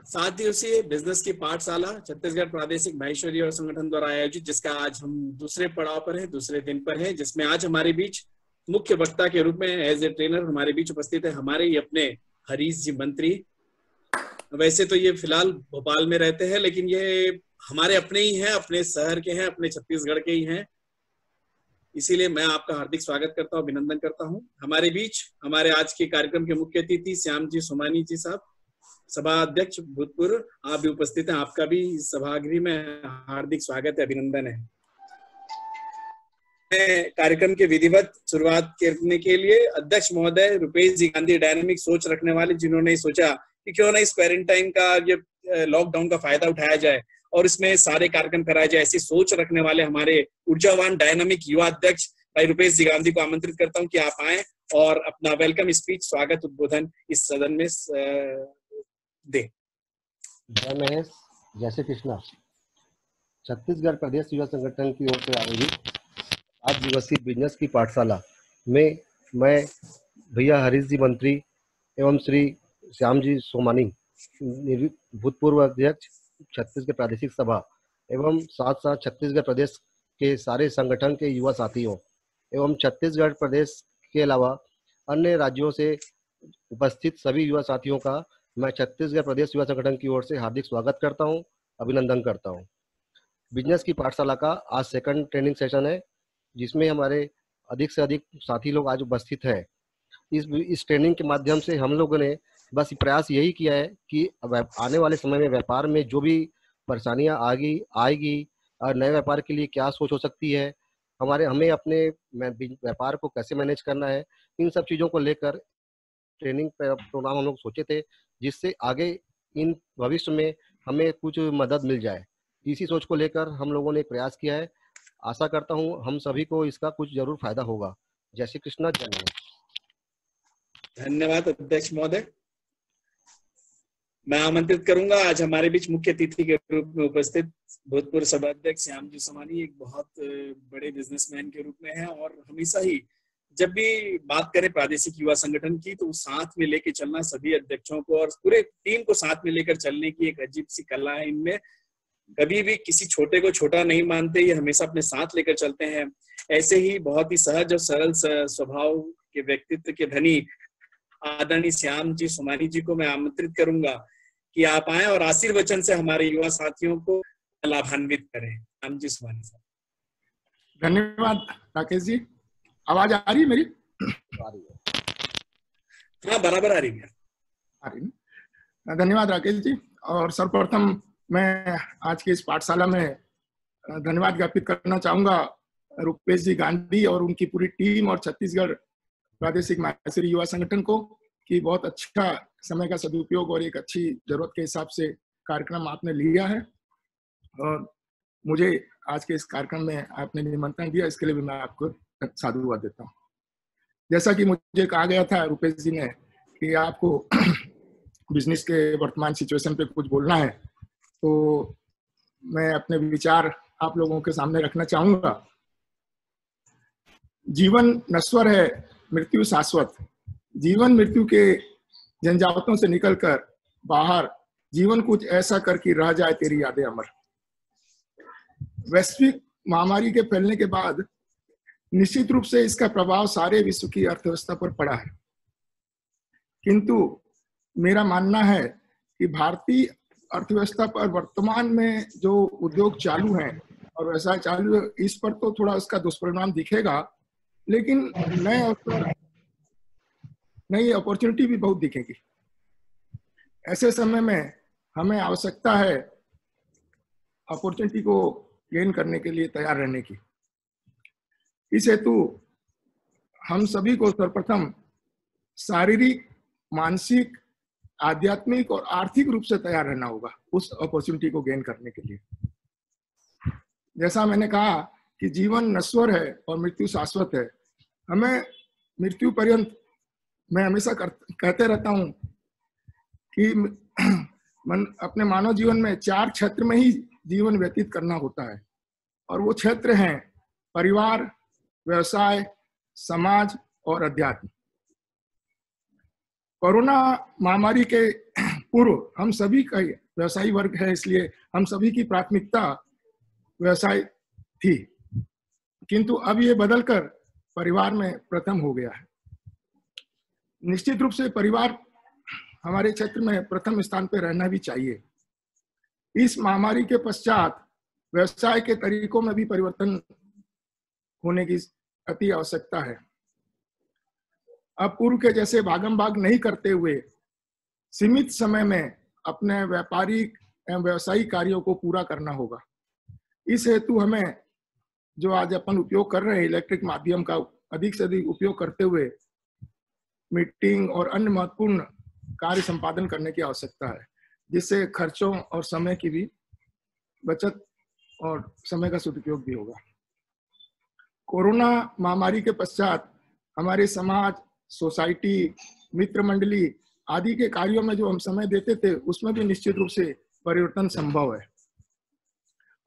साथियों से बिजनेस की पाठशाला छत्तीसगढ़ प्रादेशिक माहेश्वरी और संगठन द्वारा आयोजित, जिसका आज हम दूसरे पड़ाव पर हैं, दूसरे दिन पर हैं, जिसमें आज हमारे बीच मुख्य वक्ता के रूप में एज ए ट्रेनर हमारे बीच उपस्थित है हमारे ही अपने हरीश जी मंत्री। वैसे तो ये फिलहाल भोपाल में रहते हैं, लेकिन ये हमारे अपने ही हैं, अपने शहर के हैं, अपने छत्तीसगढ़ के ही हैं। इसीलिए मैं आपका हार्दिक स्वागत करता हूँ, अभिनंदन करता हूँ। हमारे बीच हमारे आज के कार्यक्रम के मुख्य अतिथि श्याम जी सोमानी जी साहब, सभा अध्यक्ष भूतपूर्व, आप भी उपस्थित हैं। आपका भी सभागृह में हार्दिक स्वागत है, अभिनंदन है। कार्यक्रम के विधिवत शुरुआत करने के लिए अध्यक्ष महोदय रुपेश जी गांधी, डायनेमिक सोच रखने वाले, जिन्होंने सोचा कि क्यों ना इस क्वारंटाइन का, ये लॉकडाउन का फायदा उठाया जाए और इसमें सारे कार्यक्रम कराए जाए, ऐसी सोच रखने वाले हमारे ऊर्जावान डायनामिक युवा अध्यक्ष भाई रुपेश जी गांधी को आमंत्रित करता हूं कि आप आए और अपना वेलकम स्पीच, स्वागत उद्बोधन इस सदन में दे। जय महेश, जय श्री कृष्णा। छत्तीसगढ़ प्रदेश युवा संगठन की ओर से आयोजित 8 दिवसीय बिजनेस की पाठशाला में मैं भैया हरीश जी मंत्री एवं श्री श्याम जी सोमानी भूतपूर्व अध्यक्ष छत्तीसगढ़ प्रादेशिक सभा एवं साथ साथ छत्तीसगढ़ प्रदेश के सारे संगठन के युवा साथियों एवं छत्तीसगढ़ प्रदेश के अलावा अन्य राज्यों से उपस्थित सभी युवा साथियों का मैं छत्तीसगढ़ प्रदेश युवा संगठन की ओर से हार्दिक स्वागत करता हूं, अभिनंदन करता हूं। बिजनेस की पाठशाला का आज सेकंड ट्रेनिंग सेशन है, जिसमें हमारे अधिक से अधिक साथी लोग आज उपस्थित हैं। इस ट्रेनिंग के माध्यम से हम लोगों ने बस प्रयास यही किया है कि आने वाले समय में व्यापार में जो भी परेशानियां आएगी और नए व्यापार के लिए क्या सोच हो सकती है, हमें अपने व्यापार को कैसे मैनेज करना है, इन सब चीज़ों को लेकर ट्रेनिंग प्रोग्राम हम लोग सोचे थे, जिससे आगे इन भविष्य में हमें कुछ मदद मिल जाए। इसी सोच को लेकर हम लोगों ने प्रयास किया है। आशा करता हूं हम सभी को इसका कुछ जरूर फायदा होगा। जय श्री कृष्णा, जय हिंद। धन्यवाद अध्यक्ष महोदय। मैं आमंत्रित करूंगा आज हमारे बीच मुख्य अतिथि के रूप में उपस्थित भूतपूर्व सभा अध्यक्ष श्याम जी सोमानी, एक बहुत बड़े बिजनेसमैन के रूप में है और हमेशा ही जब भी बात करें प्रादेशिक युवा संगठन की तो साथ में लेके चलना, सभी अध्यक्षों को और पूरे टीम को साथ में लेकर चलने की एक अजीब सी कला है इनमें। कभी भी किसी छोटे को छोटा नहीं मानते, ये हमेशा अपने साथ लेकर चलते हैं। ऐसे ही बहुत ही सहज और सरल स्वभाव के व्यक्तित्व के धनी आदरणीय श्याम जी सोमानी जी को मैं आमंत्रित करूंगा कि आप आए और आशीर्वचन से हमारे युवा साथियों को लाभान्वित करें। श्याम जी सोमानी साहब। धन्यवाद राकेश जी। आवाज आ रही है मेरी? आ रही है। हाँ, बराबर आ रही है। आ रही है। धन्यवाद राकेश जी। और सर्वप्रथम मैं आज की इस पाठशाला में धन्यवाद ज्ञापित करना चाहूंगा रुपेश जी गांधी और उनकी पूरी टीम और छत्तीसगढ़ प्रादेशिक माहेश्वरी युवा संगठन को कि बहुत अच्छा समय का सदुपयोग और एक अच्छी जरूरत के हिसाब से कार्यक्रम आपने लिया है और मुझे आज के इस कार्यक्रम में आपने निमंत्रण दिया, इसके लिए भी मैं आपको साधुवाद देता हूँ। जैसा कि मुझे कहा गया था रुपेश जी ने कि आपको बिजनेस के वर्तमान सिचुएशन पे कुछ बोलना है, तो मैं अपने विचार आप लोगों के सामने रखना चाहूंगा। जीवन नश्वर है, मृत्यु शाश्वत। जीवन मृत्यु के झंझावतों से निकलकर बाहर जीवन कुछ ऐसा कर कि रह जाए तेरी यादें अमर। वैश्विक महामारी के फैलने के बाद निश्चित रूप से इसका प्रभाव सारे विश्व की अर्थव्यवस्था पर पड़ा है, किंतु मेरा मानना है कि भारतीय अर्थव्यवस्था पर वर्तमान में जो उद्योग चालू हैं और व्यवसाय चालू है, इस पर तो थोड़ा उसका दुष्परिणाम दिखेगा, लेकिन नई अपॉर्चुनिटी भी बहुत दिखेगी। ऐसे समय में हमें आवश्यकता है अपॉर्चुनिटी को गेन करने के लिए तैयार रहने की। इस हेतु हम सभी को सर्वप्रथम शारीरिक, मानसिक, आध्यात्मिक और आर्थिक रूप से तैयार रहना होगा उस अपॉर्चुनिटी को गेन करने के लिए। जैसा मैंने कहा कि जीवन नश्वर है और मृत्यु शाश्वत है। हमें मृत्यु पर्यंत मैं हमेशा कहते रहता हूं कि अपने मानव जीवन में 4 क्षेत्र में ही जीवन व्यतीत करना होता है और वो क्षेत्र हैं परिवार, व्यवसाय, समाज और अध्यात्म। कोरोना महामारी के पूर्व हम सभी का व्यवसायी वर्ग है, इसलिए हम सभी की प्राथमिकता व्यवसाय थी, किंतु अब ये बदलकर परिवार में प्रथम हो गया है। निश्चित रूप से परिवार हमारे क्षेत्र में प्रथम स्थान पर रहना भी चाहिए। इस महामारी के पश्चात व्यवसाय के तरीकों में भी परिवर्तन होने की अति आवश्यकता है। अब पूर्व के जैसे भागम भाग नहीं करते हुए सीमित समय में अपने व्यापारिक एवं व्यवसायिक कार्यों को पूरा करना होगा। इस हेतु हमें जो आज अपन उपयोग कर रहे हैं इलेक्ट्रिक माध्यम का अधिक से अधिक उपयोग करते हुए मीटिंग और अन्य महत्वपूर्ण कार्य संपादन करने की आवश्यकता है, जिससे खर्चों और समय की भी बचत और समय का सदुपयोग भी होगा। कोरोना महामारी के पश्चात हमारे समाज, सोसाइटी, मित्र मंडली आदि के कार्यों में जो हम समय देते थे उसमें भी निश्चित रूप से परिवर्तन संभव है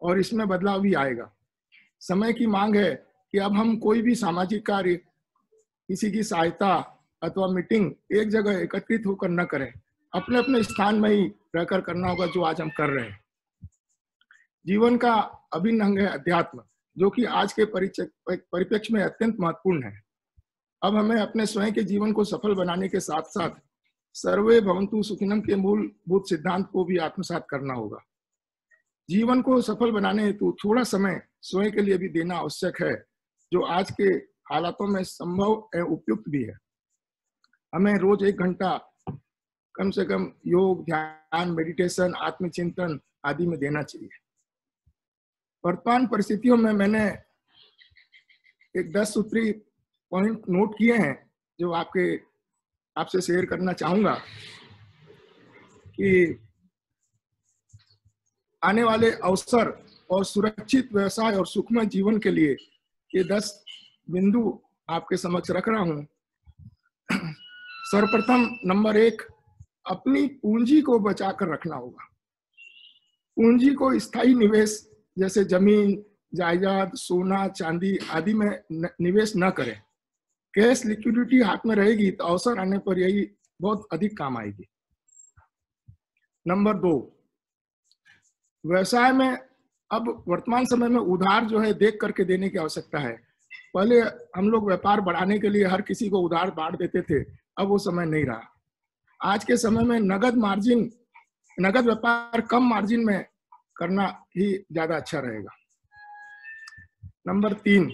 और इसमें बदलाव भी आएगा। समय की मांग है कि अब हम कोई भी सामाजिक कार्य, किसी की सहायता अथवा मीटिंग एक जगह एकत्रित होकर न करें, अपने अपने स्थान में ही रहकर करना होगा, जो आज हम कर रहे हैं। जीवन का अभिन्न अंग है अध्यात्म, जो कि आज के परिप्रेक्ष्य में अत्यंत महत्वपूर्ण है। अब हमें अपने स्वयं के जीवन को सफल बनाने के साथ साथ सर्वे भवन्तु सुखिनम के मूलभूत सिद्धांत को भी आत्मसात करना होगा। जीवन को सफल बनाने हेतु थोड़ा समय स्वयं के लिए भी देना आवश्यक है, जो आज के हालातों में संभव एवं उपयुक्त भी है। हमें रोज 1 घंटा कम से कम योग, ध्यान, मेडिटेशन, आत्मचिंतन आदि में देना चाहिए। वर्तमान परिस्थितियों में मैंने एक 10 सूत्री पॉइंट नोट किए हैं, जो आपसे शेयर करना चाहूंगा कि आने वाले अवसर और सुरक्षित व्यवसाय और सुखमय जीवन के लिए ये 10 बिंदु आपके समक्ष रख रहा हूं। सर्वप्रथम नंबर 1, अपनी पूंजी को बचाकर रखना होगा। पूंजी को स्थायी निवेश जैसे जमीन, जायदाद, सोना, चांदी आदि में निवेश न करें। कैश लिक्विडिटी हाथ में रहेगी तो अवसर आने पर यही बहुत अधिक काम आएगी। नंबर 2, व्यवसाय में अब वर्तमान समय में उधार जो है देख करके देने की आवश्यकता है। पहले हम लोग व्यापार बढ़ाने के लिए हर किसी को उधार बांट देते थे, अब वो समय नहीं रहा। आज के समय में नगद व्यापार कम मार्जिन में करना ही ज्यादा अच्छा रहेगा। नंबर 3,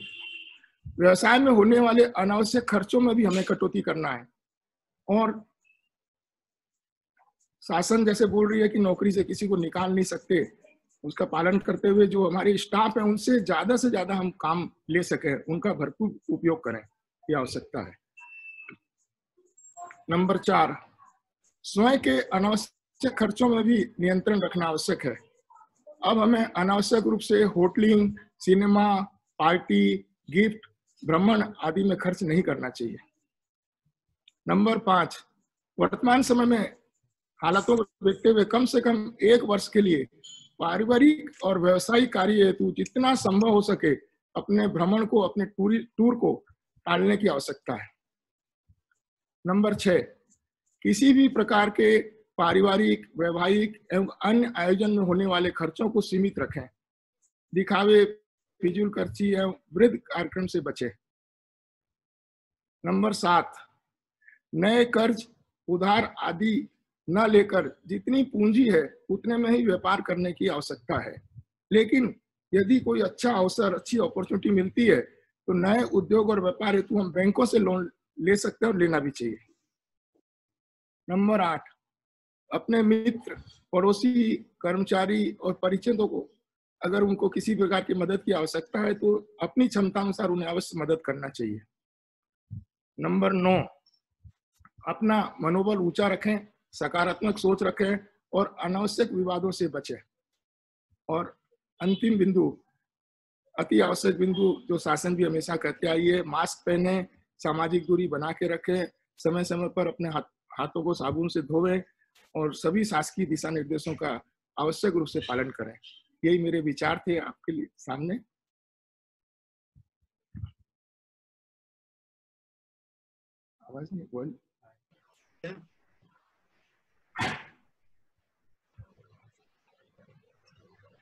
व्यवसाय में होने वाले अनावश्यक खर्चों में भी हमें कटौती करना है और शासन जैसे बोल रही है कि नौकरी से किसी को निकाल नहीं सकते, उसका पालन करते हुए जो हमारे स्टाफ है उनसे से ज्यादा हम काम ले सके, उनका भरपूर उपयोग करें, ये आवश्यकता है। नंबर 4, स्वयं के अनावश्यक खर्चों में भी नियंत्रण रखना आवश्यक है। अब हमें अनावश्यक रूप से होटलिंग, सिनेमा, पार्टी, गिफ्ट, भ्रमण आदि में खर्च नहीं करना चाहिए। नंबर 5, वर्तमान समय में हालातों को देखते हुए कम से कम 1 वर्ष के लिए पारिवारिक और व्यवसायिक कार्य हेतु जितना संभव हो सके अपने भ्रमण को, अपने टूर को टालने की आवश्यकता है। नंबर 6, किसी भी प्रकार के पारिवारिक, वैवाहिक एवं अन्य आयोजन में होने वाले खर्चों को सीमित रखें। दिखावे, फिजूल खर्ची एवं वृद्ध कार्यक्रम से बचें। नंबर 7, नए कर्ज, उधार आदि न लेकर जितनी पूंजी है उतने में ही व्यापार करने की आवश्यकता है। लेकिन यदि कोई अच्छा अवसर, अच्छी अपॉर्चुनिटी मिलती है तो नए उद्योग और व्यापार हेतु हम बैंकों से लोन ले सकते हैं और लेना भी चाहिए। नंबर 8, अपने मित्र, पड़ोसी, कर्मचारी और परिचितों को अगर उनको किसी प्रकार की मदद की आवश्यकता है तो अपनी क्षमता अनुसार उन्हें अवश्य मदद करना चाहिए। नंबर 9, अपना मनोबल ऊंचा रखें, सकारात्मक सोच रखें और अनावश्यक विवादों से बचें। और अंतिम बिंदु, अति आवश्यक बिंदु जो शासन भी हमेशा कहते आई है, मास्क पहने, सामाजिक दूरी बना के रखें, समय समय पर अपने हाथों को साबुन से धोवें और सभी शासकीय दिशा निर्देशों का आवश्यक रूप से पालन करें। यही मेरे विचार थे आपके लिए सामने। आवाज नहीं बोल।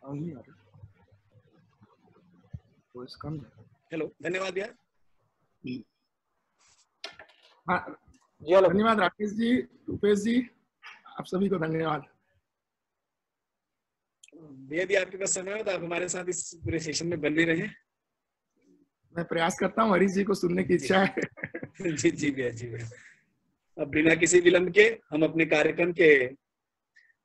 नहीं आ रही, वॉइस कम है। हेलो, धन्यवाद भैया। हाँ, धन्यवाद राकेश जी, रुपेश जी, आप सभी को धन्यवाद। भैया भी आपके पास समय हो तो आप हमारे साथ इस पूरे सेशन में बने रहे। मैं प्रयास करता हूँ, हरीश जी को सुनने की इच्छा है। जी जी भैया, जी भैया। अब बिना किसी विलंब के हम अपने कार्यक्रम के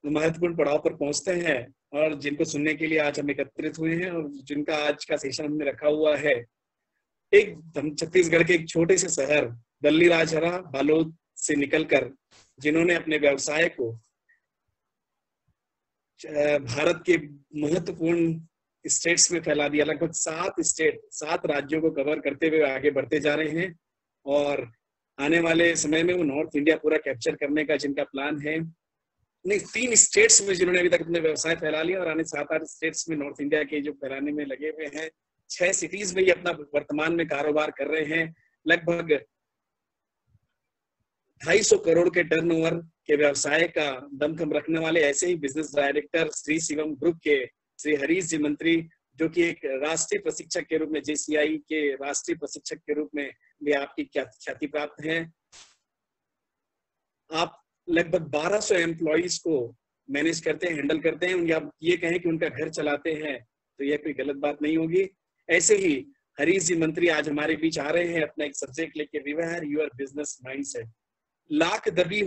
महत्वपूर्ण पड़ाव पर पहुंचते हैं, और जिनको सुनने के लिए आज हम एकत्रित हुए हैं और जिनका आज का सेशन हमने रखा हुआ है, एक छत्तीसगढ़ के एक छोटे से शहर दल्ली राजहरा बालोद से निकलकर जिन्होंने अपने व्यवसाय को भारत के महत्वपूर्ण स्टेट्स में फैला दिया। लगभग 7 राज्यों को कवर करते हुए आगे बढ़ते जा रहे हैं, और आने वाले समय में वो नॉर्थ इंडिया पूरा कैप्चर करने का जिनका प्लान है। नहीं, 3 स्टेट्स में जिन्होंने अभी तक अपने व्यवसाय फैला लिया, और आने 7-8 स्टेट्स में नॉर्थ इंडिया के जो फैलाने में लगे हुए हैं। 6 सिटीज में ये अपना वर्तमान में कारोबार कर रहे हैं। लगभग 250 करोड़ के टर्नओवर के व्यवसाय का दमखम रखने वाले ऐसे ही business director Shri Shivam group के श्री हरीश जी मंत्री, जो कि एक राष्ट्रीय प्रशिक्षक के रूप में JCI के राष्ट्रीय प्रशिक्षक के रूप में भी आपकी ख्याति प्राप्त है। आप लगभग 1200 एम्प्लॉइज को मैनेज करते हैं, हैंडल करते हैं। आप ये कहें कि उनका घर चलाते हैं तो यह कोई गलत बात नहीं होगी। ऐसे ही हरीश जी मंत्री आज हमारे बीच आ रहे हैं अपना एक सब्जेक्ट लेके, rewire your business mindset. Lakh दबी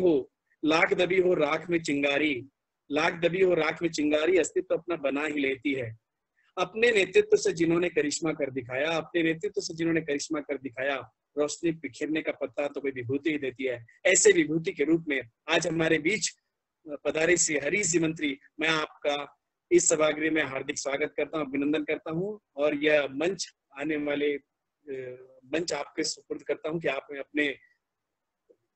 हो राख में चिंगारी, लाख दबी हो राख में चिंगारी अस्तित्व अपना बना ही लेती है। अपने नेतृत्व से जिन्होंने करिश्मा कर दिखाया, रोशनी बिखेरने का पत्ता तो कोई विभूति ही देती है। ऐसे विभूति के रूप में आज हमारे बीच पधारे श्री हरीश जी मंत्री, मैं आपका इस सभागृह में हार्दिक स्वागत करता हूँ, अभिनंदन करता हूँ, और यह मंच आने वाले मंच आपके सुपुर्द करता हूँ कि आप अपने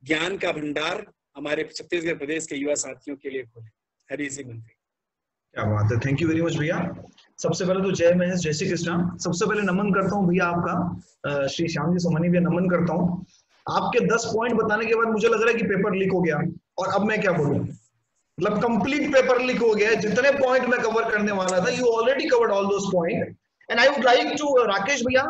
ज्ञान का भंडार हमारे छत्तीसगढ़ प्रदेश के युवा साथियों के लिए खोले। हरीश जी मंत्री। क्या बात है, थैंक यू वेरी मच भैया। सबसे पहले तो जय महेश, जय श्री कृष्णा। सबसे पहले नमन करता हूँ भैया आपका, श्री श्याम जी सोमानी भैया, नमन करता हूँ। आपके 10 पॉइंट बताने के बाद मुझे लग रहा है कि पेपर लीक हो गया, और अब मैं क्या बोलूं, मतलब कंप्लीट पेपर लीक हो गया है। जितने पॉइंट मैं कवर करने वाला था, you already covered all those point, and I would like to Rakesh भैया,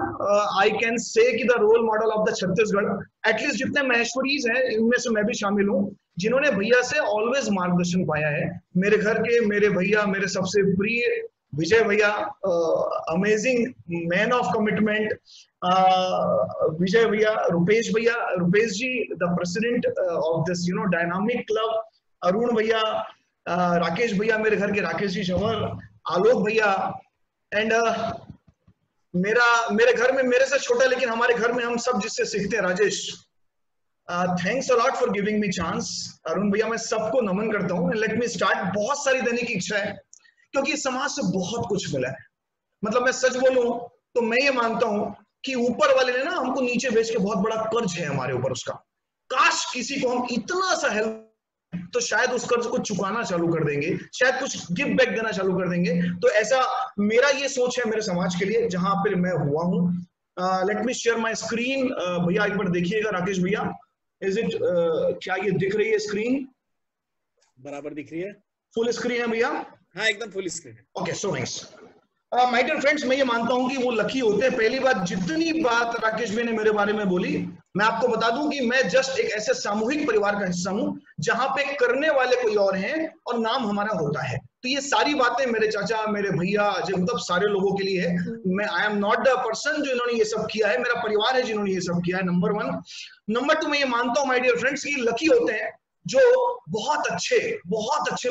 आई कैन से कि the role model of the Chhattisgarh, at least जितने महेश्वरीज हैं इनमें से मैं भी शामिल हूँ, जिन्होंने भैया से ऑलवेज मार्गदर्शन पाया है। मेरे घर के मेरे भैया, मेरे सबसे प्रिय विजय भैया, amazing man of commitment Vijay भैया, Rupesh ji the president of this dynamic club, Arun भैया, राकेश भैया, मेरे घर के राकेश जी शंवर, आलोक भैया, एंड मेरे घर में मेरे से छोटा लेकिन हमारे घर में हम सब जिससे सीखते हैं, Rajesh. Thanks a lot for giving me chance. Arun भैया, मैं सबको नमन करता हूँ। Late me start. बहुत सारी देने की इच्छा है क्योंकि समाज से बहुत कुछ मिला है। मतलब मैं सच बोलूं तो मैं ये मानता हूं कि ऊपर वाले ने ना हमको नीचे भेज के बहुत बड़ा कर्ज है हमारे ऊपर उसका। काश किसी को हम इतना सा हेल्प तो शायद उस कर्ज को चुकाना चालू कर देंगे, शायद कुछ गिव बैक देना चालू कर देंगे। तो ऐसा मेरा ये सोच है मेरे समाज के लिए जहां पर मैं हुआ हूँ। Let me share my screen. भैया एक बार देखिएगा, राकेश भैया, इज इट क्या ये दिख रही है स्क्रीन? बराबर दिख रही है, फुल स्क्रीन है भैया? हाँ, एकदम फुल स्क्रीन है। Okay, so nice. My dear friends, मैं ये मानता हूं कि वो लकी होते हैं। पहली बात, जितनी बात राकेश भाई ने मेरे बारे में बोली, मैं आपको बता दूं कि मैं जस्ट एक ऐसे सामूहिक परिवार का हिस्सा हूं जहां पे करने वाले कोई और हैं और नाम हमारा होता है। तो ये सारी बातें मेरे चाचा, मेरे भैया, मतलब सारे लोगों के लिए है। मैं I am not the person जो इन्होंने ये सब किया है, मेरा परिवार है जिन्होंने ये सब किया है, नंबर 1। नंबर 2, मैं ये मानता हूं माय डियर फ्रेंड्स कि लकी होते हैं जो बहुत अच्छे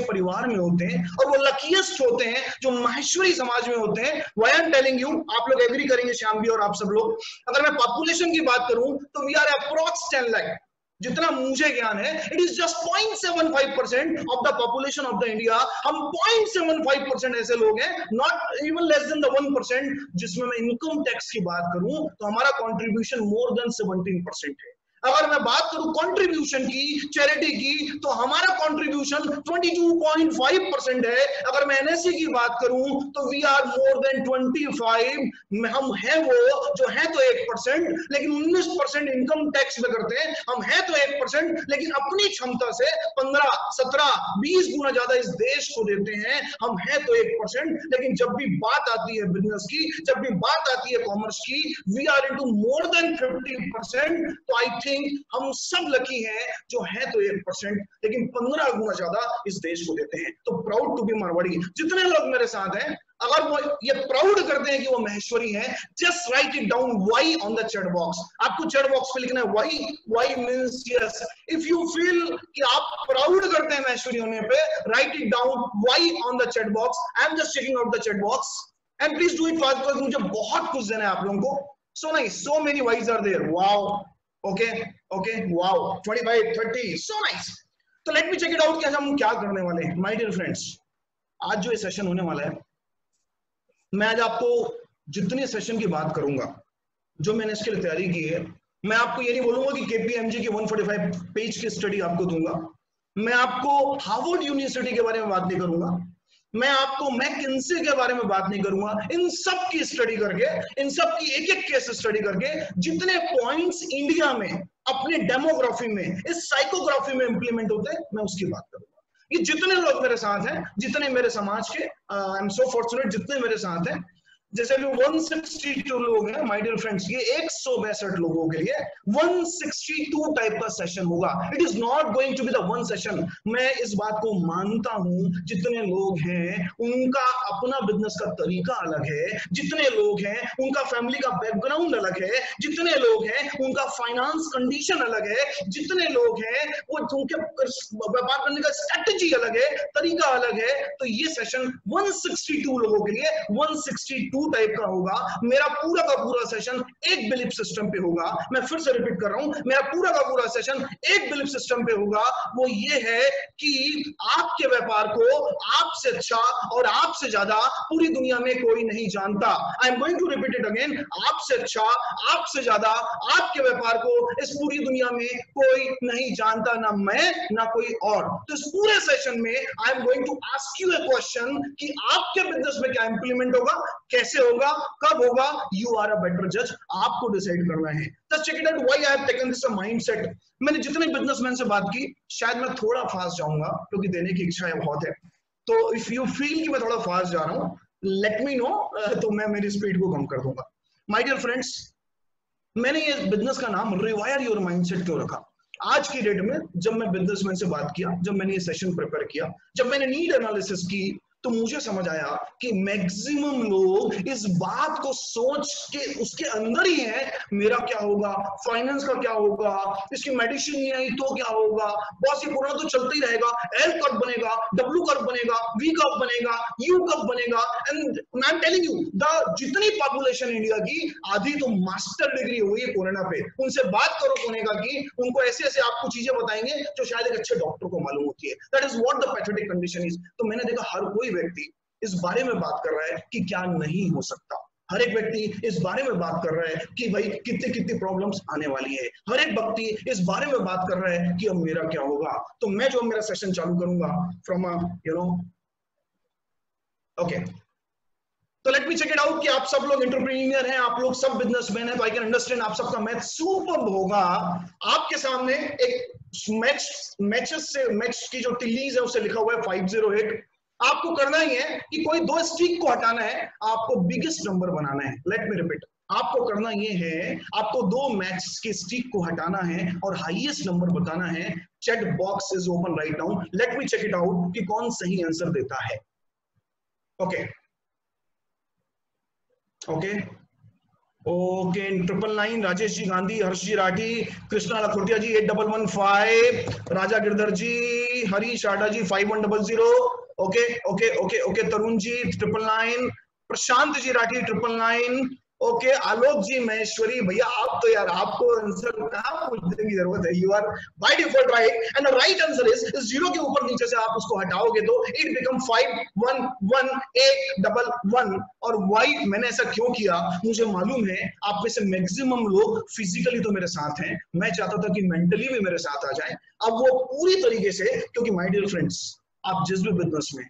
परिवार में होते हैं, और वो लकीएस्ट होते हैं जो माहेश्वरी समाज में होते हैं। Why I am telling you, आप लोग एग्री करेंगे, श्याम भी और आप सब लोग। अगर मैं पॉपुलेशन की बात करूं तो वी आर अप्रॉक्स 10 लाख। जितना मुझे ज्ञान है, it is just 0.75% of the population of the India. हम 0.75% ऐसे लोग हैं, not even less than the 1%। जिसमें मैं इनकम टैक्स की बात करूं तो हमारा कॉन्ट्रीब्यूशन मोर देन 17% है। अगर मैं बात करूं कंट्रीब्यूशन की, चैरिटी की, तो हमारा कंट्रीब्यूशन 22.5% है। अगर मैं एनएससी की बात करूं तो वी आर मोर देन 25, हम हैं वो जो है तो 1%, लेकिन 19% इनकम टैक्स में करते हैं। हम हैं तो 1%, लेकिन अपनी क्षमता से 15, 17, 20 गुना ज्यादा इस देश को देते हैं। हम हैं तो 1%, लेकिन जब भी बात आती है बिजनेस की, जब भी बात आती है कॉमर्स की, we are into more than 50%। तो आई थिंक हम सब लकी हैं जो है तो 1%, लेकिन 15 गुना ज्यादा इस देश को देते हैं। तो प्राउड टू बी मारवाड़ी। जितने लोग मेरे साथ हैं, अगर वो ये प्राउड करते हैं कि वो महेश्वरी हैं, just write it down Y on the chat box. आपको चैट बॉक्स पे लिखना है Y means yes. If you feel कि आप प्राउड करते हैं महेश्वरी होने पे, write it down Y on the chat box. I am just checking out the chat box and please do it fast, because मुझे बहुत कुछ देना है आप लोगों को। So nice, so many Ys are there. Wow, okay okay, wow, 25, 30, so nice. तो let me check it out कि आज हम क्या करने वाले हैं। माय डियर फ्रेंड्स, आज जो ये सेशन होने वाला है, मैं आज आपको जितने सेशन की बात करूंगा, जो मैंने इसके लिए तैयारी की है, मैं आपको ये नहीं बोलूंगा कि केपीएमजी की 145 पेज की स्टडी आपको दूंगा। मैं आपको हार्वर्ड यूनिवर्सिटी के बारे में बात नहीं करूंगा। मैं आपको मैकिन्से के बारे में बात नहीं करूंगा। इन सब की स्टडी करके, इन सब की एक एक केस स्टडी करके, जितने पॉइंट्स इंडिया में अपने डेमोग्राफी में, इस साइकोग्राफी में इंप्लीमेंट होते हैं, मैं उसकी बात करूंगा। ये जितने लोग मेरे साथ हैं, जितने मेरे समाज के, आई एम सो फॉर्चुनेट, जितने मेरे साथ हैं, जैसे भी 162 लोग हैं माय डियर फ्रेंड्स, ये 162 लोगों के लिए 162 टाइप का सेशन होगा। It is not going to be the one session. मैं इस बात को मानता हूं, जितने लोग हैं उनका अपना बिजनेस का तरीका अलग है, जितने लोग हैं उनका फैमिली का बैकग्राउंड अलग है, जितने लोग हैं उनका फाइनेंस कंडीशन अलग है, जितने लोग हैं वो उनके व्यापार करने का स्ट्रेटजी अलग है, तरीका अलग है। तो ये सेशन 162 लोगों के लिए 162 टाइप का होगा। मेरा पूरा का पूरा सेशन एक बिलीफ सिस्टम पे होगा। मैं फिर से रिपीट कर रहा हूं, मेरा पूरा का पूरा सेशन एक बिलीफ सिस्टम पे होगा। वो ये है कि आपके व्यापार को आपसे अच्छा और आपसे ज्यादा पूरी दुनिया में कोई नहीं जानता। I am going to repeat it again, आपसे अच्छा, आपसे ज्यादा आपके व्यापार को इस पूरी दुनिया में कोई नहीं जानता, ना मैं ना कोई और। तो इस पूरे सेशन में I am going to ask you a question कि आपके बिजनेस में क्या इंप्लीमेंट होगा, कैसे होगा, कब होगा। यू आर अ बेटर जज, आपको डिसाइड करना है। Just check it out why I have taken this a mindset. मैंने जितने बिजनेसमैन से बात की, शायद मैं थोड़ा फास्ट जाऊंगा क्योंकि देने की इच्छा बहुत है। तो इफ यू फील कि मैं थोड़ा फास्ट जा रहा हूं, लेट मी नो, तो मैं मेरी स्पीड को कम कर दूंगा। माय डियर फ्रेंड्स, मैंने ये बिजनेस का नाम रिवायर योर माइंडसेट क्यों रखा? आज की डेट में जब मैं बिजनेसमैन से बात किया, जब मैंने ये सेशन प्रिपेयर किया, जब मैंने नीड एनालिसिस की, तो मुझे समझ आया कि मैक्सिमम लोग इस बात को सोच के उसके अंदर ही है, मेरा क्या होगा, फाइनेंस का क्या होगा, इसकी मेडिसिन नहीं आई तो क्या होगा, बॉस ये कोरोना तो चलता ही रहेगा, एल कब बनेगा, डब्ल्यू कब बनेगा, वी कब बनेगा, यू कब बनेगा। And I am telling you, the जितनी पॉपुलेशन इंडिया की आधी तो मास्टर डिग्री हुई है कोरोना पे। उनसे बात करो कोरोना की, उनको ऐसे ऐसे आपको चीजें बताएंगे जो शायद एक अच्छे डॉक्टर को मालूम होती है। That is what the pathetic condition is. तो मैंने देखा हर कोई व्यक्ति इस बारे में बात कर रहा है कि क्या नहीं हो सकता। हर एक व्यक्ति इस बारे में बात कर रहा है कि भाई कितनी कितनी प्रॉब्लम्स आने वाली है। हर एक व्यक्ति इस बारे में बात कर रहा है कि अब मेरा क्या होगा। तो मैं जो मेरा सेशन चालू करूंगा फ्रॉम ओके, तो let me check it out कि आप सब लोग एंटरप्रेन्योर हैं, आप लोग सब बिजनेसमैन हैं, तो आई कैन अंडरस्टैंड आप सबका मैथ सुपर्ब होगा। आपके सामने एक मैच की जो टिल्लीज है उससे लिखा हुआ है 508। आपको करना ही है कि कोई दो स्ट्रीक को हटाना है, आपको बिगेस्ट नंबर बनाना है। लेट मी रिपीट, आपको करना ये है, आपको दो मैच की स्ट्रीक को हटाना है और हाईएस्ट नंबर बताना है। Chat box is open right now, let me check it out कि कौन सही आंसर देता है। Okay okay okay, 999 Rajesh ji Gandhi, Harsh ji Rathi, Krishna Lakhotia ji 8115, Raja Girdhar ji, Harish Ada ji 5100, okay okay okay okay, Tarun ji 999, Prashant ji Rathi 999, okay Alok ji, Maheshwari भैया, आप तो यार आपको आंसर कहाँ पूछने की जरूरत है, you are by default right, and the right answer is zero के ऊपर नीचे से आप उसको हटाओगे तो इट बिकम 5 1 1 8 1 1। और वाई मैंने ऐसा क्यों किया, मुझे मालूम है आप में से मैक्सिमम लोग फिजिकली तो मेरे साथ हैं, मैं चाहता था कि मेंटली भी मेरे साथ आ जाए। अब वो पूरी तरीके से, क्योंकि माय डियर फ्रेंड्स, आप जिस भी बिजनेस में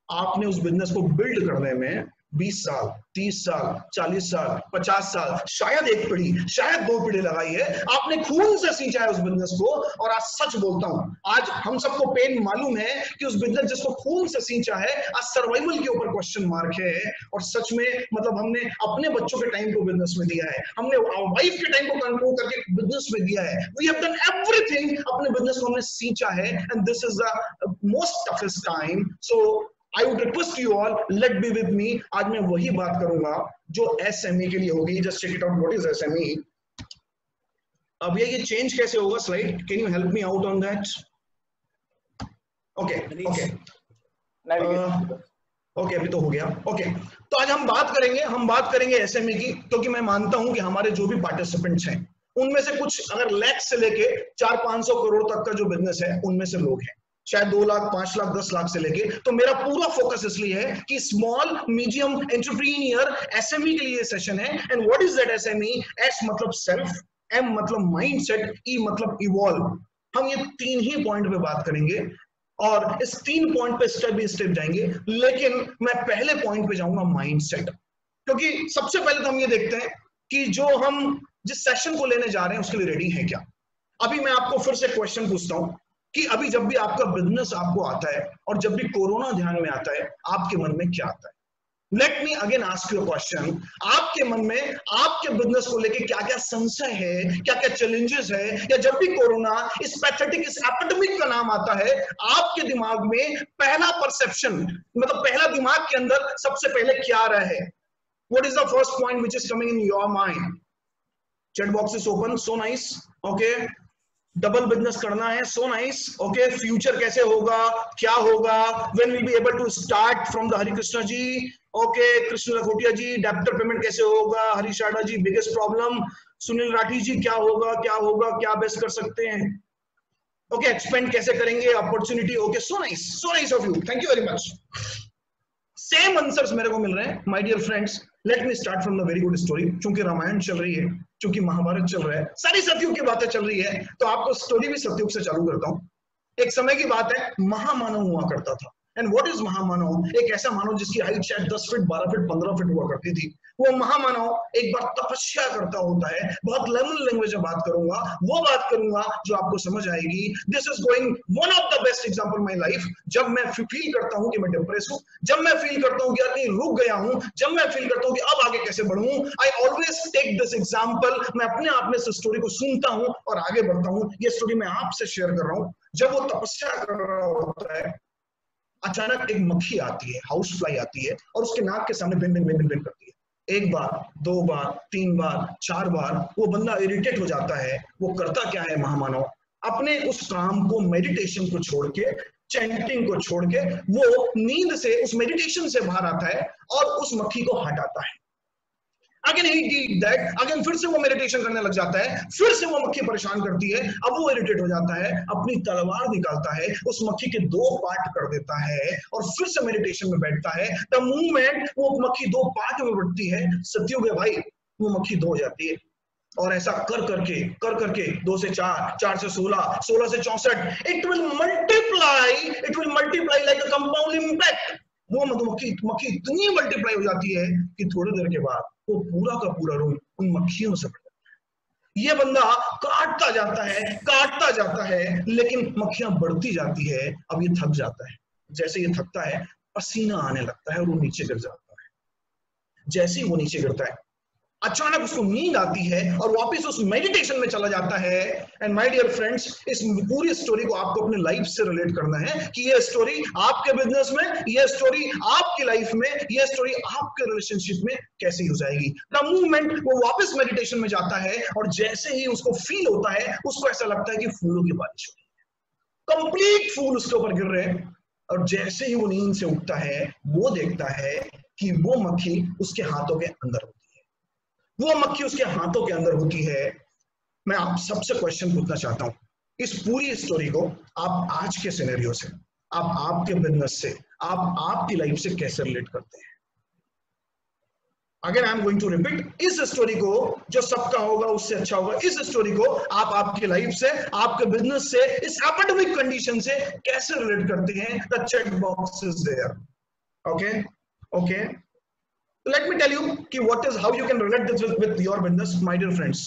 आपने उस बिजनेस को बिल्ड करने में 20 साल 30 साल 40 साल 50 साल, शायद एक पीढ़ी, शायद 2 पीढ़ी लगाई है, आपने खून से सींचा है उस बिजनेस को। और आज सच बोलता हूं, आज हम सबको पेन मालूम है कि उस बिजनेस जिसको खून से सींचा है, आज सर्वाइवल के ऊपर क्वेश्चन मार्क है। और सच में मतलब हमने अपने बच्चों के टाइम को बिजनेस में दिया है, हमने वाइफ के टाइम को कंट्रोल करके बिजनेस में दिया है, वी हैव डन एवरीथिंग, अपने बिजनेस को हमने सींचा है, and this is the most toughest time. So I would request you all, let be with me। आज मैं वही बात करूंगा जो SME के लिए होगी। Just check it out, what is SME? अब ये चेंज कैसे होगा slide? Can you help me out on that? Okay, okay, okay, अभी तो हो गया। Okay, तो आज हम बात करेंगे SME की, क्योंकि मैं मानता हूं कि हमारे जो भी पार्टिसिपेंट्स हैं उनमें से कुछ अगर लैख से लेके 400-500 करोड़ तक का जो बिजनेस है उनमें से लोग हैं, शायद 2 लाख 5 लाख 10 लाख से लेके। तो मेरा पूरा फोकस इसलिए है कि स्मॉल मीडियम एंटरप्रेन्योर SME के लिए सेशन है। And what is that SME? S मतलब सेल्फ, M मतलब माइंडसेट, E मतलब इवॉल्व। हम ये 3 ही पॉइंट पे बात करेंगे और इस 3 पॉइंट पे स्टेप बाय स्टेप जाएंगे, लेकिन मैं पहले पॉइंट पे जाऊंगा माइंडसेट, क्योंकि सबसे पहले तो हम ये देखते हैं कि जो हम जिस सेशन को लेने जा रहे हैं उसके लिए रेडी है क्या। अभी मैं आपको फिर से क्वेश्चन पूछता हूं कि अभी जब भी आपका बिजनेस आपको आता है और जब भी कोरोना ध्यान में आता है, आपके मन में क्या आता है? Let me again ask you question, आपके मन में आपके बिजनेस को लेके क्या क्या संशय है, क्या क्या चैलेंजेस है, या जब भी कोरोना इस पैथेटिक इस एपिडेमिक का नाम आता है, आपके दिमाग में पहला परसेप्शन, मतलब पहला दिमाग के अंदर सबसे पहले क्या आ रहा है? What is the first point which is coming in your mind? Chat box is open, so nice, okay. Double business करना है, सो नाइस, ओके। फ्यूचर कैसे होगा, क्या होगा, when will be able to start from the Harikrishna ji, okay. Krishna Lakhotia ji, debtor payment कैसे होगा, Harish Shada ji, biggest problem, Sunil Rathi ji, क्या होगा, क्या बेस्ट कर सकते हैं, ओके। एक्सपेंड कैसे करेंगे, opportunity, okay, so nice of you, thank you very much. Same answers मेरे को मिल रहे हैं। My dear friends, let me start from the very good story. चूंकि रामायण चल रही है, चूंकि महाभारत चल रहा है, सारी सतयुग की बातें चल रही है, तो आपको स्टोरी भी सतयुग से चालू करता हूं। एक समय की बात है, महामानव हुआ करता था। एंड व्हाट इज महामानव? एक ऐसा मानव जिसकी हाइट शायद 10 फीट 12 फीट 15 फीट हुआ करती थी। वो महामानव एक बार तपस्या करता होता है। बहुत लेमन लैंग्वेज में बात करूंगा, वो बात करूंगा जो आपको समझ आएगी। This is going one of the best example my life. जब मैं फील करता हूं कि मैं डिप्रेस हूं, जब मैं फील करता हूं कि यार कहीं रुक गया हूं, जब मैं फील करता हूं कि अब आगे कैसे बढ़ूं, I always take this example. मैं अपने आप में इस स्टोरी को सुनता हूं और आगे बढ़ता हूं। ये स्टोरी मैं आपसे शेयर कर रहा हूं। जब वो तपस्या कर रहा होता है, अचानक एक मक्खी आती है, हाउस फ्लाई आती है, और उसके नाक के सामने बिन बिन बिन बिन बिन करती है। 1 बार 2 बार 3 बार 4 बार वो बंदा इरिटेट हो जाता है। वो करता क्या है महामानव? अपने उस काम को, मेडिटेशन को छोड़ के, चैंटिंग को छोड़ के, वो नींद से, उस मेडिटेशन से बाहर आता है और उस मक्खी को हटाता है। Again he did that, again फिर से वो मेडिटेशन करने लग जाता है, फिर से वो मक्खी परेशान करती है। अब वो इरिटेट हो जाता है, अपनी तलवार निकालता है, उस मक्खी के 2 पार्ट कर देता है और फिर से मेडिटेशन में बैठता है। द मोमेंट वो मक्खी 2 पार्ट में बढ़ती है, सत्युग है भाई, वो मक्खी 2 हो जाती है। और ऐसा कर करके 2 से 4, 4 से 16, 16 से 64, it will multiply like a compound impact. वो मक्खी इतनी मल्टीप्लाई हो जाती है कि थोड़ी देर के बाद वो पूरा का पूरा रूम उन मक्खियों से भर जाता है। ये बंदा काटता जाता है, लेकिन मक्खियां बढ़ती जाती है। अब ये थक जाता है। जैसे ये थकता है, पसीना आने लगता है और वो नीचे गिर जाता है। जैसे ही वो नीचे गिरता है, अचानक उसको नींद आती है और वापस उस मेडिटेशन में चला जाता है। एंड माय डियर फ्रेंड्स, इस पूरी स्टोरी को आपको अपने लाइफ से रिलेट करना है कि ये स्टोरी आपके बिजनेस में, ये स्टोरी आपकी लाइफ में, ये स्टोरी आपके रिलेशनशिप में कैसे यूज आएगी। द मूवमेंट वो वापस मेडिटेशन में जाता है और जैसे ही उसको फील होता है, उसको ऐसा लगता है कि फूलों की बारिश हो रही है, कंप्लीट फूल उसके ऊपर गिर रहे हैं। और जैसे ही वो नींद से उठता है, वो देखता है कि वो मक्खी उसके हाथों के अंदर होती है। वो मक्खी उसके हाथों के अंदर होती है। मैं आप सबसे क्वेश्चन पूछना चाहता हूं, इस पूरी स्टोरी को आप आज के सिनेरियो से, आप आपके बिजनेस से, आप आपकी लाइफ से कैसे रिलेट करते हैं? Again I am going to repeat, इस स्टोरी को जो सबका होगा उससे अच्छा होगा, इस स्टोरी को आप आपकी लाइफ से, आपके बिजनेस से, इस एपिडेमिक कंडीशन से कैसे रिलेट करते हैं? The check box is there. Okay okay, let me tell you कि what is, how you can relate this with your business. My dear friends,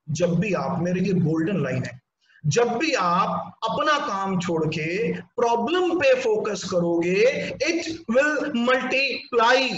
जब भी आप, मेरे लिए गोल्डन लाइन है, जब भी आप अपना काम छोड़ के प्रॉब्लम पे फोकस करोगे, इट विल मल्टीप्लाई।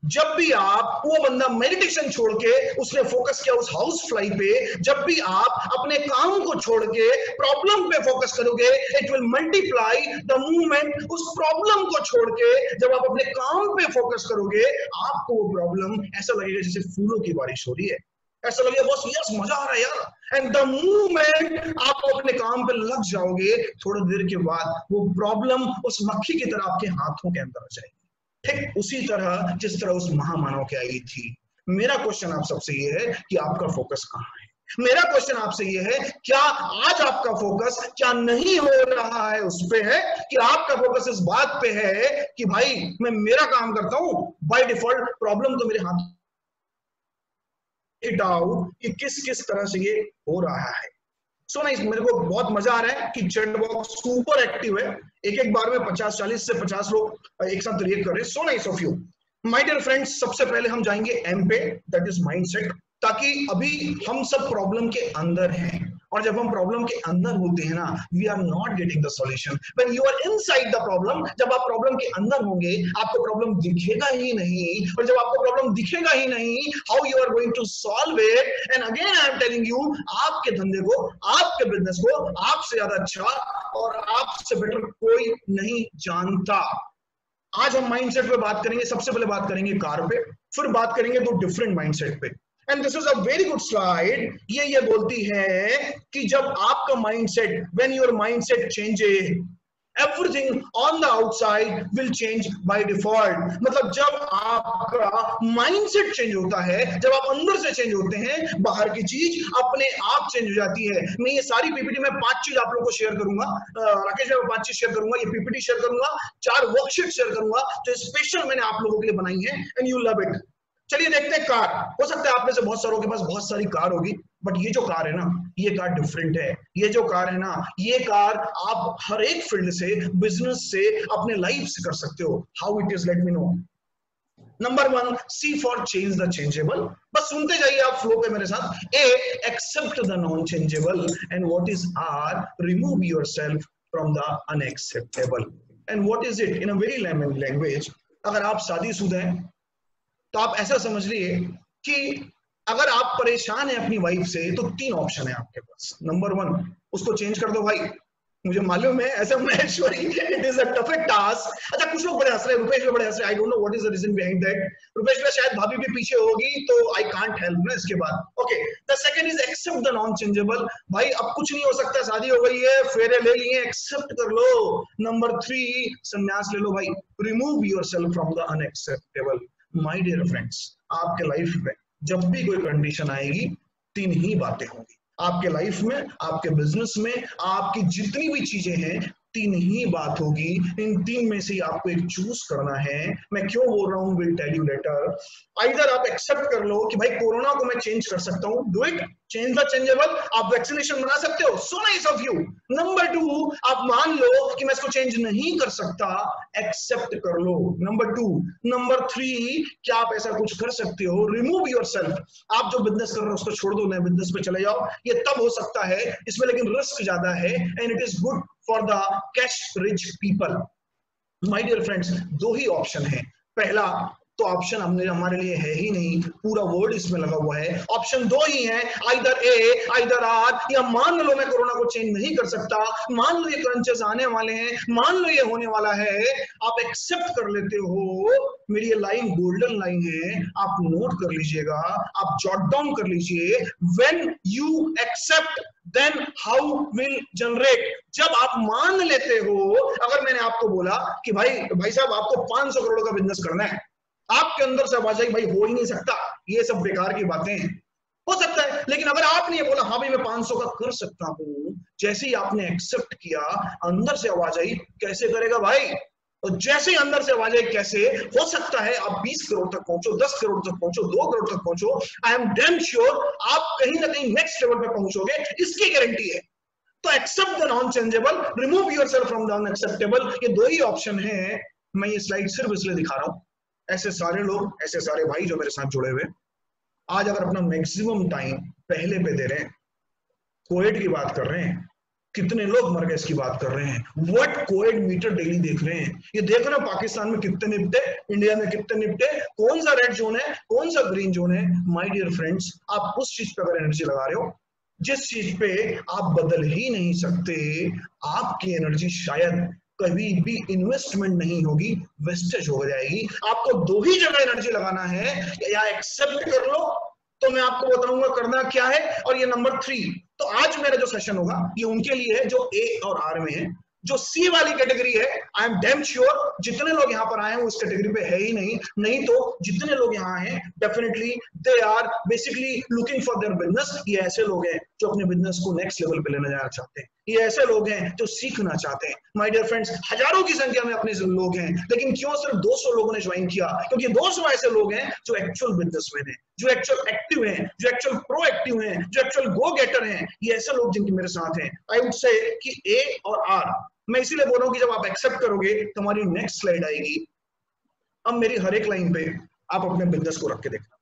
जब भी आप, वो बंदा मेडिटेशन छोड़ के उसने फोकस किया उस हाउस फ्लाई पे, जब भी आप अपने काम को छोड़ के प्रॉब्लम पे फोकस करोगे, it will multiply. The movement उस प्रॉब्लम को छोड़ के जब आप अपने काम पे फोकस करोगे, आपको वो प्रॉब्लम ऐसा लगेगा जैसे फूलों की बारिश हो रही है, ऐसा लगेगा बस यस मजा आ रहा है यार। एंड द मूवमेंट आप अपने काम पे लग जाओगे, थोड़ी देर के बाद वो प्रॉब्लम उस मक्खी की तरह आपके हाथों के अंदर आ जाएगी, ठीक उसी तरह जिस तरह उस महामानव के आई थी। मेरा क्वेश्चन आप सबसे ये है कि आपका फोकस कहाँ है? मेरा क्वेश्चन आपसे ये है, क्या आज आपका फोकस क्या नहीं हो रहा है उस पे है, कि आपका फोकस इस बात पे है कि भाई मैं मेरा काम करता हूं, बाय डिफॉल्ट प्रॉब्लम तो मेरे हाथ आउट कि किस किस तरह से ये हो रहा है। सो नाइस, मेरे को बहुत मजा आ रहा है कि चैट बॉक्स सुपर एक्टिव है, एक बार में 40 से 50 लोग एक साथ रिएक्ट कर रहे हैं। So nice of you my dear friends. सबसे पहले हम जाएंगे एम पे, दैट इज माइंडसेट, ताकि अभी हम सब प्रॉब्लम के अंदर हैं, और जब हम प्रॉब्लम के अंदर होते हैं ना, we are not getting the solution. When you are inside the problem, जब आप प्रॉब्लम के अंदर होंगे, आपको प्रॉब्लम दिखेगा ही नहीं, और जब आपको प्रॉब्लम दिखेगा ही नहीं, how you are going to solve it? And again I am telling you, आपके धंधे को, आपके बिजनेस को आपसे ज्यादा अच्छा और आपसे बेटर कोई नहीं जानता। आज हम माइंडसेट पे बात करेंगे। सबसे पहले बात करेंगे कार पे, फिर बात करेंगे दो डिफरेंट माइंडसेट पे। And this is a very good slide. ये बोलती है कि जब आपका mindset, when your mindset changes, everything on the outside will change by default. मतलब जब आपका माइंडसेट चेंज होता है, जब आप अंदर से चेंज होते हैं, बाहर की चीज अपने आप चेंज हो जाती है। मैं ये सारी पीपीटी में 5 चीज आप लोगों को शेयर करूंगा, राकेश भाई 5 चीज शेयर करूंगा, ये पीपीटी शेयर करूंगा, 4 वर्कशीट शेयर करूंगा जो स्पेशल मैंने आप लोगों के लिए बनाई है, एंड यू लव इट। चलिए देखते हैं कार। हो सकता है आप में से बहुत सारों के पास बहुत सारी कार होगी, बट ये जो कार है ना, ये कार डिफरेंट है। ये जो कार है ना, ये कार आप हर एक फील्ड से, बिजनेस से, अपने लाइफ से कर सकते हो। How it is, let me know. Number 1, C for change the changeable. बस सुनते जाइए आप फ्लो पे मेरे साथ। A, accept the non changeable, and what is R, remove yourself from the unacceptable. And what is it in a very layman language? अगर आप शादीशुदा हैं तो आप ऐसा समझ लीजिए कि अगर आप परेशान हैं अपनी वाइफ से, तो 3 ऑप्शन है आपके पास। नंबर 1, उसको चेंज कर दो भाई। मुझे मालूम है ऐसा Maheshwari, it is a tough task. अच्छा, कुछ लोग बड़े हंस रहे हैं, रुपेश भी बड़े हंस रहे हैं। I don't know what is the reason behind that. Rupesh भी शायद भाभी भी पीछे होगी, तो आई कांट हेल्प ना इसके बाद। Okay, the second is accept the non changeable. भाई अब कुछ नहीं हो सकता, शादी हो गई है, फेरे ले लिए, एक्सेप्ट कर लो। नंबर 3, संन्यास ले लो भाई, remove yourself from the unacceptable. My dear friends, आपके लाइफ में जब भी कोई कंडीशन आएगी, 3 ही बातें होंगी। आपके लाइफ में, आपके बिजनेस में, आपकी जितनी भी चीजें हैं, 3 ही बात होगी। इन 3 में से आपको एक चूज करना है। मैं क्यों बोल रहा हूँ, will tell you later. Either आप एक्सेप्ट कर लो कि भाई कोरोना को मैं चेंज कर सकता हूँ, do it, change the changeable. आप वैक्सीनेशन बना सकते हो, सो नाइस ऑफ यू। नंबर 2, आप मान लो कि मैं इसको चेंज नहीं कर सकता, एक्सेप्ट कर लो, नंबर 2। नंबर 3, क्या आप ऐसा कुछ कर सकते हो, रिमूव योरसेल्फ। आप जो बिजनेस कर रहे हो उसको छोड़ दो, नए बिजनेस पे चले जाओ। ये तब हो सकता है, इसमें लेकिन रिस्क ज्यादा है, and it is good for the cash rich people. My dear friends, 2 ही ऑप्शन है। पहला तो ऑप्शन हमने हमारे लिए है ही नहीं, पूरा वर्ड इसमें लगा हुआ है। ऑप्शन 2 ही है, आइदर ए आइदर आर। या मान लो मैं कोरोना को चेंज नहीं कर सकता, मान लो ये क्रंचेस आने वाले हैं, मान लो ये होने वाला है, आप एक्सेप्ट कर लेते हो। मेरी ये लाइन गोल्डन लाइन है, आप नोट कर लीजिएगा, आप जॉट डाउन कर लीजिए। When you accept, then how will generate. जब आप मान लेते हो, अगर मैंने आपको बोला कि भाई साहब आपको 500 करोड़ का बिजनेस करना है, आपके अंदर से आवाज आई भाई हो ही नहीं सकता, ये सब बेकार की बातें हैं, हो सकता है। लेकिन अगर आपने ये बोला हाँ भाई मैं 500 का कर सकता हूं, जैसे ही आपने एक्सेप्ट किया, अंदर से आवाज आई कैसे करेगा भाई, और जैसे ही अंदर से आवाज आई कैसे हो सकता है आप 20 करोड़ तक पहुंचो, 10 करोड़ तक पहुंचो, 2 करोड़ तक पहुंचो, आई एम डैम श्योर आप कहीं ना कहीं नेक्स्ट लेवल पे पहुंचोगे, इसकी गारंटी है। तो accept the non changeable, remove yourself from the unacceptable, ये दो ही ऑप्शन है। मैं ये स्लाइड सिर्फ इसलिए दिखा रहा हूं, ऐसे सारे लोग, ऐसे सारे भाई जो मेरे साथ जुड़े हुए आज अगर अपना मैक्सिमम टाइम पहले पे दे रहे हैं, कोविड की बात कर रहे हैं, कितने लोग मर गए इसकी बात कर रहे हैं, व्हाट कोविड मीटर डेली देख रहे हैं, ये देख रहे हो पाकिस्तान में कितने निपटे, इंडिया में कितने निपटे, कौन सा रेड जोन है, कौन सा ग्रीन जोन है। माय डियर फ्रेंड्स, आप उस चीज पे अगर एनर्जी लगा रहे हो जिस चीज पे आप बदल ही नहीं सकते, आपकी एनर्जी शायद कभी भी इन्वेस्टमेंट नहीं होगी, वेस्टेज हो जाएगी। आपको दो ही जगह एनर्जी लगाना है, या एक्सेप्ट कर लो, तो मैं आपको बताऊंगा करना क्या है, और ये नंबर 3। तो आज मेरा जो सेशन होगा ये उनके लिए है जो ए और आर में है। जो सी वाली कैटेगरी है, आई एम डैम श्योर जितने लोग यहाँ पर आए हैं वो इस कैटेगरी पे है ही नहीं तो जितने लोग यहाँ हैं definitely they are basically looking for their business. ये ऐसे लोग हैं जो अपने बिजनेस को नेक्स्ट लेवल पे लेना जाना चाहते हैं, ये ऐसे लोग हैं जो सीखना चाहते हैं। माय डियर फ्रेंड्स, हजारों की संख्या में अपने लोग हैं, लेकिन क्यों सिर्फ 200 लोगों ने ज्वाइन किया? क्योंकि 200 ऐसे लोग हैं जो एक्चुअल बिजनेसमैन हैं, जो एक्चुअल एक्टिव हैं, जो एक्चुअल प्रोएक्टिव हैं, जो एक्चुअल गो गेटर हैं। ये ऐसे लोग जिनके मेरे साथ हैं। आई वुड से कि ए और आर। मैं इसीलिए बोल रहा हूं कि जब आप एक्सेप्ट करोगे तो हमारी नेक्स्ट स्लाइड आएगी। अब मेरी हर एक लाइन पे आप अपने बिजनेस को रख के देखना।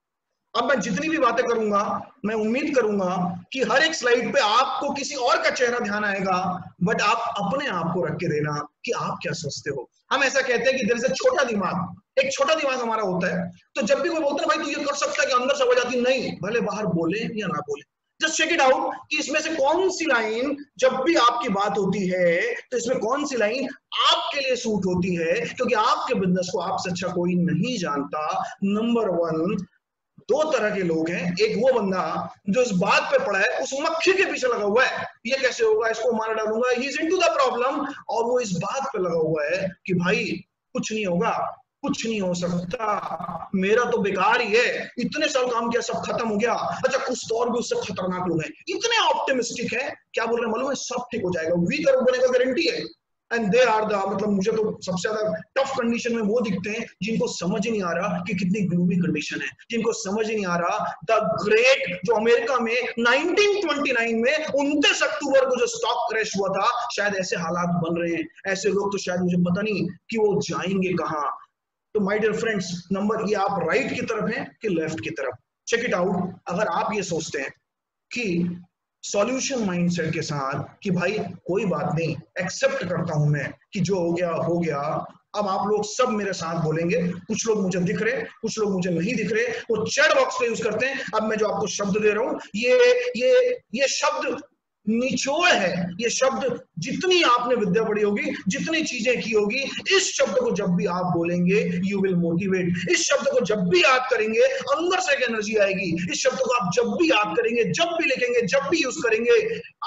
अब मैं जितनी भी बातें करूंगा, मैं उम्मीद करूंगा कि हर एक स्लाइड पे आपको किसी और का चेहरा ध्यान आएगा, बट आप अपने आप को रख के देना कि आप क्या सोचते हो। हम ऐसा कहते हैं कि देयर इज अ छोटा दिमाग, एक छोटा दिमाग हमारा होता है। तो जब भी कोई बोलता है भाई तू ये कर सकता है, कि अंदर से आवाज आती नहीं, भले बाहर बोले या ना बोले, जस्ट चेक इट आउट कि इसमें से कौन सी लाइन जब भी आपकी बात होती है तो इसमें कौन सी लाइन आपके लिए सूट होती है, क्योंकि आपके बिजनेस को आपसे अच्छा कोई नहीं जानता। नंबर 1, 2 तरह के लोग हैं। एक वो बंदा जो इस बात पे पड़ा है, उस मक्खी के पीछे लगा हुआ है, ये कैसे होगा, इसको मार डालूंगा, he is into the problem, और वो इस बात पे लगा हुआ है कि भाई कुछ नहीं होगा, कुछ नहीं हो सकता, मेरा तो बेकार ही है, इतने साल काम किया सब खत्म हो गया। अच्छा कुछ तो और भी उससे खतरनाक लोग हैं, इतने ऑप्टिमिस्टिक है, क्या बोल रहे हैं मालूम है, सब ठीक हो जाएगा, वी करोड़ बने का गारंटी है। एंड दे आर द, मतलब मुझे तो सबसे ज्यादा टफ कंडीशन में वो दिखते हैं जिनको समझ ही नहीं आ रहा कि कितनी ग्लूमी कंडीशन है, जिनको समझ ही नहीं आ रहा द ग्रेट, जो अमेरिका में 1929 में 29 अक्टूबर को जो स्टॉक क्रैश हुआ था, शायद ऐसे हालात बन रहे हैं। ऐसे लोग तो शायद मुझे पता नहीं कि वो जाएंगे कहाँ। तो माय डियर फ्रेंड्स, नंबर ये आप राइट की तरफ हैं कि लेफ्ट की तरफ, चेक इट आउट। अगर आप ये सोचते हैं कि सॉल्यूशन माइंडसेट के साथ कि भाई कोई बात नहीं, एक्सेप्ट करता हूं मैं कि जो हो गया हो गया, अब आप लोग सब मेरे साथ बोलेंगे। कुछ लोग मुझे दिख रहे, कुछ लोग मुझे नहीं दिख रहे, वो चैट बॉक्स पे यूज करते हैं। अब मैं जो आपको शब्द दे रहा हूं, ये शब्द निचोड़ है, ये शब्द जितनी आपने विद्या पढ़ी होगी, जितनी चीजें की होगी, इस शब्द को जब भी आप बोलेंगे यू विल मोटिवेट। इस शब्द को जब भी याद करेंगे अंदर से एक एनर्जी आएगी। इस शब्द को आप जब भी याद करेंगे, जब भी लिखेंगे, जब भी यूज करेंगे,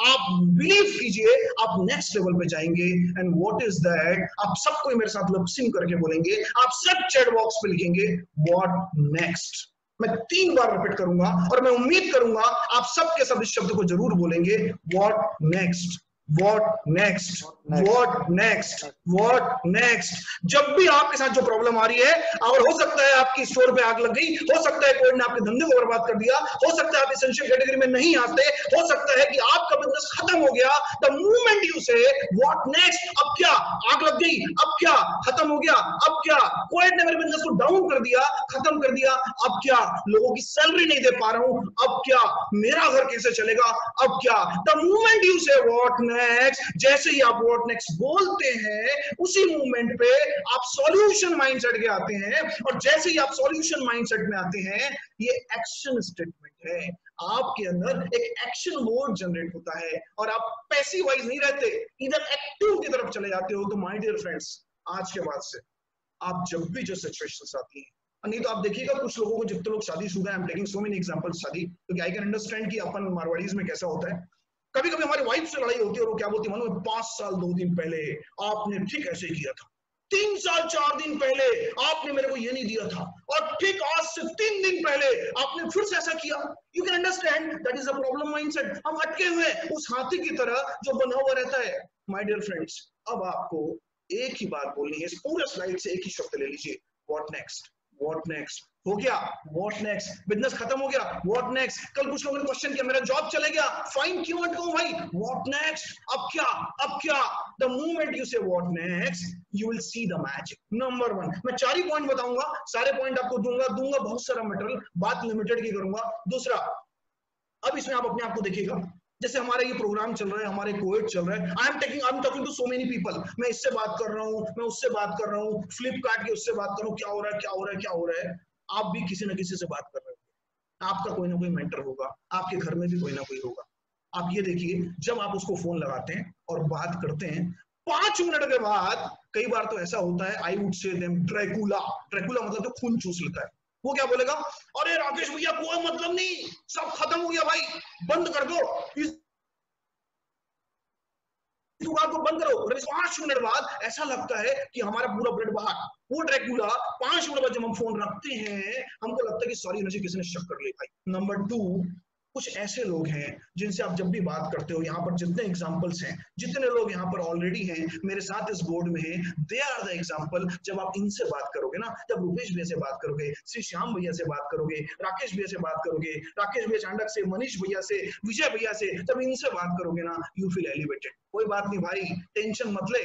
आप बिलीव कीजिए आप नेक्स्ट लेवल पे जाएंगे। एंड व्हाट इज दैट, आप सबको मेरे साथ लिपसिंग करके बोलेंगे, आप सब चैट बॉक्स पे लिखेंगे व्हाट नेक्स्ट। मैं 3 बार रिपीट करूंगा और मैं उम्मीद करूंगा आप सबके सब इस शब्द को जरूर बोलेंगे, what next, what next, what next, what next. जब भी आपके साथ जो प्रॉब्लम आ रही है, और हो सकता है आपकी स्टोर पे आग लग गई, हो सकता है कोई ने आपके धंधे को बर्बाद कर दिया, हो सकता है आप एसेंशियल कैटेगरी में नहीं आते, हो सकता है कि आपका बिजनेस खत्म हो गया। द मोमेंट यू से व्हाट नेक्स्ट, अब क्या, आग लग गई, अब क्या, खत्म हो गया, अब क्या, कोई ने मेरे बिजनेस को डाउन कर दिया, खत्म कर दिया, अब क्या, लोगों की सैलरी नहीं दे पा रहा हूं, अब क्या, मेरा घर कैसे चलेगा, अब क्या। द मोमेंट यू से व्हाट नेक्स्ट, जैसे ही आप व्हाट नेक्स्ट बोलते हैं, उसी मूवमेंट पे आप सॉल्यूशन माइंडसेट के आते हैं, और जैसे ही आप सॉल्यूशन माइंडसेट में आते हैं, ये एक्शन स्टेटमेंट है, आपके अंदर एक एक्शन मोड जनरेट होता है, और आप पैसिव वाइज नहीं रहते, इधर एक्टिव की तरफ चले जाते हो। तो माय डियर फ्रेंड्स, आज के बाद से आप जब भी जो सिचुएशंस आती हैं, नहीं तो आप देखिएगा कुछ लोगों को, जितने लोग शादीशुदा हैं, I am taking so many examples शादी, क्योंकि आई कैन अंडरस्टैंड कि अपन मारवाड़ीज में कैसा होता है। कभी कभी हमारी वाइफ से लड़ाई होती है, और वो क्या बोलती है मालूम है, 5 साल 2 दिन पहले आपने ठीक ऐसे किया था, 3 साल 4 दिन पहले आपने मेरे को ये नहीं दिया था और ठीक आज से 3 दिन पहले आपने फिर से ऐसा किया। You can understand that is a problem mindset. हम अटके हुए उस हाथी की तरह जो बना हुआ रहता है। माय डियर फ्रेंड्स, अब आपको एक ही बात बोलनी है, इस पूरे स्लाइड से एक ही शब्द ले लीजिए, व्हाट नेक्स्ट। व्हाट नेक्स्ट हो गया, व्हाट नेक्स्ट। बिजनेस खत्म हो गया, व्हाट नेक्स्ट। कल कुछ लोगों ने क्वेश्चन किया मेरा जॉब चले गया, फाइन, क्यों अटका भाई, व्हाट नेक्स्ट। अब क्या, अब क्या। द मोमेंट यू से what next, you will see the magic. Number 1, मैं 4 ही पॉइंट बताऊंगा, सारे पॉइंट आपको दूंगा बहुत सारा मटेरियल, बात लिमिटेड की करूंगा। दूसरा, अब इसमें आप अपने आप को देखिएगा, जैसे हमारा ये प्रोग्राम चल रहा है, हमारे कोविड चल रहा है, I am talking to so many people. मैं इससे बात कर रहा हूँ, मैं उससे बात कर रहा हूँ, फ्लिपकार्ट के उससे बात कर रहा हूँ, क्या हो रहा है, क्या हो रहा है, क्या हो रहा है। आप भी किसी ना किसी से बात कर रहे हो, आपका कोई ना कोई मेंटर होगा, आपके घर में भी कोई ना कोई होगा। आप ये देखिए, जब आप उसको फोन लगाते हैं और बात करते हैं, 5 मिनट के बाद कई बार तो ऐसा होता है, I would say them Dracula. Dracula मतलब जो खून चूस लेता है। वो क्या बोलेगा, अरे राकेश भैया कोई मतलब नहीं, सब खत्म हो गया भाई, बंद कर दो इस दुकान को, बंद करो। 5 मिनट बाद ऐसा लगता है कि हमारा पूरा ब्लड बाहर। वो ड्रैकुला 5 मिनट बाद जब हम फोन रखते हैं, हमको लगता है कि सॉरी एनर्जी किसी ने शक कर लिया भाई। नंबर 2, कुछ ऐसे लोग हैं जिनसे आप जब भी बात करते हो, यहाँ पर जितने एग्जांपल्स हैं, जितने लोग यहाँ पर ऑलरेडी हैं मेरे साथ इस बोर्ड में हैं, दे आर द एग्जांपल। जब आप इनसे बात करोगे ना, जब रुपेश भैया से बात करोगे, श्री श्याम भैया से बात करोगे, राकेश भैया से बात करोगे, राकेश भैया चांडक से, मनीष भैया से, विजय भैया से, जब इनसे बात करोगे ना, यू फील एलिवेटेड। कोई बात नहीं भाई, टेंशन मत ले।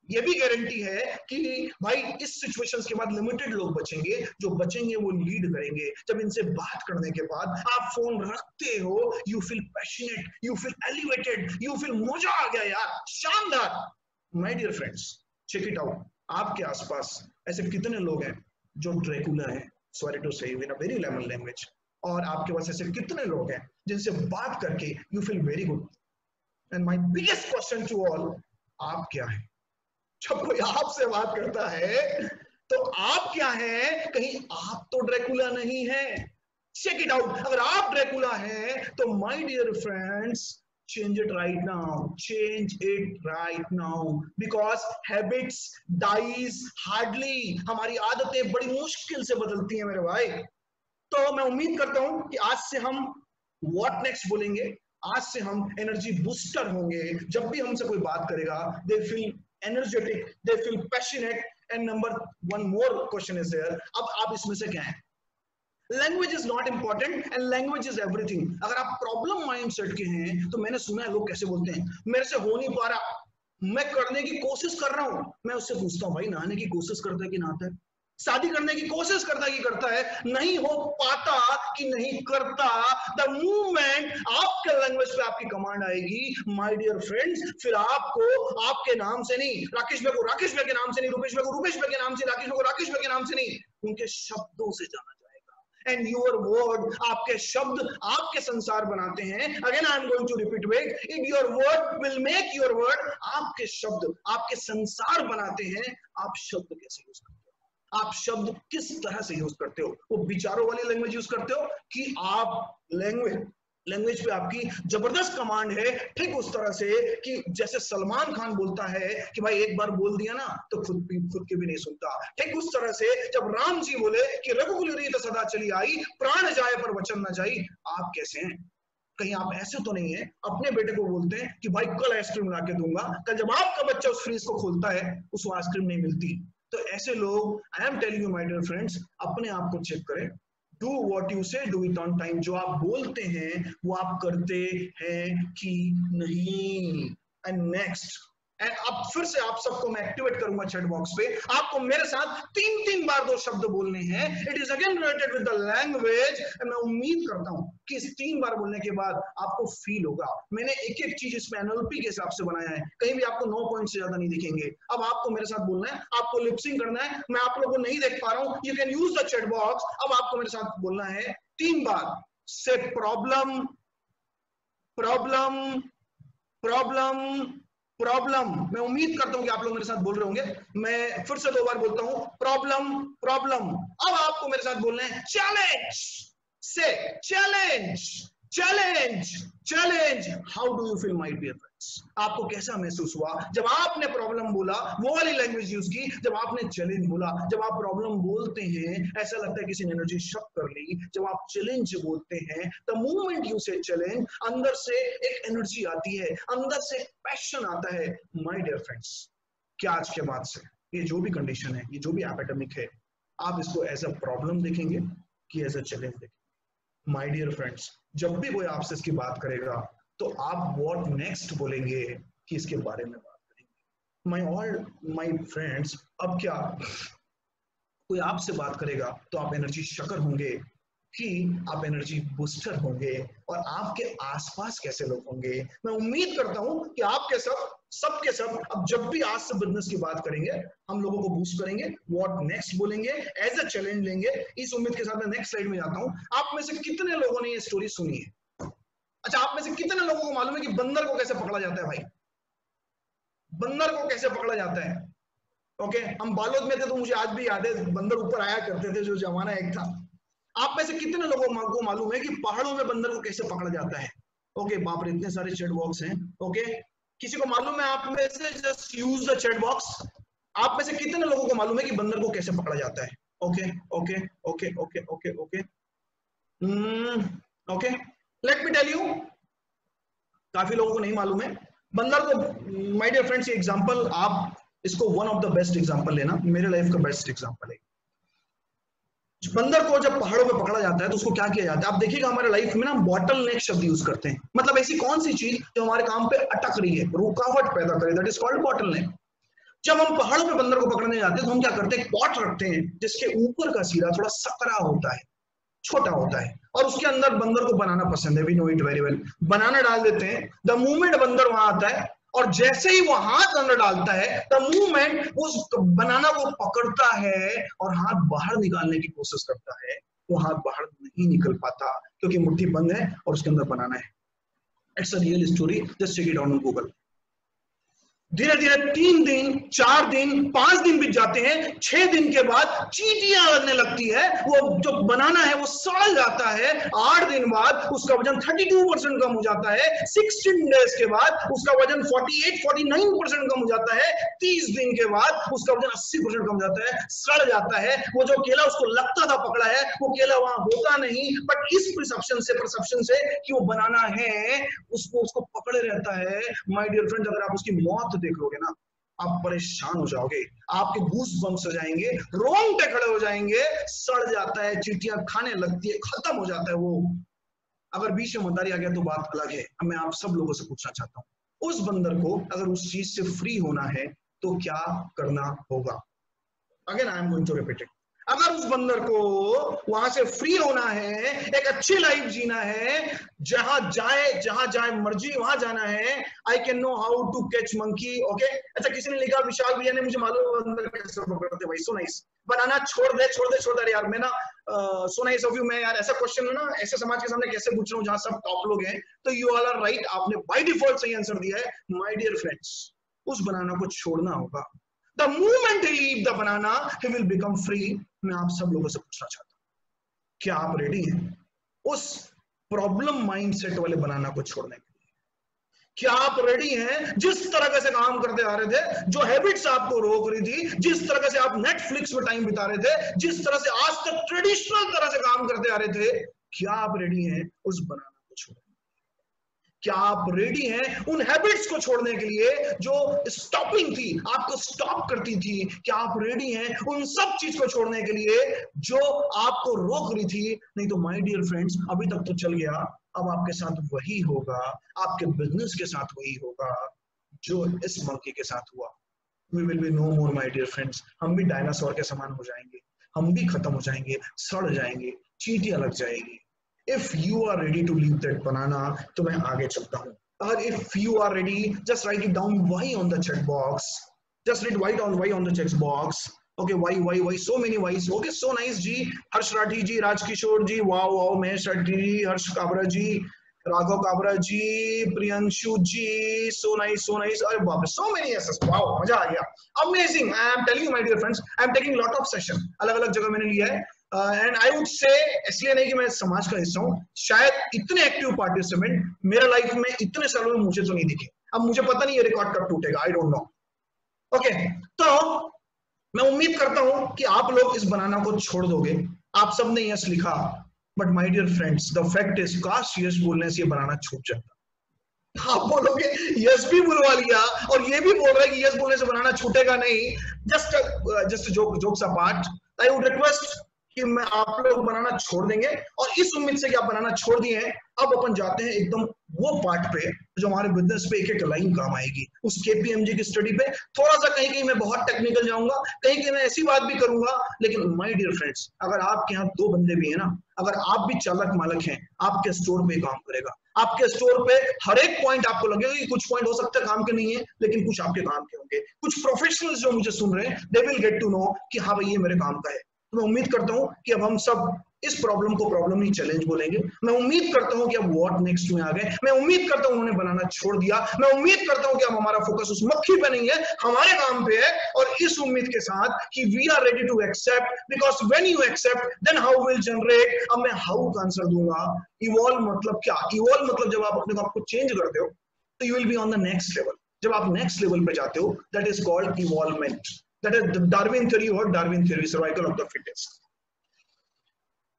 ये भी गारंटी है कि भाई इस सिचुएशंस के बाद लिमिटेड लोग बचेंगे, जो बचेंगे वो लीड करेंगे। जब इनसे बात करने के बाद आप फोन रखते हो, you feel passionate, you feel elevated, you feel मजा आ गया यार, शानदार। My dear friends, check it out. आपके आसपास ऐसे कितने लोग हैं जो ड्रैकुला है, सॉरी टू से इन अ वेरी लेमन लैंग्वेज, और आपके पास ऐसे कितने लोग हैं जिनसे बात करके you feel very good. And my biggest question to all, आप क्या है? जब कोई आपसे बात करता है तो आप क्या है? कहीं आप तो ड्रैकुला नहीं है। Check it out. अगर आप ड्रैकुला है तो my dear friends, change it right now, change it right now, because habits dies hardly। हमारी आदतें बड़ी मुश्किल से बदलती हैं मेरे भाई। तो मैं उम्मीद करता हूं कि आज से हम व्हाट नेक्स्ट बोलेंगे, आज से हम एनर्जी बूस्टर होंगे। जब भी हमसे कोई बात करेगा, they feel energetic, they feel passionate. And number 1 more question is there, अब आप इसमें से क्या है? Language is not important and language is everything. अगर आप प्रॉब्लम माइंडसेट के हैं तो मैंने सुना है लोग कैसे बोलते हैं, मेरे से हो नहीं पा रहा, मैं करने की कोशिश कर रहा हूं। मैं उससे पूछता हूं, भाई नहाने की कोशिश करता है कि नहाता है? शादी करने की कोशिश करता है कि करता है? नहीं हो पाता कि नहीं करता? द मूवमेंट आपके लैंग्वेज पे आपकी कमांड आएगी माय डियर फ्रेंड्स, फिर आपको आपके नाम से नहीं, राकेश भाई को राकेश भाई के नाम से नहीं, रुपेश भाई को रुपेश भाई के नाम से, राकेश भाई को राकेश भाई के नाम से नहीं, उनके शब्दों से जाना जाएगा। एंड योर वर्ड, आपके शब्द आपके संसार बनाते हैं। Again I am going to repeat it, if your word will make your word. आपके शब्द आपके संसार बनाते हैं। आप शब्द कैसे यूज करते हो, आप शब्द किस तरह से यूज करते हो? वो विचारों वाली लैंग्वेज यूज करते हो कि आप लैंग्वेज पे आपकी जबरदस्त कमांड है, ठीक उस तरह से कि जैसे सलमान खान बोलता है कि भाई एक बार बोल दिया ना तो खुद के भी नहीं सुनता, ठीक उस तरह से जब राम जी बोले कि रघुकुल रीत सदा चली आई, प्राण जाए पर वचन न जाई। आप कैसे हैं? कहीं आप ऐसे तो नहीं है अपने बेटे को बोलते हैं कि भाई कल आइसक्रीम ला के दूंगा, कल जब आपका बच्चा उस फ्रीज को खोलता है उसको आइसक्रीम नहीं मिलती। तो ऐसे लोग, I am telling you my dear friends, अपने आप को चेक करें। Do what you say, do it on time. जो आप बोलते हैं वो आप करते हैं कि नहीं? एंड नेक्स्ट, एंड अब फिर से आप सबको मैं एक्टिवेट करूंगा चैट बॉक्स पे, आपको मेरे साथ 3 बार 2 शब्द बोलने हैं। It is again related with the language. मैं उम्मीद करता हूं कि इस 3 बार बोलने के बाद आपको फील होगा। मैंने एक चीज इसमें एनएलपी के हिसाब से बनाया है, कहीं भी आपको 9 पॉइंट से ज्यादा नहीं दिखेंगे। अब आपको मेरे साथ बोलना है, आपको लिपसिंग करना है। मैं आप लोगों को नहीं देख पा रहा हूं, you can use the chat box. अब आपको मेरे साथ बोलना है 3 बार से प्रॉब्लम प्रॉब्लम प्रॉब्लम प्रॉब्लम। मैं उम्मीद करता हूं कि आप लोग मेरे साथ बोल रहे होंगे। मैं फिर से 2 बार बोलता हूं, प्रॉब्लम प्रॉब्लम। अब आपको मेरे साथ बोलना है चैलेंज से challenge challenge challenge, how do you feel my dear friends? आपको कैसा महसूस हुआ जब आपने प्रॉब्लम बोला, वो वाली लैंग्वेज यूज की, जब आपने चैलेंज बोला? जब आप प्रॉब्लम बोलते हैं ऐसा लगता है किसी ने एनर्जी शक कर ली। जब आप चैलेंज बोलते हैं, द मोमेंट यू से चैलेंज, अंदर से एक एनर्जी आती है, अंदर से पैशन आता है। माय डियर फ्रेंड्स, क्या आज के बाद से ये जो भी कंडीशन है, ये जो भी एपिडेमिक है, आप इसको एज अ प्रॉब्लम देखेंगे कि एज अ चैलेंज देखेंगे? माय डियर फ्रेंड्स, जब भी कोई आपसे इसकी बात करेगा तो आप व्हाट नेक्स्ट बोलेंगे कि इसके बारे में बात करेंगे। माय फ्रेंड्स, अब क्या कोई आपसे बात करेगा तो आप एनर्जी शकर होंगे कि आप एनर्जी बूस्टर होंगे, और आपके आसपास कैसे लोग होंगे? मैं उम्मीद करता हूं कि आपके सब के सब अब जब भी आज से बिजनेस की बात करेंगे, हम लोगों को बूस्ट करेंगे, व्हाट नेक्स्ट बोलेंगे, एज अ चैलेंज लेंगे। इस उम्मीद के साथ मैं नेक्स्ट स्लाइड में जाता हूं। आप में से कितने लोगों ने ये स्टोरी सुनी है? अच्छा, आप में से कितने लोगों को मालूम है कि बंदर को कैसे पकड़ा जाता है? भाई, बंदर को कैसे पकड़ा जाता है? ओके, हम बालोद में थे तो मुझे आज भी याद है, बंदर ऊपर आया करते थे, जो जमाना एक था। आप में से कितने लोगों को मालूम है कि पहाड़ों में बंदर को कैसे पकड़ा जाता है? ओके, बाप रे, इतने सारे चैट बॉक्स हैं। ओके, किसी को मालूम है? आप में से just use the chat box. आप में से कितने लोगों को मालूम है कि बंदर को कैसे पकड़ा जाता है? Okay okay okay okay okay okay okay, let me tell you, काफी लोगों को नहीं मालूम है बंदर को। माय डियर फ्रेंड्स, ये एग्जांपल आप इसको one of the best example लेना, मेरे लाइफ का बेस्ट एग्जांपल है। बंदर को जब पहाड़ों पे पकड़ा जाता है तो उसको क्या किया जाता है? आप देखिएगा हमारे लाइफ में ना बॉटल नेक शब्द यूज करते हैं, मतलब ऐसी कौन सी चीज जो हमारे काम पे अटक रही है, रुकावट पैदा करे, दैट इज कॉल्ड बॉटल नेक। जब हम पहाड़ों पे बंदर को पकड़ने जाते हैं तो हम क्या करते हैं? एक पॉट रखते हैं जिसके ऊपर का सिरा थोड़ा सकरा होता है, छोटा होता है, और उसके अंदर बंदर को बनाना पसंद है, we know it very well. Banana डाल देते हैं, द मूवमेंट बंदर वहां आता है, और जैसे ही वो हाथ अंदर डालता है, द मूवमेंट उस बनाना को पकड़ता है और हाथ बाहर निकालने की कोशिश करता है। वो हाथ बाहर नहीं निकल पाता क्योंकि मुट्ठी बंद है और उसके अंदर बनाना है। It's a real story, just check it on Google. धीरे धीरे 3 दिन, 4 दिन, 5 दिन बीत जाते हैं। 6 दिन के बाद चींटियां लगने लगती है, वो जो बनाना है वो सड़ जाता है। 8 दिन बाद उसका वजन 32% कम हो जाता है। 16 डेज के बाद उसका वजन 49% कम हो जाता है। 30 दिन के बाद उसका वजन 80% कम हो जाता है, सड़ जाता है। वो जो केला उसको लगता था पकड़ा है, वो केला वहां होता नहीं, बट इस परसेप्शन से कि वो बनाना है, उसको पकड़े रहता है। माय डियर फ्रेंड, अगर आप उसकी मौत देख लोगे ना, आप परेशान हो जाओगे, आपके गूस बम्स हो जाएंगे, रोंगटे खड़े हो जाएंगे। सड़ जाता है, चींटियां खाने लगती है, खत्म हो जाता है वो। अगर बीच में मदारी आ गया तो बात अलग है। अब मैं आप सब लोगों से पूछना चाहता हूं, उस बंदर को अगर उस चीज से फ्री होना है तो क्या करना होगा? Again I am going to repeat it. अगर उस बंदर को वहां से फ्री होना है, एक अच्छी लाइफ जीना है, जहां जाए मर्जी वहां जाना है, I can know how to catch monkey. Okay, अच्छा, किसी ने लिखा, विशाल भैया ने, मुझे मालूम है बंदर कैसे पकड़ते भाई। सो नाइस, बनाना छोड़ दे यार। मैं ना सो नाइस ऑफ यू। मैं यार ऐसा क्वेश्चन ना ऐसे समाज के सामने कैसे पूछ रहा हूँ जहां सब टॉप लोग हैं, तो यू ऑल आर राइट, आपने बाय डिफॉल्ट सही आंसर दिया है। माय डियर फ्रेंड्स, उस बनाना को छोड़ना होगा। The moment he leave the banana, he will become free. मैं आप सब लोगों से पूछना चाहता हूं, क्या आप रेडी हैं उस प्रॉब्लम माइंडसेट वाले बनाना को छोड़ने के लिए? क्या आप रेडी हैं? जिस तरह से काम करते आ रहे थे, जो हैबिट्स आपको रोक रही थी, जिस तरह से आप नेटफ्लिक्स में टाइम बिता रहे थे, जिस तरह से आज तक ट्रेडिशनल तरह से काम करते आ रहे थे, क्या आप रेडी हैं उस बनाना को छोड़ने? क्या आप रेडी हैं उन हैबिट्स को छोड़ने के लिए जो स्टॉपिंग थी, आपको स्टॉप करती थी? क्या आप रेडी हैं उन सब चीज को छोड़ने के लिए जो आपको रोक रही थी? नहीं तो माय डियर फ्रेंड्स, अभी तक तो चल गया, अब आपके साथ वही होगा, आपके बिजनेस के साथ वही होगा जो इस मंकी के साथ हुआ। We will be no more, my dear friends. हम भी डायनासोर के समान हो जाएंगे, हम भी खत्म हो जाएंगे, सड़ जाएंगे, चींटियां लग जाएगी। If you are ready to leave that banana, तो मैं आगे चलता हूँ। अगर if you are ready, just write it down why on the check box. Just write why on the check box. Okay, why, so many whys. Okay, so nice ji, Harsh Rathi ji, Rajkishore ji, wow, Mahesh Rathi ji, Harsh Kabra ji, Raghav Kabra ji, Priyanshu ji, so nice. अरे बाप रे, so many yeses, wow, मजा आ गया, amazing. I am telling you my dear friends, I am taking lot of session, अलग अलग जगह मैंने लिया है, एंड आई वुड से, इसलिए नहीं कि मैं समाज का हिस्सा हूँ, शायद इतने एक्टिव पार्टिसिपेंट मेरा लाइफ में इतने सालों में मुझे तो नहीं दिखे। अब मुझे पता नहीं ये रिकॉर्ड कब टूटेगा, आई डोंट नो। ओके, तो मैं उम्मीद करता हूं कि आप लोग इस बनाना को छोड़ दोगे। आप सबने यस लिखा, but my dear friends, the fact is काश यस बोलने से ये बनाना छूट जाता। आप बोलोगे यस भी बुलवा लिया और ये भी बोल रहे हैं कि यस बोलने से बनाना छूटेगा नहीं। Just jokes apart, I would request कि मैं आप लोग बनाना छोड़ देंगे, और इस उम्मीद से कि आप बनाना छोड़ दिए हैं, अब अपन जाते हैं एकदम वो पार्ट पे जो हमारे बिजनेस पे एक एक लाइन काम आएगी, उस केपीएमजी की स्टडी पे। थोड़ा सा कहीं कहीं मैं बहुत टेक्निकल जाऊंगा, कहीं कहीं मैं ऐसी बात भी करूंगा, लेकिन माय डियर फ्रेंड्स, अगर आपके यहाँ 2 बंदे भी है ना, अगर आप भी चालक मालक हैं, आपके स्टोर पे काम करेगा। आपके स्टोर पे हर एक पॉइंट आपको लगेगा कि कुछ पॉइंट हो सकता है काम के नहीं है, लेकिन कुछ आपके काम के होंगे। कुछ प्रोफेशनल्स जो मुझे सुन रहे हैं, they will get to know कि हाँ भाई ये मेरे काम का है। तो मैं उम्मीद करता हूं कि अब हम सब इस प्रॉब्लम को प्रॉब्लम नहीं चैलेंज बोलेंगे। मैं उम्मीद करता हूं कि अब व्हाट नेक्स्ट में आ गए। मैं उम्मीद करता हूं उन्होंने बनाना छोड़ दिया। मैं उम्मीद करता हूं कि अब हमारा फोकस उस मक्खी पे नहीं है, हमारे काम पे है। और इस उम्मीद के साथ कि we are ready to accept, because when you accept then how will generate. अब मैं हाउ का आंसर दूंगा। इवॉल्व मतलब क्या? इवॉल्व मतलब जब आप अपने आप को चेंज करते हो तो you will be on the next level. जब आप नेक्स्ट लेवल पे जाते हो, that is called evolvement. That is Darwin theory और Darwin theory, survival of the fittest.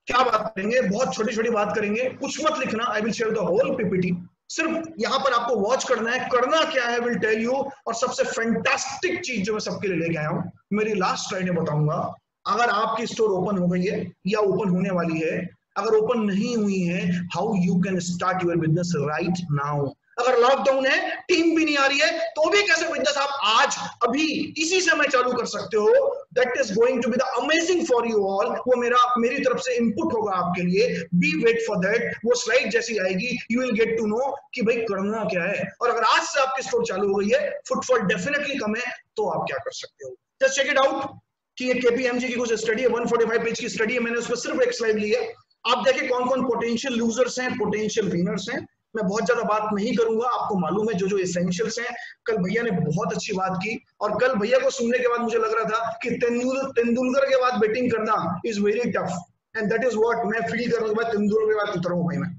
क्या बात करेंगे? बहुत छोटी छोटी बात करेंगे, कुछ मत लिखना। I will share the whole PPT. सिर्फ यहां पर आपको वॉच करना है। करना क्या है विल टेल यू। और सबसे फैंटास्टिक चीज जो मैं सबके लिए लेके आया हूं, मेरी लास्ट स्लाइड में बताऊंगा। अगर आपकी स्टोर ओपन हो गई है या ओपन होने वाली है, अगर ओपन नहीं हुई है, how you can start your business right now. अगर लॉकडाउन है, टीम भी नहीं आ रही है, तो भी कैसे बिजनेस आप आज अभी इसी समय चालू कर सकते हो। That is going to be the amazing for you all. वो मेरी तरफ से इनपुट होगा आपके लिए। Be wait for that. वो स्लाइड जैसी आएगी, you will get to know कि भाई करना क्या है। और अगर आज से आपकी स्टोर चालू हो गई है, फुटफॉल डेफिनेटली कम है, तो आप क्या कर सकते हो। जस्ट चेक इट आउट कि ये केपीएमजी की कुछ स्टडी है, 145 पेज की स्टडी है। मैंने उसमें सिर्फ एक स्लाइड ली है। आप देखिए कौन कौन पोटेंशियल लूजर्स हैं, पोटेंशियल विनर्स हैं। मैं बहुत ज्यादा बात नहीं करूंगा, आपको मालूम है जो जो एसेंशियल्स हैं। कल भैया ने बहुत अच्छी बात की, और कल भैया को सुनने के बाद मुझे लग रहा था कि तेंदुलकर के बाद बैटिंग करना is very tough, and that is what मैं फील कर रहा हूं। तेंदुलकर के बाद उतरा हूं भाई मैं।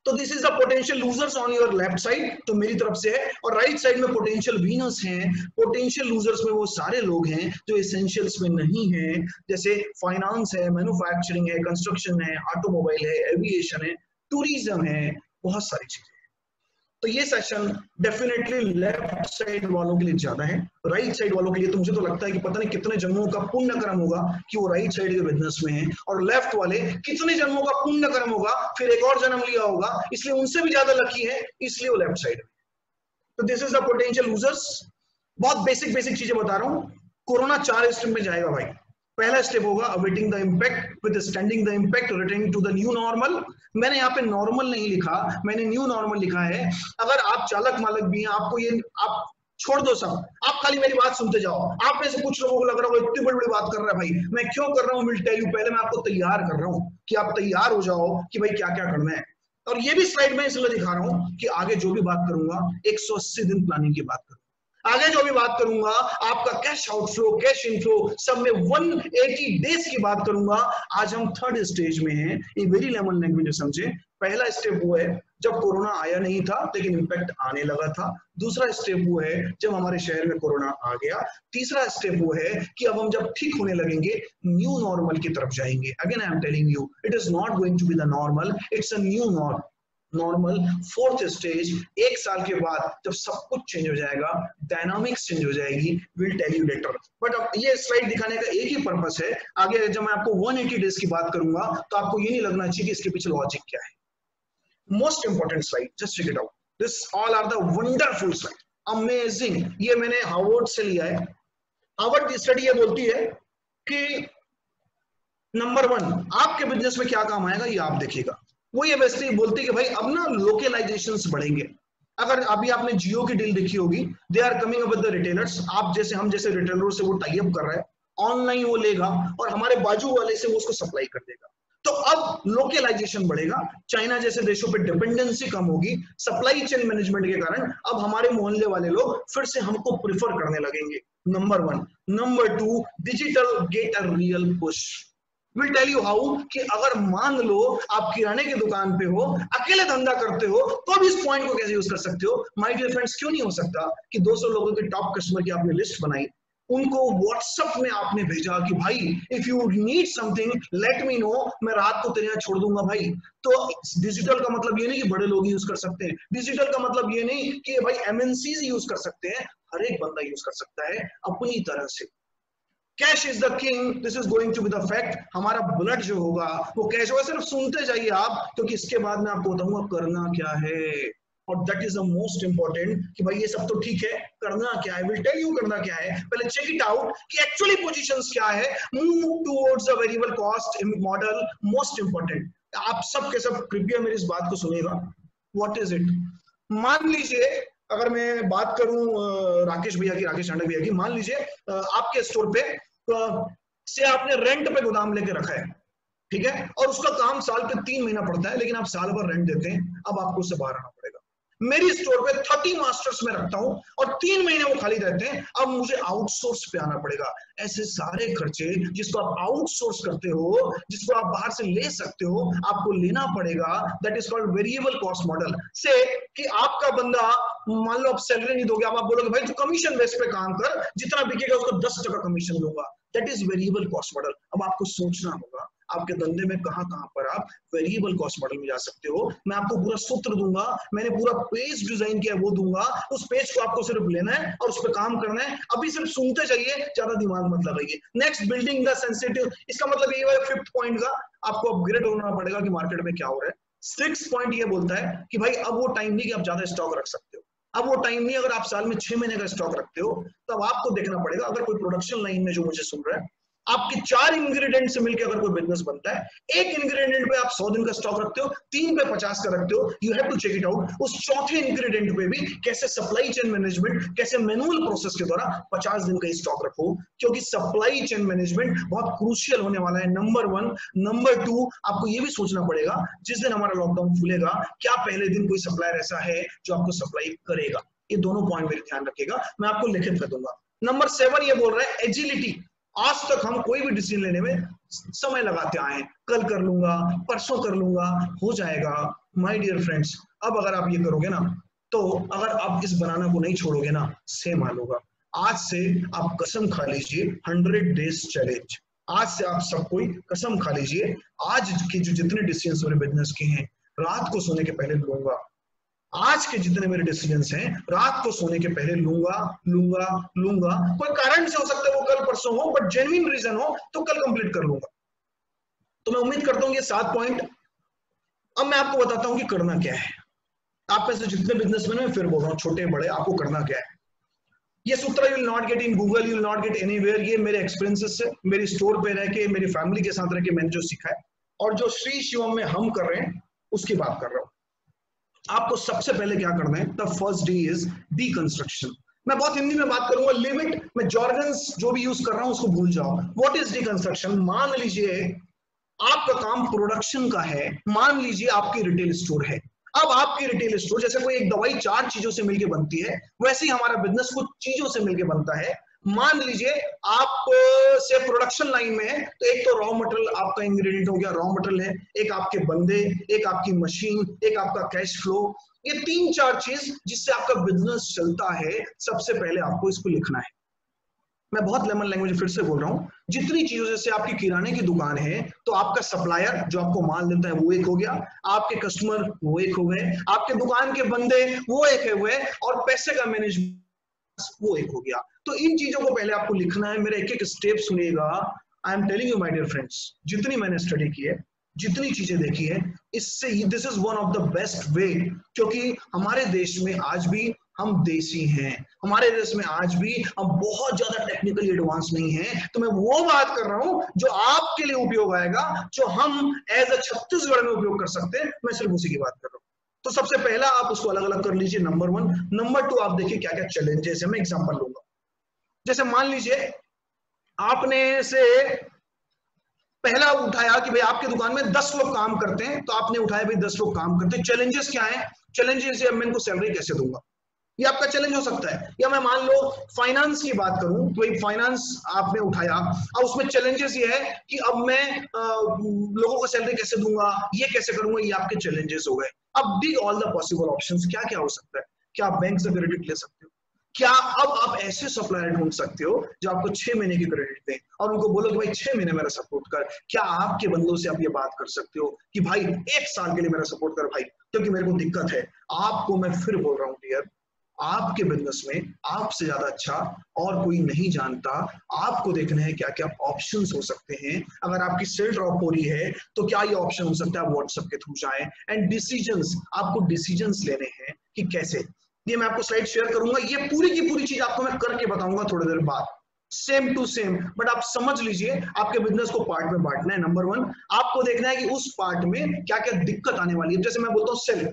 तो this is the potential losers on your left side, तो मेरी तरफ से है। और राइट साइड में पोटेंशियल विनर्स हैं। पोटेंशियल लूजर्स में वो सारे लोग हैं जो एसेंशियल्स में नहीं हैं, जैसे फाइनेंस है, मैन्युफैक्चरिंग है, कंस्ट्रक्शन है, ऑटोमोबाइल है, एविएशन है, टूरिज्म है, बहुत सारी चीजें। तो ये सेशन डेफिनेटली लेफ्ट साइड वालों के लिए ज्यादा है। राइट साइड वालों के लिए तो मुझे तो लगता है कि पता नहीं कितने जन्मों का पुण्य कर्म होगा कि वो राइट साइड के बिजनेस में है, और लेफ्ट वाले कितने जन्मों का पुण्य कर्म होगा, फिर एक और जन्म लिया होगा, इसलिए उनसे भी ज्यादा लकी है, इसलिए वो लेफ्ट साइड में। तो this is the potential losers. बहुत बेसिक चीजें बता रहा हूं। कोरोना 4 स्टेप में जाएगा भाई। पहला स्टेप होगा awaiting the impact, withstanding the impact, returning to the new normal. मैंने यहाँ पे नॉर्मल नहीं लिखा, मैंने न्यू नॉर्मल लिखा है। अगर आप चालक मालक भी हैं, आपको ये आप छोड़ दो सब, आप खाली मेरी बात सुनते जाओ। आप में से कुछ लोगों को लग रहा होगा इतनी बड़ी बड़ी बात कर रहा है भाई, मैं क्यों कर रहा हूँ विल टेल यू। पहले मैं आपको तैयार कर रहा हूँ कि आप तैयार हो जाओ कि भाई क्या क्या करना है। और ये भी स्लाइड में इसलिए दिखा रहा हूँ कि आगे जो भी बात करूंगा 180 दिन प्लानिंग की बात करूंगा। आगे जो भी बात करूंगा आपका कैश आउटफ्लो, कैश इनफ्लो, सब में 180 डेज की बात करूंगा। आज हम 3rd स्टेज में हैं। ये वेरी लेमन लैंग्वेज समझे। पहला स्टेप वो है जब कोरोना आया नहीं था लेकिन इंपैक्ट आने लगा था। दूसरा स्टेप वो है जब हमारे शहर में कोरोना आ गया। तीसरा स्टेप वो है कि अब हम जब ठीक होने लगेंगे, न्यू नॉर्मल की तरफ जाएंगे। Again I am telling you, it is not going to be the normal, it's a new normal. 4th stage, 1 साल के बाद जब सब कुछ चेंज हो जाएगा, डायनामिक्स चेंज हो जाएगी, will tell you later. But अब ये स्लाइड दिखाने का एक ही पर्पस है। आगे जब मैं आपको 180 डेज की बात करूंगा तो आपको ये नहीं लगना चाहिए कि इसके पीछे लॉजिक क्या है। Most important slide, just check it out. This all are the wonderful slide, amazing. ये मैंने हार्वर्ड से लिया है। हार्वर्ड की स्टडी ये बोलती है कि नंबर 1 आपके बिजनेस में क्या काम आएगा ये आप देखिएगा। वो ये वैसे ही बोलती है कि भाई अब ना लोकलाइजेशंस बढ़ेंगे। अगर अभी आपने जियो की डील देखी होगी, they are coming up with the retailers. आप जैसे हम जैसे रिटेलर से वो टाई अप कर रहा है, ऑनलाइन वो लेगा और हमारे बाजू वाले से वो उसको सप्लाई कर देगा। तो अब लोकलाइजेशन बढ़ेगा, चाइना जैसे देशों पे डिपेंडेंसी कम होगी। सप्लाई चेन मैनेजमेंट के कारण अब हमारे मोहल्ले वाले लोग फिर से हमको प्रिफर करने लगेंगे। Number 1। Number 2, digital get a real push. Will tell you how कि अगर मान लो आप किराने की दुकान पे हो, अकेले धंधा करते हो, तो भी इस पॉइंट को कैसे यूज कर सकते हो। माय डियर फ्रेंड्स, क्यों नहीं हो सकता कि 200 लोगों के टॉप कस्टमर की आपने लिस्ट बनाई, उनको व्हाट्सएप में आपने भेजा कि भाई if you need something let me no, मैं रात को तेरे यहाँ छोड़ दूंगा भाई। तो डिजिटल का मतलब ये नहीं कि बड़े लोग यूज कर सकते हैं, डिजिटल का मतलब ये नहीं कि भाई एमएनसीज यूज कर सकते हैं, हर एक बंदा यूज कर सकता है अपनी तरह से। Cash is the king, this is going to be the fact. हमारा ब्लड जो होगा वो कैश होगा। सिर्फ सुनते जाइए आप, क्योंकि इसके बाद मैं आपको बताऊंगा करना क्या है, और that is the most important कि भाई ये सब तो ठीक है, करना क्या है, विल टेल यू करना क्या है। पहले चेक इट आउट कि एक्चुअली पोजीशंस क्या है। Move towards the variable cost model, most important. आप सब के सब कृपया मेरी इस बात को सुनिएगा। What is it? मान लीजिए अगर मैं बात करूं राकेश भैया की, राकेश टांडा भैया की, मान लीजिए आपके स्टोर पे से आपने रेंट पे गोदाम लेके रखा है, ठीक है, और उसका काम साल पे 3 महीना पड़ता है, लेकिन आप साल भर रेंट देते हैं। अब आपको उससे बाहर आना पड़ेगा। मेरी स्टोर पे 30 मास्टर्स में रखता हूं और 3 महीने वो खाली रहते हैं, अब मुझे आउटसोर्स पे आना पड़ेगा। ऐसे सारे खर्चे जिसको आप आउटसोर्स करते हो, जिसको आप बाहर से ले सकते हो, आपको लेना पड़ेगा। That is called variable cost model. से कि आपका बंदा, मान लो आप सैलरी नहीं दोगे, आप बोलोगे भाई तू कमीशन बेस पे काम कर, जितना बिकेगा उसको 10% कमीशन दूंगा। That is variable cost model. अब आपको सोचना होगा आपके धंधे में कहां कहां पर आप वेरिएबल कॉस्ट मॉडल में जा सकते हो। मैं आपको पूरा सूत्र दूंगा, मैंने पूरा पेज डिजाइन किया वो दूंगा, उस पेज को आपको सिर्फ लेना है और उस पर काम करना है। अभी सिर्फ सुनते जाइए, ज्यादा दिमाग मत लगाइए। Next, building the sensitive. इसका मतलब ये है 5th पॉइंट का आपको अपग्रेड होना पड़ेगा कि मार्केट में क्या हो रहा है। 6th पॉइंट ये बोलता है कि भाई अब वो टाइम नहीं कि आप ज्यादा स्टॉक रख सकते हो। अब वो टाइम नहीं, अगर आप साल में 6 महीने का स्टॉक रखते हो तब आपको देखना पड़ेगा। अगर कोई प्रोडक्शन लाइन में जो मुझे सुन रहा है, आपके 4 इंग्रेडिएंट से मिलकर अगर कोई बिजनेस बनता है, एक इंग्रेडिएंट पे आप 100 दिन का स्टॉक रखते हो, 3 पे 50 का रखते हो, you have to check it out. उस चौथे इंग्रेडिएंट पे भी कैसे सप्लाई चेन मैनेजमेंट, कैसे मैनुअल प्रोसेस के द्वारा 50 दिन का स्टॉक रखो, क्योंकि सप्लाई चेन मैनेजमेंट बहुत क्रूशियल होने वाला है। नंबर 1। नंबर 2, आपको ये भी सोचना पड़ेगा जिस दिन हमारा लॉकडाउन खुलेगा, क्या पहले दिन कोई सप्लायर ऐसा है जो आपको सप्लाई करेगा। ये दोनों पॉइंट मेरे ध्यान रखिएगा, मैं आपको लिखित कर दूंगा। नंबर 7 ये बोल रहा है एजिलिटी। आज तक हम कोई भी डिसीजन लेने में समय लगाते आए, कल कर लूंगा, परसों कर लूंगा, हो जाएगा। माय डियर फ्रेंड्स, अब अगर आप ये करोगे ना, तो अगर आप इस बनाना को नहीं छोड़ोगे ना, सेम हाल होगा। आज से आप कसम खा लीजिए 100 डेज चैलेंज। आज से आप सब कोई कसम खा लीजिए, आज के जो जितने डिसीजन मेरे बिजनेस के हैं, रात को सोने के पहले लूंगा। आज के जितने मेरे डिसीजंस हैं, रात को सोने के पहले लूंगा लूंगा लूंगा। कोई कारण से हो सकता है वो कल परसों हो, बट जेन्युइन रीजन हो तो कल कंप्लीट कर लूंगा। तो मैं उम्मीद करता हूं ये 7 पॉइंट। अब मैं आपको बताता हूं कि करना क्या है। आप में से जितने बिजनेसमैन हैं, फिर बोल रहा हूं, छोटे बड़े, आपको करना क्या है। ये सूत्र you will not get in Google, you will not gate anywhere. ये मेरे एक्सपीरियंसेस से, मेरी स्टोर पे रह के, मेरी फैमिली के साथ रह के मैंने जो सीखा है, और जो श्री शिवम में हम कर रहे हैं उसकी बात कर रहा हूं। आपको सबसे पहले क्या करना है, the first day is deconstruction. मैं बहुत हिंदी में बात करूंगा, लिमिट मैं जॉर्गन्स जो भी यूज कर रहा हूं उसको भूल जाओ। What is deconstruction? मान लीजिए आपका काम प्रोडक्शन का है, मान लीजिए आपकी रिटेल स्टोर है। अब आपकी रिटेल स्टोर, जैसे कोई एक दवाई 4 चीजों से मिलकर बनती है, वैसे ही हमारा बिजनेस कुछ चीजों से मिलकर बनता है। मान लीजिए आप से प्रोडक्शन लाइन में है, तो एक तो रॉ मटेरियल आपका इंग्रेडिएंट हो गया, रॉ मटेरियल है, एक आपके बंदे, एक आपकी मशीन, एक आपका कैश फ्लो। ये 3-4 चीज जिससे आपका बिजनेस चलता है, सबसे पहले आपको इसको लिखना है। मैं बहुत लेमन लैंग्वेज फिर से बोल रहा हूं, जितनी चीजों, जैसे आपकी किराने की दुकान है तो आपका सप्लायर जो आपको माल देता है वो एक हो गया, आपके कस्टमर वो एक हो गए, आपके दुकान के बंदे वो एक हुए, और पैसे का मैनेजमेंट वो एक हो गया। तो इन चीजों को पहले आपको लिखना है। मेरे एक एक स्टेप सुनिएगा। I am telling you my dear friends, जितनी मैंने स्टडी की है, जितनी चीजें देखी है, इससे this is one of the best way. क्योंकि हमारे देश में आज भी हम देसी हैं, हमारे देश में आज भी हम बहुत ज्यादा टेक्निकली एडवांस नहीं हैं। तो मैं वो बात कर रहा हूं जो आपके लिए उपयोग आएगा, जो हम एज अ छत्तीसगढ़ में उपयोग कर सकते हैं, मैं सिर्फ उसी की बात कर रहा हूं। तो सबसे पहला आप उसको अलग अलग कर लीजिए, नंबर 1। नंबर 2, आप देखिए क्या क्या चैलेंजेस है। मैं एग्जांपल लूंगा, जैसे मान लीजिए आपने से पहला उठाया कि भाई आपकी दुकान में 10 लोग काम करते हैं, तो आपने उठाया भाई 10 लोग काम करते हैं। चैलेंजेस क्या है? चैलेंजेस है, मैं इनको सैलरी कैसे दूंगा, ये आपका चैलेंज हो सकता है। या मैं मान लो फाइनेंस की बात करूं, तो भाई फाइनेंस आपने उठाया, अब उसमें चैलेंजेस ये है कि अब मैं लोगों को सैलरी कैसे दूंगा, ये कैसे करूंगा, ये आपके चैलेंजेस हो गए। अब डिग ऑल द पॉसिबल ऑप्शंस, क्या क्या हो सकता है। क्या आप बैंक से क्रेडिट ले सकते हो? क्या अब आप ऐसे सप्लायर ढूंढ सकते हो जो आपको 6 महीने की क्रेडिट दें और उनको बोलो कि भाई 6 महीने मेरा सपोर्ट कर। क्या आपके बंदों से आप ये बात कर सकते हो कि भाई 1 साल के लिए मेरा सपोर्ट कर भाई, क्योंकि मेरे को दिक्कत है। आपको मैं फिर बोल रहा हूँ डियर, आपके बिजनेस में आपसे ज्यादा अच्छा और कोई नहीं जानता। आपको देखना है क्या क्या ऑप्शंस हो सकते हैं। अगर आपकी सेल ड्रॉप हो रही है तो क्या ये ऑप्शन हो सकता है, व्हाट्सएप के थ्रू जाएं। एंड डिसीजंस, आपको डिसीजंस लेने हैं कि कैसे। ये मैं आपको स्लाइड शेयर करूंगा, ये पूरी की पूरी चीज आपको मैं करके बताऊंगा थोड़ी देर बाद, सेम टू सेम। बट आप समझ लीजिए, आपके बिजनेस को पार्ट में बांटना है। नंबर 1, आपको देखना है कि उस पार्ट में क्या क्या दिक्कत आने वाली है। जैसे मैं बोलता हूँ सेल,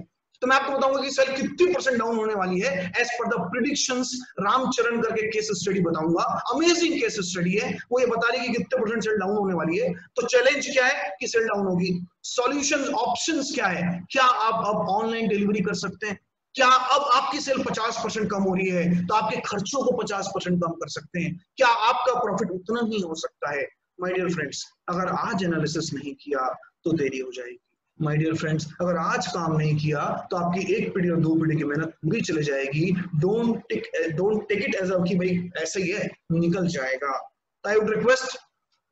तो मैं आपको बताऊंगा कि सेल कितनी % डाउन होने वाली है एज पर द प्रिडिक्शंस। रामचरण करके केस स्टडी बताऊंगा, अमेजिंग केस स्टडी है, वो ये बता रही है कि कितने % सेल डाउन होने वाली है। तो चैलेंज क्या है कि सेल डाउन होगी। सॉल्यूशंस, ऑप्शंस क्या है। क्या आप अब ऑनलाइन डिलीवरी कर सकते हैं? क्या अब आपकी सेल 50% कम हो रही है तो आपके खर्चों को 50% कम कर सकते हैं? क्या आपका प्रॉफिट उतना ही हो सकता है? माय डियर फ्रेंड्स, अगर आज एनालिसिस नहीं किया तो देरी हो जाएगी। माय डियर फ्रेंड्स, अगर आज काम नहीं किया तो आपकी 1 पीढ़ी और 2 पीढ़ी की मेहनत पूरी चले जाएगी। Don't take it as a कि भाई ऐसा ही है, निकल जाएगा। आई वुड रिक्वेस्ट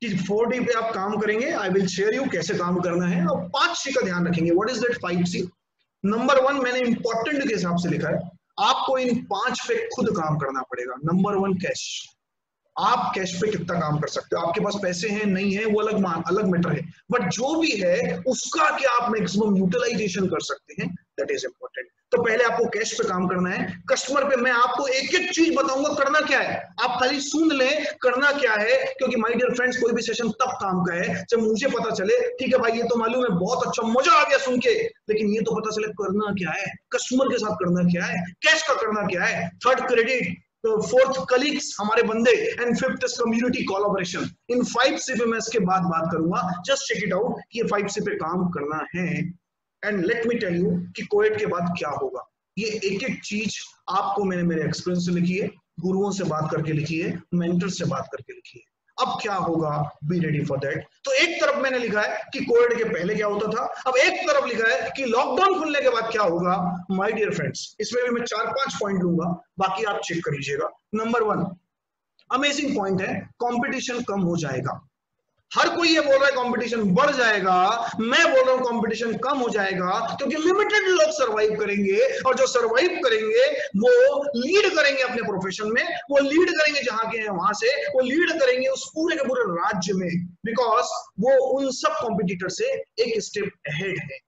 कि 4D पे आप काम करेंगे। आई विल शेयर यू कैसे काम करना है और 5C का ध्यान रखेंगे। What is that 5C? Number 1 मैंने इंपॉर्टेंट के हिसाब से लिखा है, आपको इन 5 पे खुद काम करना पड़ेगा। Number 1 cash. आप कैश पे कितना काम कर सकते हो? आपके पास पैसे हैं नहीं है वो अलग मैटर है, बट जो भी है उसका क्या आप मैक्सिमम यूटिलाइजेशन कर सकते हैं, दैट इज इंपॉर्टेंट। तो पहले आपको कैश पे काम करना है। कस्टमर पे मैं आपको एक एक चीज बताऊंगा करना क्या है, आप खाली सुन लें करना क्या है। क्योंकि माय डियर फ्रेंड्स, कोई भी सेशन तब काम का है जब मुझे पता चले, ठीक है भाई ये तो मालूम है, बहुत अच्छा मजा आ गया सुन के, लेकिन ये तो पता चले करना क्या है, कस्टमर के साथ करना क्या है, कैश का करना क्या है। 3rd क्रेडिट, 4th कलीग्स हमारे बंदे, and 5th is community collaboration. In 5C पे मैं इसके बाद बात करूंगा। जस्ट चेक इट आउट कि ये 5C पे काम करना है। And let me tell you कि कोविड के बाद क्या होगा। ये एक एक चीज आपको मैंने मेरे एक्सपीरियंस से लिखी है, गुरुओं से बात करके लिखी है, मेंटर से बात करके लिखी है। अब क्या होगा, बी रेडी फॉर दैट। तो एक तरफ मैंने लिखा है कि कोविड के पहले क्या होता था, अब एक तरफ लिखा है कि लॉकडाउन खुलने के बाद क्या होगा। माय डियर फ्रेंड्स, इसमें भी मैं 4-5 पॉइंट लूंगा, बाकी आप चेक कर लीजिएगा। नंबर 1 अमेजिंग पॉइंट है, कंपटीशन कम हो जाएगा। हर कोई ये बोल रहा है कंपटीशन बढ़ जाएगा, मैं बोल रहा हूं कंपटीशन कम हो जाएगा, क्योंकि लिमिटेड लोग सरवाइव करेंगे और जो सरवाइव करेंगे वो लीड करेंगे अपने प्रोफेशन में, वो लीड करेंगे जहां के हैं वहां से, वो लीड करेंगे उस पूरे के पूरे राज्य में, बिकॉज वो उन सब कॉम्पिटिटर से एक स्टेप अहेड है।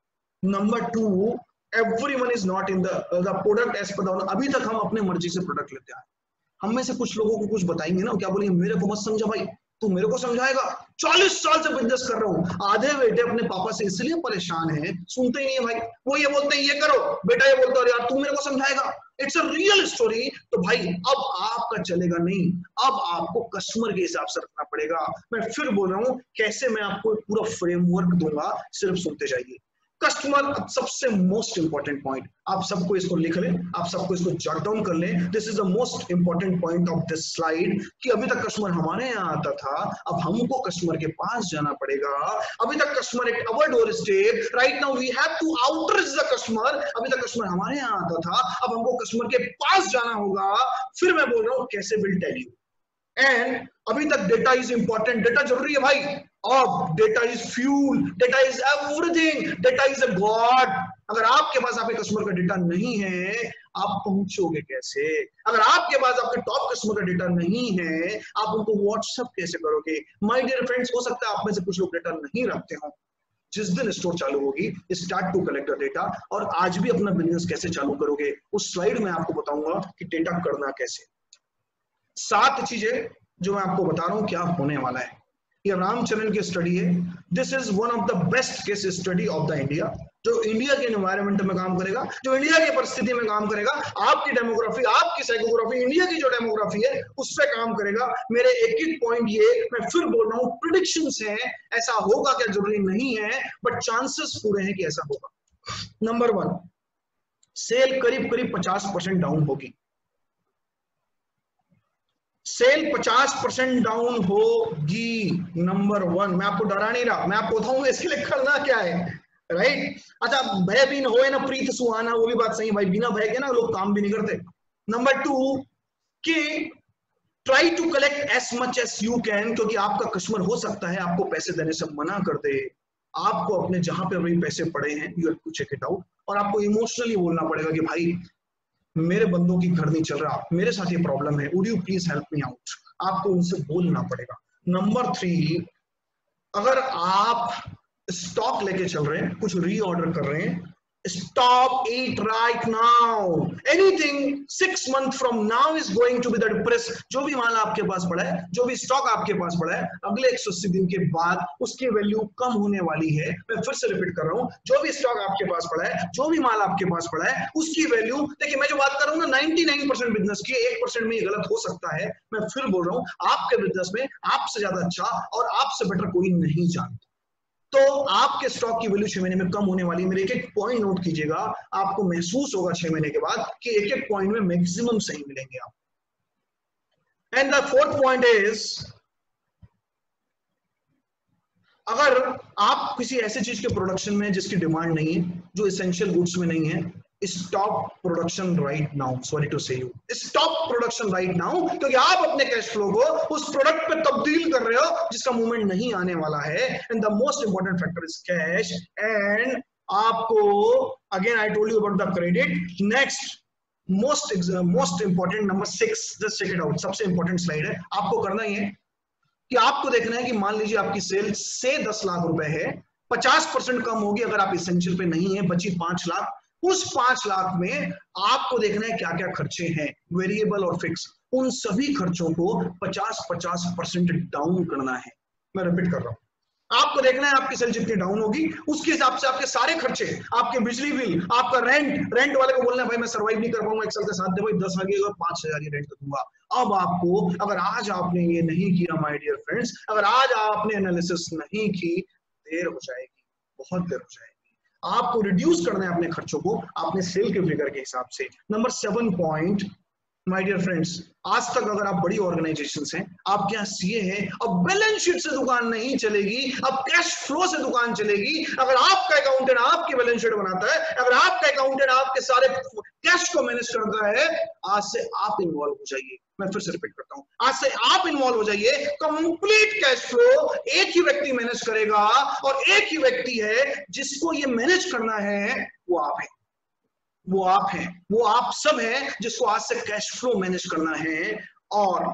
Number 2, everyone is not in the product edge पर द। अभी तक हम अपने मर्जी से प्रोडक्ट लेते हैं। हम में से कुछ लोगों को कुछ बताएंगे ना, क्या बोलेंगे, मेरे को मत समझा भाई, तू मेरे को समझाएगा, 40 साल से बिजनेस कर रहा हूं। आधे बेटे अपने पापा से इसलिए परेशान है, सुनते ही नहीं है भाई। वो ये बोलते हैं ये करो, बेटा ये बोलता है यार तू मेरे को समझाएगा। It's a real story. तो भाई अब आपका चलेगा नहीं, अब आपको कस्टमर के हिसाब से रखना पड़ेगा। मैं फिर बोल रहा हूं, कैसे मैं आपको पूरा फ्रेमवर्क दूंगा, सिर्फ सुनते जाइए। कस्टमर सबसे मोस्ट इंपॉर्टेंट पॉइंट, आप सबको इसको लिख लें, आप सबको इसको जॉट डाउन कर लें। This is the most important point of this slide, कि अभी तक कस्टमर हमारे यहाँ आता था, अब हमको कस्टमर के पास जाना पड़ेगा। अभी तक customer at our doorstep, right now we have to outreach the customer. अभी तक कस्टमर हमारे यहाँ आता था, अब हमको कस्टमर के पास जाना होगा। फिर मैं बोल रहा हूँ कैसे, विल टेल यू। एंड अभी तक डेटा इज इंपॉर्टेंट, डेटा जरूरी है भाई। अब data is fuel, data is everything, data is a God. अगर आपके पास आपके कस्टमर का डेटा नहीं है, आप पहुंचोगे कैसे? अगर आपके पास आपके टॉप कस्टमर का डेटा नहीं है, आप उनको व्हाट्सएप कैसे करोगे? माय डियर फ्रेंड्स, हो सकता है आप में से कुछ लोग डेटा नहीं रखते हो। जिस दिन स्टोर चालू होगी, start to collect the data. और आज भी अपना बिजनेस कैसे चालू करोगे, उस स्लाइड में आपको बताऊंगा कि डेटा करना कैसे। 7 चीजें जो मैं आपको बता रहा हूं क्या होने वाला है। ये रामचरण की स्टडी है। This is one of the best case study of the India, जो इंडिया के एनवायरनमेंट में काम करेगा, जो इंडिया की परिस्थिति में काम करेगा। आपकी डेमोग्राफी, आपकी साइकोग्राफी, इंडिया की जो डेमोग्राफी है उस पर काम करेगा। मेरे एक एक पॉइंट ये मैं फिर बोल रहा हूँ, प्रिडिक्शंस हैं, ऐसा होगा क्या जरूरी नहीं है, बट चांसेस पूरे हैं कि ऐसा होगा। नंबर 1, सेल करीब करीब 50% डाउन होगी, सेल 50% डाउन होगी। नंबर 1, मैं आपको डरा नहीं रहा, मैं आपको बताऊंगा इसके लिए करना क्या है, राइट। अच्छा, भय भी न होए ना प्रीत सुहाना, वो भी बात सही भाई, बिना भय के ना लोग काम भी नहीं करते। नंबर 2 कि try to collect as much as you can, क्योंकि आपका कस्टमर हो सकता है आपको पैसे देने से मना कर दे। आपको अपने जहां पे अभी पैसे पड़े हैं you have to check it out, और आपको इमोशनली बोलना पड़ेगा कि भाई मेरे बंदों की घर नहीं चल रहा, मेरे साथ ये प्रॉब्लम है, would you please help me out, आपको उनसे बोलना पड़ेगा। नंबर 3, अगर आप स्टॉक लेके चल रहे हैं, कुछ रीऑर्डर कर रहे हैं, stop it right now. Anything 6 months from now is going to be the depress. जो भी माल आपके पास पड़ा है, जो भी स्टॉक आपके पास पड़ा है, अगले 180 दिन के बाद उसकी वैल्यू कम होने वाली है। मैं फिर से रिपीट कर रहा हूं, जो भी स्टॉक आपके पास पड़ा है, जो भी माल आपके पास पड़ा है, उसकी वैल्यू, देखिए मैं जो बात कर रहा हूं ना 99% बिजनेस की, 1% में ये गलत हो सकता है। मैं फिर बोल रहा हूं, आपके बिजनेस में आपसे ज्यादा अच्छा और आपसे बेटर कोई नहीं जानता। तो आपके स्टॉक की वैल्यू 6 महीने में कम होने वाली। मेरे एक एक पॉइंट नोट कीजिएगा, आपको महसूस होगा 6 महीने के बाद कि एक एक पॉइंट में मैक्सिमम सही मिलेंगे आप। And the 4th point is, अगर आप किसी ऐसी चीज के प्रोडक्शन में जिसकी डिमांड नहीं है, जो एसेंशियल गुड्स में नहीं है, stop production right now. Sorry to say you, stop production right now, क्योंकि आप अपने कैश फ्लो को उस प्रोडक्ट पे तब्दील कर रहे हो जिसका मूवमेंट नहीं आने वाला है। And the most important factor is cash. And आपको again I told you about the credit. Next most important number 6, just check it out, सबसे इंपॉर्टेंट स्लाइड है। आपको करना ही है कि आपको देखना है कि मान लीजिए आपकी सेल से 10 लाख रुपए है, 50% कम होगी अगर आप एसेंशियल पे नहीं है, बची 5 लाख। उस 5 लाख में आपको देखना है क्या क्या खर्चे हैं, वेरिएबल और फिक्स, उन सभी खर्चों को 50-50% डाउन करना है। मैं रिपीट कर रहा हूं, आपको देखना है आपकी सेल जितनी डाउन होगी उसके हिसाब से आपके सारे खर्चे, आपके बिजली बिल, आपका रेंट वाले को बोलना है भाई मैं सर्वाइव नहीं कर पाऊंगा 1 साल के साथ, दे भाई 10 आ गया 5000 रेंट दूंगा। अब आपको, अगर आज आपने ये नहीं किया माय डियर फ्रेंड्स, अगर आज आपने एनालिसिस नहीं की, देर हो जाएगी, बहुत देर हो जाएगी। आपको रिड्यूस करना है अपने खर्चों को आपने सेल के फिगर के हिसाब से। Number 7 point, my dear friends, आज तक अगर आप बड़ी ऑर्गेनाइजेशंस हैं, आपके यहाँ सीए हैं, अब बैलेंस शीट से दुकान नहीं चलेगी, अब कैश फ्लो से दुकान चलेगी। अगर आपका अकाउंटेंट आपकी बैलेंस शीट बनाता है, अगर आपका अकाउंटेंट आपके सारे कैश को मैनेज करता है, आज से आप इन्वॉल्व हो जाइए। मैं फिर से रिपीट करता हूं, आज से आप इन्वॉल्व हो जाइए। कंप्लीट कैश फ्लो एक ही व्यक्ति मैनेज करेगा, और एक ही व्यक्ति है जिसको ये मैनेज करना है, वो आप है, वो आप हैं, वो आप सब हैं जिसको आज से कैश फ्लो मैनेज करना है। और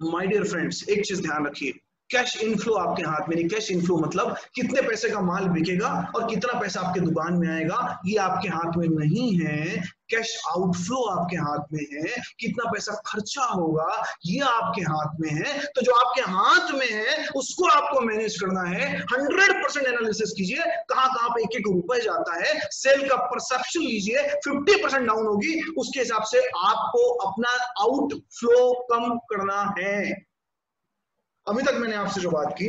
माय डियर फ्रेंड्स, एक चीज ध्यान रखिए, कैश इनफ्लो आपके हाथ में नहीं। कैश इनफ्लो मतलब कितने पैसे का माल बिकेगा और कितना पैसा आपके दुकान में आएगा, ये आपके हाथ में नहीं है। कैश आउटफ्लो आपके हाथ में है, कितना पैसा खर्चा होगा ये आपके हाथ में है। तो जो आपके हाथ में है उसको आपको मैनेज करना है। 100% एनालिसिस कीजिए, कहां कहां पे एक एक रुपए जाता है, सेल का परसेप्शन लीजिए, 50% डाउन होगी, उसके हिसाब से आपको अपना आउटफ्लो कम करना है। अभी तक मैंने आपसे जो बात की,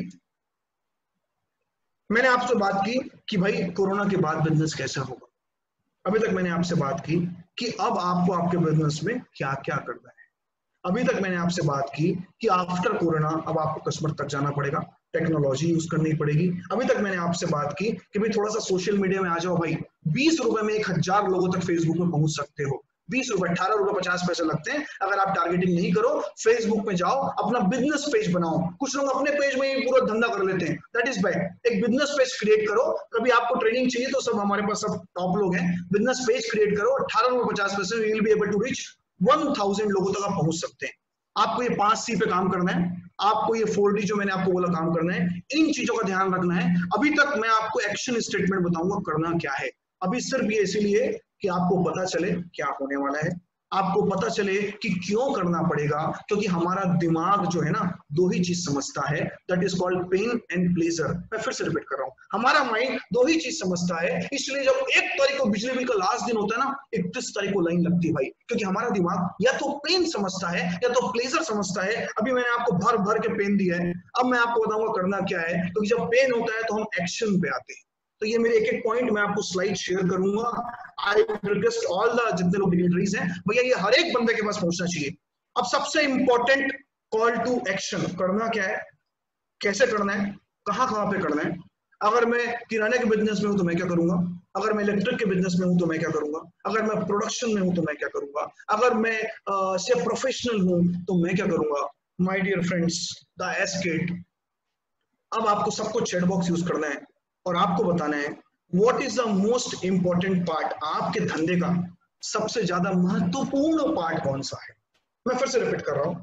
मैंने आपसे बात की कि भाई कोरोना के बाद बिजनेस कैसा होगा। अभी तक मैंने आपसे बात की कि अब आपको आपके बिजनेस में क्या क्या करना है। अभी तक मैंने आपसे बात की कि आफ्टर कोरोना अब आपको कस्टमर तक जाना पड़ेगा, टेक्नोलॉजी यूज करनी पड़ेगी। अभी तक मैंने आपसे बात की कि भाई थोड़ा सा सोशल मीडिया में आ जाओ भाई, 20 रुपए में 1000 लोगों तक फेसबुक में पहुंच सकते हो। 20 रुपए, 18 रुपए 50 पैसे लगते हैं। अगर आप टारगेटिंग नहीं करो, फेसबुक में जाओ, अपना बिजनेस पेज बनाओ। कुछ लोग अपने पेज में ही पूरा धंधा कर लेते हैं, दैट इज बैड। एक बिजनेस पेज क्रिएट करो। कभी आपको ट्रेनिंग चाहिए तो सब हमारे पास सब टॉप लोग हैं। बिजनेस पेज क्रिएट करो, 18 रुपए 50 पैसे, you will be able to reach 1000 लोगों तक आप पहुंच सकते हैं। आपको ये 5C पे काम करना है, आपको ये 4D जो मैंने आपको बोला काम करना है, इन चीजों का ध्यान रखना है। अभी तक मैं आपको एक्शन स्टेटमेंट बताऊंगा करना क्या है। अभी सिर्फ ये इसीलिए कि आपको पता चले क्या होने वाला है, आपको पता चले कि क्यों करना पड़ेगा, क्योंकि हमारा दिमाग जो है ना 2 ही चीज समझता है, that is called pain and pleasure. मैं फिर से रिपीट कर रहा हूं, हमारा माइंड 2 ही चीज समझता है। इसलिए जब 1 तारीख को बिजली बिल का लास्ट दिन होता है ना, 31 तारीख को लाइन लगती है भाई, क्योंकि हमारा दिमाग या तो पेन समझता है या तो प्लेजर समझता है। अभी मैंने आपको भर भर के पेन दिया है, अब मैं आपको बताऊंगा करना क्या है। क्योंकि जब पेन होता है तो हम एक्शन पे आते हैं। तो ये मेरे एक एक पॉइंट मैं आपको स्लाइड शेयर करूंगा। आई रिक्वेस्ट ऑल द जितने लोग डिग्निटरीज हैं, भैया ये हर एक बंदे के पास पहुंचना चाहिए। अब सबसे इंपॉर्टेंट कॉल टू एक्शन, करना क्या है, कैसे करना है, कहां कहां पे करना है। अगर मैं किराने के बिजनेस में हूं तो मैं क्या करूंगा, अगर मैं इलेक्ट्रिक के बिजनेस में हूं तो मैं क्या करूंगा, अगर मैं प्रोडक्शन में हूं तो मैं क्या करूंगा, अगर मैं से प्रोफेशनल हूं तो मैं क्या करूंगा। माय डियर फ्रेंड्स, द एस्केट, अब आपको सब कुछ चैट बॉक्स यूज करना है और आपको बताना है what is the most important part, आपके धंधे का सबसे ज्यादा महत्वपूर्ण पार्ट कौन सा है। मैं फिर से रिपीट कर रहा हूं,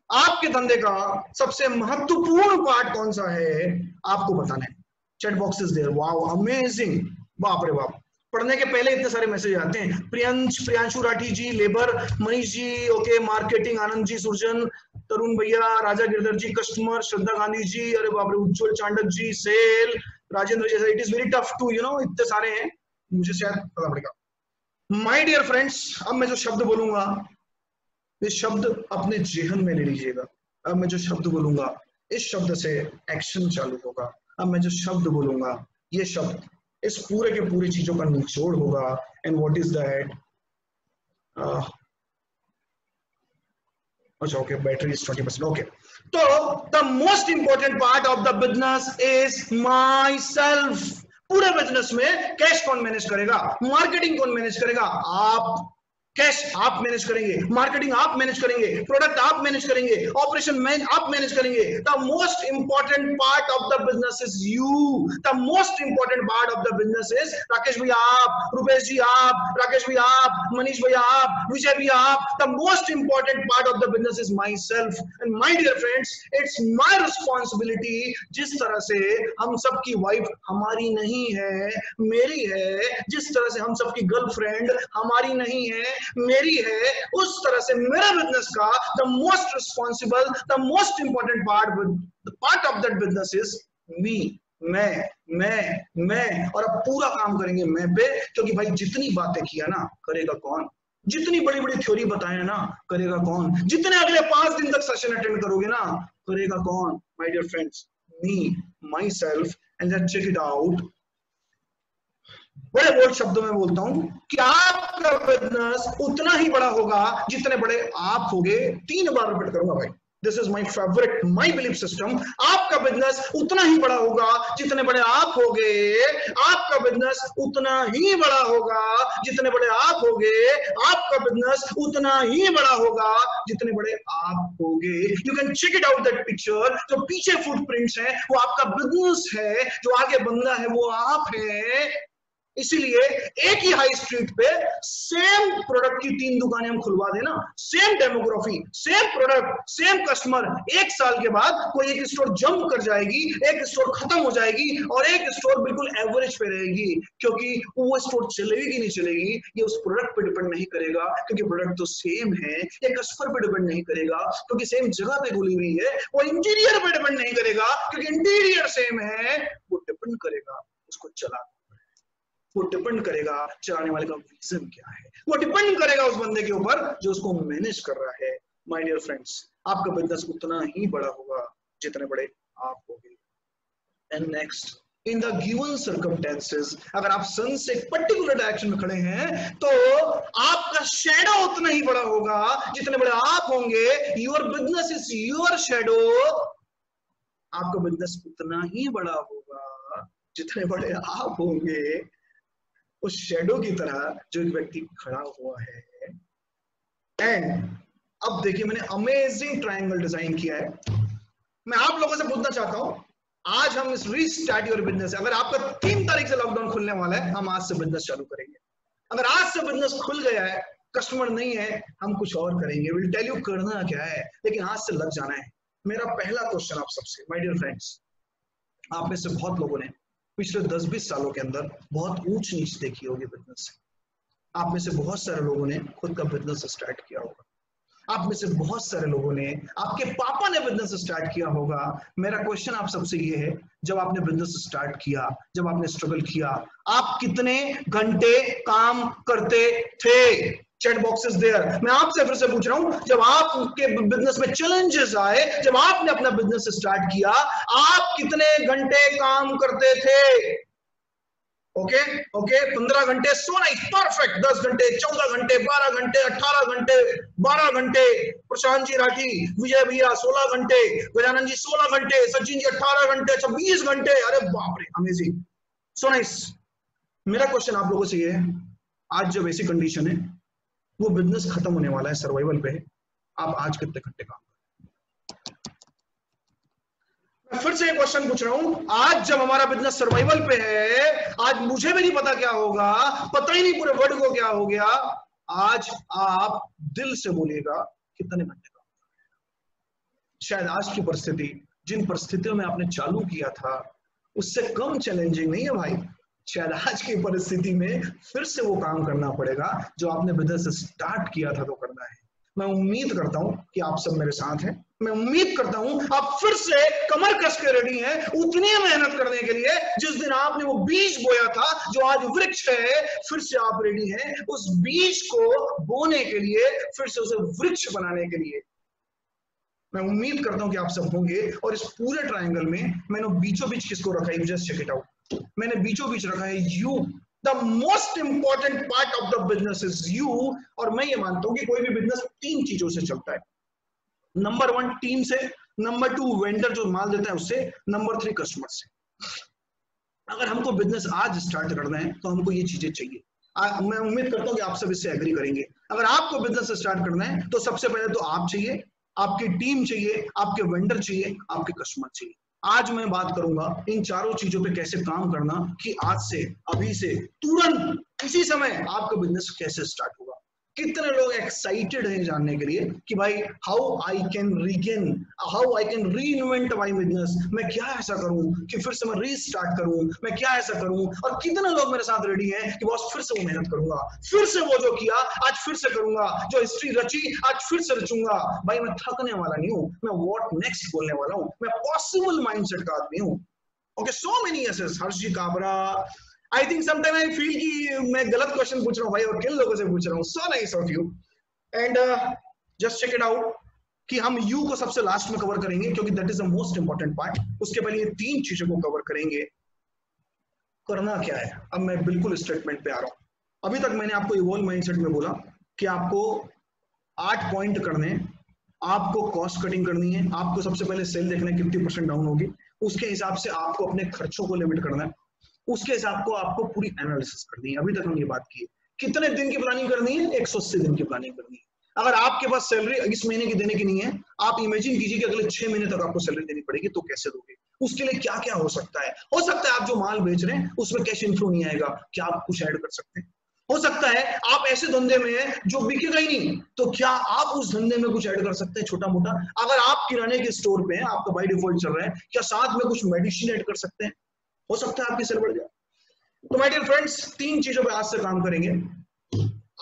आपके धंधे का सबसे महत्वपूर्ण पार्ट कौन सा है, आपको बताना है। Chat box is there, wow amazing, बाप रे बाप। पढ़ने के पहले इतने सारे मैसेज आते हैं। Priyanshu Rathi ji, labour, Manish ji, okay, marketing Anand ji, Surjan, Tarun भैया, राजा गिरधर जी, कस्टमर, श्रद्धा गांधी जी, अरे बाप रे, उज्जवल चांडक जी, सेल, राजेंद्र जैसा, it is very tough to इतने सारे हैं, मुझे शायद पता पड़ेगा। माय डियर फ्रेंड्स, अब मैं जो शब्द बोलूंगा ये शब्द अपने जेहन में ले लीजिएगा। अब मैं जो शब्द बोलूंगा इस शब्द से एक्शन चालू होगा। अब मैं जो शब्द बोलूंगा ये शब्द इस पूरे के पूरी चीजों का निचोड़ होगा। एंड व्हाट इज दैट, अच्छा ओके, बैटरी इज 20%, ओके। तो the most important part of the business is my self. पूरे बिजनेस में कैश कौन मैनेज करेगा, मार्केटिंग कौन मैनेज करेगा, आप। कैश आप मैनेज करेंगे, मार्केटिंग आप मैनेज करेंगे, प्रोडक्ट आप मैनेज करेंगे, ऑपरेशन आप मैनेज करेंगे। The most important part of the business is you. The most important part of the business is Rakesh भैया आप, रुपेश जी आप, राकेश भैया आप, मनीष भैया आप, विजय भैया आप। The most important part of the business is myself. And my dear friends, it's my responsibility. जिस तरह से हम सबकी वाइफ हमारी नहीं है, मेरी है, जिस तरह से हम सबकी गर्लफ्रेंड हमारी नहीं है, मेरी है, उस तरह से मेरा बिजनेस का the most responsible, the most important part of that business is me. मैं और अब पूरा काम करेंगे मैं पे, क्योंकि भाई जितनी बातें किया ना करेगा कौन, जितनी बड़ी बड़ी थ्योरी बताया ना करेगा कौन, जितने अगले 5 दिन तक सेशन अटेंड करोगे ना करेगा कौन। My dear friends, me, myself, and let's check it out. बड़े बोल्ड शब्दों में बोलता हूं कि आपका बिजनेस उतना ही बड़ा होगा जितने बड़े आप होगे। 3 बार रिपीट करूंगा भाई, this is my favourite, my belief system. आपका बिजनेस उतना ही बड़ा होगा जितने बड़े आप होगे। आपका बिजनेस उतना ही बड़ा होगा जितने बड़े आप होगे। आपका बिजनेस उतना ही बड़ा होगा जितने बड़े आप होगे। You can check it out that picture. जो पीछे फुटप्रिंट्स है वो आपका बिजनेस है, जो आगे बंदा है वो आप है। इसीलिए एक ही हाई स्ट्रीट पे सेम प्रोडक्ट की 3 दुकानें हम खुलवा देना, same demography, same product, same customer, 1 साल के बाद कोई एक स्टोर जंप कर जाएगी, एक स्टोर खत्म हो जाएगी और एक स्टोर बिल्कुल एवरेज पे रहेगी। क्योंकि वो स्टोर चलेगी कि नहीं चलेगी ये उस प्रोडक्ट पे डिपेंड नहीं करेगा, क्योंकि प्रोडक्ट तो सेम है। ये कस्टमर पे डिपेंड नहीं करेगा क्योंकि सेम जगह पे खुली हुई है। वो इंटीरियर पे डिपेंड नहीं करेगा क्योंकि इंटीरियर सेम है। वो डिपेंड करेगा उसको चला, वो डिपेंड करेगा चलाने वाले का विजन क्या है, वो डिपेंड करेगा उस बंदे के ऊपर जो उसको मैनेज कर रहा है। माय डियर फ्रेंड्स, आपका बिजनेस उतना ही बड़ा होगा जितने बड़े आप होंगे। And next, in the given circumstances, अगर आप सन से एक पर्टिकुलर डायरेक्शन में खड़े हैं तो आपका शैडो उतना ही बड़ा होगा जितने बड़े आप होंगे। Your business is your shadow. आपका बिजनेस उतना ही बड़ा होगा जितने बड़े आप होंगे उस शैडो की तरह जो एक व्यक्ति खड़ा हुआ है। एंड अब देखिए, मैंने अमेजिंग ट्रायंगल डिजाइन किया है। मैं आप लोगों से पूछना चाहता हूं, आज हम इस रीस्टार्ट योर बिजनेस, अगर आपका 3 तारीख से लॉकडाउन खुलने वाला है, हम आज से बिजनेस चालू करेंगे। अगर आज से बिजनेस खुल गया है, कस्टमर नहीं है, हम कुछ और करेंगे। विल टेल यू करना क्या है, लेकिन आज से लग जाना है। मेरा पहला क्वेश्चन आप सबसे, माय डियर फ्रेंड्स, आप में से बहुत लोगों ने पिछले 10-20 सालों के अंदर बहुत ऊंच नीच देखी होगी बिजनेस से। आप में से बहुत सारे लोगों ने खुद का बिजनेस स्टार्ट किया होगा। आप में से बहुत सारे लोगों ने, आपके पापा ने बिजनेस स्टार्ट किया होगा। मेरा क्वेश्चन आप सबसे ये है, जब आपने बिजनेस स्टार्ट किया, जब आपने स्ट्रगल किया, आप कितने घंटे काम करते थे? Chat box is there. मैं आपसे फिर से पूछ रहा हूं, जब आपके बिजनेस में चैलेंजेस आए, जब आपने अपना बिजनेस स्टार्ट किया, आप कितने घंटे काम करते थे? ओके ओके 15 घंटे सोना, परफेक्ट। 10 घंटे, 14 घंटे, 12 घंटे, 18 घंटे, 12 घंटे। प्रशांत जी राठी, विजय भैया 16 घंटे, गजानन जी 16 घंटे, सचिन जी 18 घंटे, 20 घंटे। अरे बाप रे, अमेजिंग, सो नाइस। मेरा क्वेश्चन आप लोगों से ये है, आज जो ऐसी कंडीशन है वो बिजनेस खत्म होने वाला है, सर्वाइवल पे है, आप आज कितने घंटे काम? मैं फिर से एक क्वेश्चन पूछ रहा हूं, आज जब हमारा बिजनेस सर्वाइवल पे है, आज मुझे भी नहीं पता क्या होगा, पता ही नहीं पूरे वर्ल्ड को क्या हो गया, आज आप दिल से बोलिएगा कितने घंटे काम? शायद आज की परिस्थिति, जिन परिस्थितियों में आपने चालू किया था उससे कम चैलेंजिंग नहीं है भाई। शायद आज की परिस्थिति में फिर से वो काम करना पड़ेगा जो आपने बिजनेस स्टार्ट किया था तो करना है। मैं उम्मीद करता हूं कि आप सब मेरे साथ हैं, मैं उम्मीद करता हूं आप फिर से कमर कस के रेडी हैं उतनी मेहनत करने के लिए जिस दिन आपने वो बीज बोया था जो आज वृक्ष है। फिर से आप रेडी हैं उस बीज को बोने के लिए, फिर से उसे वृक्ष बनाने के लिए। मैं उम्मीद करता हूं कि आप सब होंगे। और इस पूरे ट्रायंगल में मैंने बीचों बीच किसको रखा है, जस्ट चेक इट आउट। मैंने बीचों बीच रखा है you. The most important part of the business is you. और मैं ये मानता हूं कि कोई भी बिजनेस 3 चीजों से चलता है। नंबर 1 टीम से, नंबर 2 वेंडर जो माल देता है उससे, नंबर 3 कस्टमर से। अगर हमको बिजनेस आज स्टार्ट करना है तो हमको ये चीजें चाहिए। मैं उम्मीद करता हूं कि आप सब इससे एग्री करेंगे। अगर आपको बिजनेस स्टार्ट करना है तो सबसे पहले तो आप चाहिए, आपकी टीम चाहिए, आपके वेंडर चाहिए, आपके कस्टमर चाहिए। आज मैं बात करूंगा इन चारों चीजों पे कैसे काम करना कि आज से, अभी से, तुरंत इसी समय आपका बिजनेस कैसे स्टार्ट होगा। कितने लोग एक्साइटेड हैं जानने के लिए कि भाई how I can reinvent my business. मैं क्या ऐसा करूं कि फिर से मैं रीस्टार्ट करूं, मैं क्या ऐसा करूं। और कितने लोग मेरे साथ रेडी हैं कि बॉस फिर से वो मेहनत करूंगा, फिर से वो जो किया आज फिर से करूंगा, जो हिस्ट्री रची आज फिर से रचूंगा। भाई मैं थकने वाला नहीं हूं, मैं व्हाट नेक्स्ट बोलने वाला हूं, मैं पॉसिबल माइंडसेट का आदमी हूं। Okay, so many yeses. Harsh ji Kabra, I think sometime I feel कि मैं गलत क्वेश्चन पूछ रहा हूँ भाई और किन लोगों से पूछ रहा हूँ। So nice of you. And just check it out कि हम यू को सबसे लास्ट में कवर करेंगे क्योंकि that is the most important part. उसके पहले ये 3 चीजों को कवर करेंगे। करना क्या है, अब मैं बिल्कुल स्टेटमेंट पे आ रहा हूं। अभी तक मैंने आपको इवॉल्व माइंडसेट में बोला कि आपको 8 पॉइंट करने, आपको कॉस्ट कटिंग करनी है, आपको सबसे पहले सेल देखना है कितनी % डाउन होगी, उसके हिसाब से आपको अपने खर्चों को लिमिट करना है, उसके हिसाब को आपको पूरी एनालिसिस करनी है। अभी तक हम ये बात की, कितने दिन की प्लानिंग करनी है, 180 दिन की प्लानिंग करनी है। अगर आपके पास सैलरी इस महीने की देने की नहीं है, आप इमेजिन कीजिए कि अगले 6 महीने तक आपको सैलरी देनी पड़ेगी, तो कैसे दोगे? उसके लिए क्या क्या हो सकता है? हो सकता है आप जो माल बेच रहे हैं उसमें कैश इनफ्लो नहीं आएगा, क्या आप कुछ ऐड कर सकते हैं? हो सकता है आप ऐसे धंधे में हैं जो बिकेगा ही नहीं, तो क्या आप उस धंधे में कुछ ऐड कर सकते हैं छोटा मोटा? अगर आप किराने के स्टोर पे हैं, आपका बाय डिफॉल्ट चल रहा है, क्या साथ में कुछ मेडिसिन ऐड कर सकते हैं? हो सकता है आपकी सेल बढ़ जाए। तो माय डियर फ्रेंड्स, 3 चीजों पे आज से काम करेंगे।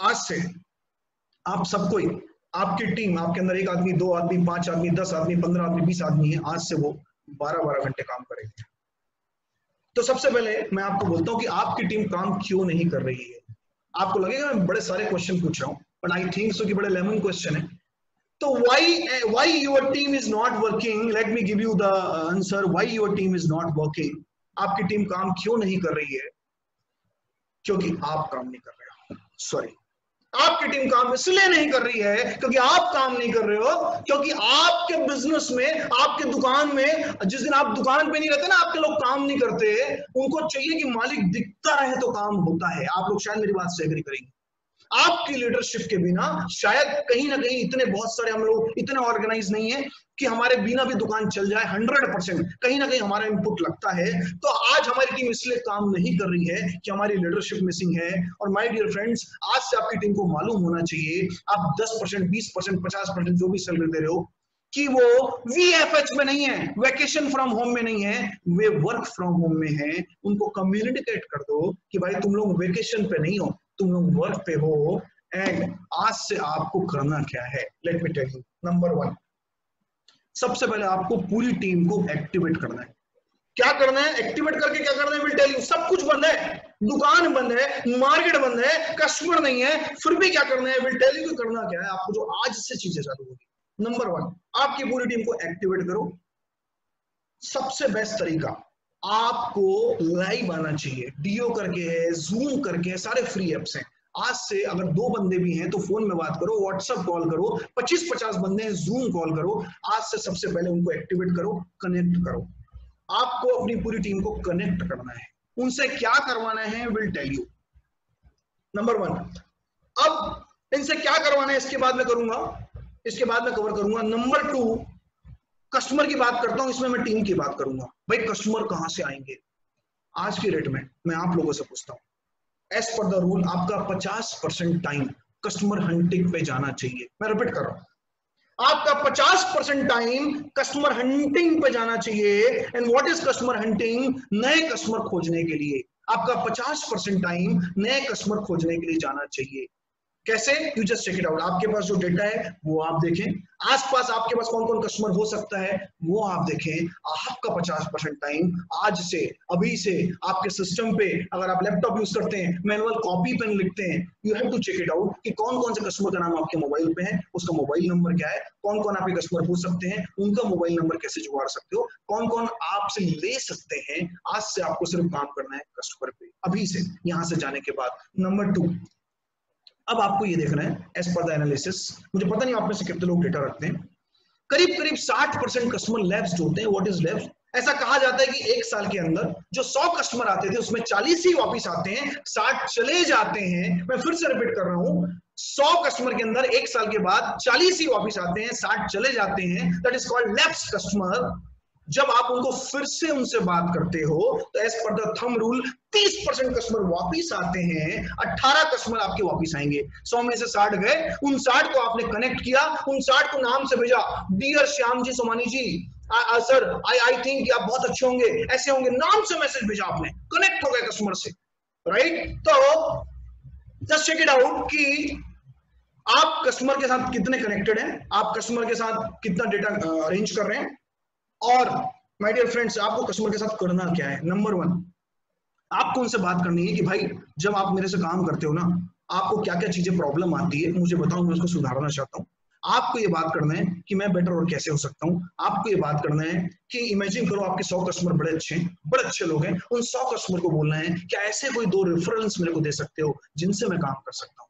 आज से आप सबको ही, आपकी टीम, आपके अंदर 1 आदमी, 2 आदमी, 5 आदमी, 10 आदमी, 15 आदमी, 20 आदमी है, आज से वो 12-12 घंटे काम करेंगे। तो सबसे पहले मैं आपको बोलता हूं कि आपकी टीम काम क्यों नहीं कर रही है। आपको लगेगा मैं बड़े सारे क्वेश्चन पूछ रहा हूं, बट आई थिंक सो कि बड़े लेमन क्वेश्चन है। तो why your team is not working, let me give you the answer why your team is not working। आपकी टीम काम क्यों नहीं कर रही है? क्योंकि आप काम नहीं कर रहे हो। सॉरी, आपकी टीम काम इसलिए नहीं कर रही है क्योंकि आप काम नहीं कर रहे हो, क्योंकि आपके बिजनेस में, आपके दुकान में, जिस दिन आप दुकान पे नहीं रहते ना, आपके लोग काम नहीं करते। उनको चाहिए कि मालिक दिखता रहे तो काम होता है। आप लोग शायद मेरी बात से एग्री करेंगे। आपकी लीडरशिप के बिना शायद कहीं ना कहीं, इतने बहुत सारे हम लोग इतने ऑर्गेनाइज नहीं है कि हमारे बिना भी दुकान चल जाए 100%, कहीं ना कहीं हमारा इनपुट लगता है। तो आज हमारी टीम इसलिए काम नहीं कर रही है कि हमारी लीडरशिप मिसिंग है। और माय डियर फ्रेंड्स, आज से आपकी टीम को मालूम होना चाहिए, आप 10%, 20%, 50% जो भी सैलरी दे रहे हो, कि वो VFH में नहीं है, वेकेशन फ्रॉम होम में नहीं है, वे वर्क फ्रॉम होम में है। उनको कम्युनिकेट कर दो कि भाई तुम लोग वेकेशन पे नहीं हो, तुम लोग वर्क पे हो। एंड आज से आपको करना क्या है, let me tell you. Number 1, सबसे पहले आपको पूरी टीम को एक्टिवेट करना है। क्या करना है? एक्टिवेट करके क्या करना है? Will tell you. सब कुछ बंद है, दुकान बंद है, मार्केट बंद है, कस्टमर नहीं है, फिर भी क्या करना है? विल टेल यू करना क्या है आपको, जो आज से चीजें चालू होगी। नंबर 1, आपकी पूरी टीम को एक्टिवेट करो। सबसे बेस्ट तरीका, आपको लाइव आना चाहिए। डीओ करके है, जूम करके है, सारे फ्री एप्स हैं। आज से अगर 2 बंदे भी हैं तो फोन में बात करो, व्हाट्सएप कॉल करो, 25-50 बंदे हैं जूम कॉल करो। आज से सबसे पहले उनको एक्टिवेट करो, कनेक्ट करो। आपको अपनी पूरी टीम को कनेक्ट करना है। उनसे क्या करवाना है विल टेल यू। नंबर 1, अब इनसे क्या करवाना है इसके बाद में करूंगा, इसके बाद में कवर करूंगा। नंबर 2, कस्टमर की बात करता हूं, इसमें मैं टीम की बात करूंगा। भाई कस्टमर कहां से आएंगे? आज की डेट में मैं आप लोगों से पूछता हूं, एज पर द रूल आपका 50% टाइम कस्टमर हंटिंग पे जाना चाहिए। मैं रिपीट कर रहा हूं, आपका 50% टाइम कस्टमर हंटिंग पे जाना चाहिए। And what is customer hunting? नए कस्टमर खोजने के लिए आपका 50% टाइम नए कस्टमर खोजने के लिए जाना चाहिए। कैसे? You just check it out. आपके पास जो डेटा है वो आप देखें, आसपास आपके पास कौन कौन कस्टमर हो सकता है वो आप देखें। आपका 50% टाइम आज से, अभी से आपके सिस्टम पे, अगर आप लैपटॉप यूज करते हैं, मैनुअल कॉपी पेन लिखते हैं, you have to check it out कि कौन कौन से कस्टमर का नाम आपके मोबाइल पे है, उसका मोबाइल नंबर क्या है, कौन कौन आपके कस्टमर हो सकते हैं, उनका मोबाइल नंबर कैसे जुगाड़ सकते हो, कौन कौन आपसे ले सकते हैं। आज से आपको सिर्फ काम करना है कस्टमर पे, अभी से, यहां से जाने के बाद। नंबर 2, अब आपको ये देखना है एज पर द एनालिसिस, मुझे पता नहीं आप में से कितने लोग डेटा रखते हैं, करीब करीब 60% कस्टमर लैप्स्ड होते हैं। What is lapsed? ऐसा कहा जाता है कि 1 साल के अंदर जो 100 कस्टमर आते थे उसमें 40 ही वापस आते हैं, 60 चले जाते हैं। मैं फिर से रिपीट कर रहा हूं, 100 कस्टमर के अंदर 1 साल के बाद 40 ही वापस आते हैं, 60 चले जाते हैं। That is called lapsed customer. जब आप उनको फिर से उनसे बात करते हो तो एज पर द थंब रूल 30% कस्टमर वापिस आते हैं, 18 कस्टमर आपके वापिस आएंगे। 100 में से 60 गए, उन 60 को आपने कनेक्ट किया, उन 60 को नाम से भेजा, dear Shyam ji Somani ji, sir I think आप बहुत अच्छे होंगे, ऐसे होंगे, नाम से मैसेज भेजा आपने, कनेक्ट हो गए कस्टमर से, राइट? तो जस्ट चेक इट आउट कि आप कस्टमर के साथ कितने कनेक्टेड हैं, आप कस्टमर के साथ कितना डेटा अरेंज कर रहे हैं। और माय डियर फ्रेंड्स, आपको कस्टमर के साथ करना क्या है? नंबर 1, आपको उनसे बात करनी है कि भाई जब आप मेरे से काम करते हो ना, आपको क्या क्या चीजें प्रॉब्लम आती है, मुझे बताओ, मैं उसको सुधारना चाहता हूँ। आपको ये बात करना है कि मैं बेटर और कैसे हो सकता हूँ। आपको ये बात करना है कि इमेजिन करो आपके 100 कस्टमर बड़े अच्छे लोग हैं, उन 100 कस्टमर को बोलना है क्या ऐसे कोई 2 रेफरेंस मेरे को दे सकते हो जिनसे मैं काम कर सकता हूँ।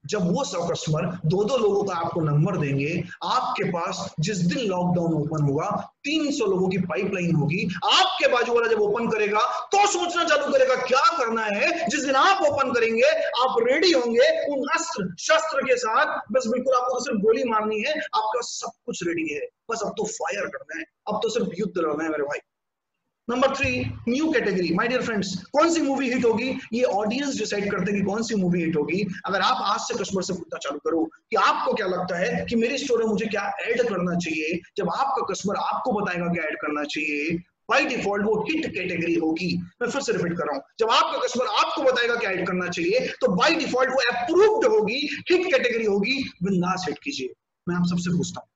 जब वो 100 कस्टमर 2-2 लोगों का आपको नंबर देंगे, आपके पास जिस दिन लॉकडाउन ओपन होगा 300 लोगों की पाइपलाइन होगी। आपके बाजू वाला जब ओपन करेगा तो सोचना चालू करेगा क्या करना है। जिस दिन आप ओपन करेंगे आप रेडी होंगे उन अस्त्र शस्त्र के साथ, बस बिल्कुल आपको तो सिर्फ गोली मारनी है, आपका सब कुछ रेडी है, बस अब तो फायर करना है, अब तो सिर्फ युद्ध लड़ना है मेरे भाई। Number 3, new category. My dear friends, कौन सी मूवी हिट होगी ये ऑडियंस डिसाइड करते हैं कि कौन सी मूवी हिट होगी। अगर आप आज से कस्टमर से पूछना चालू करो कि आपको क्या लगता है कि मेरी स्टोरी में मुझे क्या ऐड करना चाहिए, जब आपका कस्टमर आपको बताएगा क्या ऐड करना चाहिए, बाय डिफॉल्ट वो हिट कैटेगरी होगी। मैं फिर से रिपीट कर रहा हूं, जब आपका कस्टमर आपको बताएगा क्या ऐड करना चाहिए तो बाय डिफॉल्ट वो अप्रूव्ड होगी, हिट कैटेगरी होगी। बिंदास हिट कीजिए। मैं आप सबसे पूछता हूं,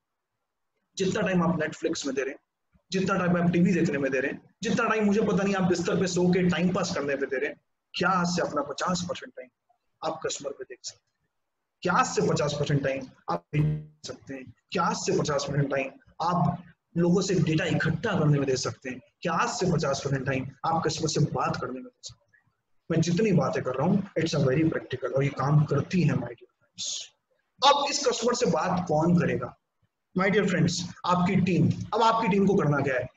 जितना टाइम आप नेटफ्लिक्स में दे रहे हैं, जितना टाइम आप टीवी देखने में दे रहे हैं, जितना टाइम मुझे पता नहीं आप बिस्तर पे सो के टाइम पास करने पे दे रहे हैं, क्या आज से अपना 50% टाइम आप कस्टमर पे देख सकते हैं? क्या आज से 50% टाइम आप देख सकते हैं? क्या आज से 50% टाइम आप लोगों से डेटा इकट्ठा करने में दे सकते हैं? क्या आज से 50% टाइम आप कस्टमर से बात करने में दे सकते हैं? मैं जितनी बातें कर रहा हूँ इट्स अ वेरी प्रैक्टिकल और ये काम करती है माय डियर फ्रेंड्स। अब इस कस्टमर से बात कौन करेगा? माय डियर फ्रेंड्स, आपकी टीम। अब आपकी टीम को करना क्या है?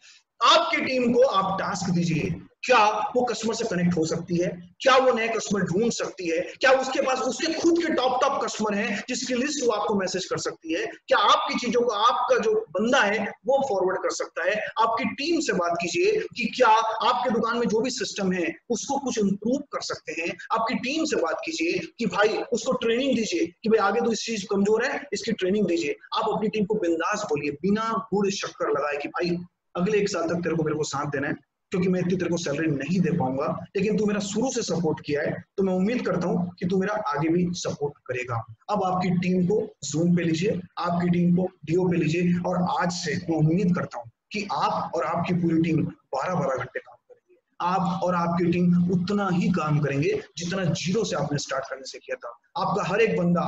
आपकी टीम को आप टास्क दीजिए, क्या वो कस्टमर से कनेक्ट हो सकती है? क्या वो नए कस्टमर ढूंढ सकती है? क्या उसके पास उसके खुद के टॉप कस्टमर हैं जिसकी लिस्ट वो आपको मैसेज कर सकती है? क्या आपकी चीजों को आपका जो बंदा है वो फॉरवर्ड कर सकता है? आपकी टीम से बात कीजिए कि क्या आपके दुकान में जो भी सिस्टम है उसको कुछ इंप्रूव कर सकते हैं। आपकी टीम से बात कीजिए कि भाई उसको ट्रेनिंग दीजिए कि भाई आगे तो इस चीज कमजोर है, इसकी ट्रेनिंग दीजिए। आप अपनी टीम को बिंदास बोलिए, बिना गुड़ शक्कर लगाए कि भाई अगले 1 साल तक तेरे को मेरे को साथ देना है, क्योंकि मैं इतनी तेरे को सैलरी नहीं दे पाऊंगा, लेकिन तू मेरा शुरू से सपोर्ट किया है तो मैं उम्मीद करता हूं कि तू मेरा आगे भी सपोर्ट करेगा। अब आपकी टीम को जूम पे लीजिए, आपकी टीम को डीओ पे लीजिए और आज से मैं उम्मीद करता हूं कि आप और आपकी पूरी टीम 12-12 घंटे काम करेंगे। आप और आपकी टीम उतना ही काम करेंगे जितना जीरो से आपने स्टार्ट करने से किया था। आपका हर एक बंदा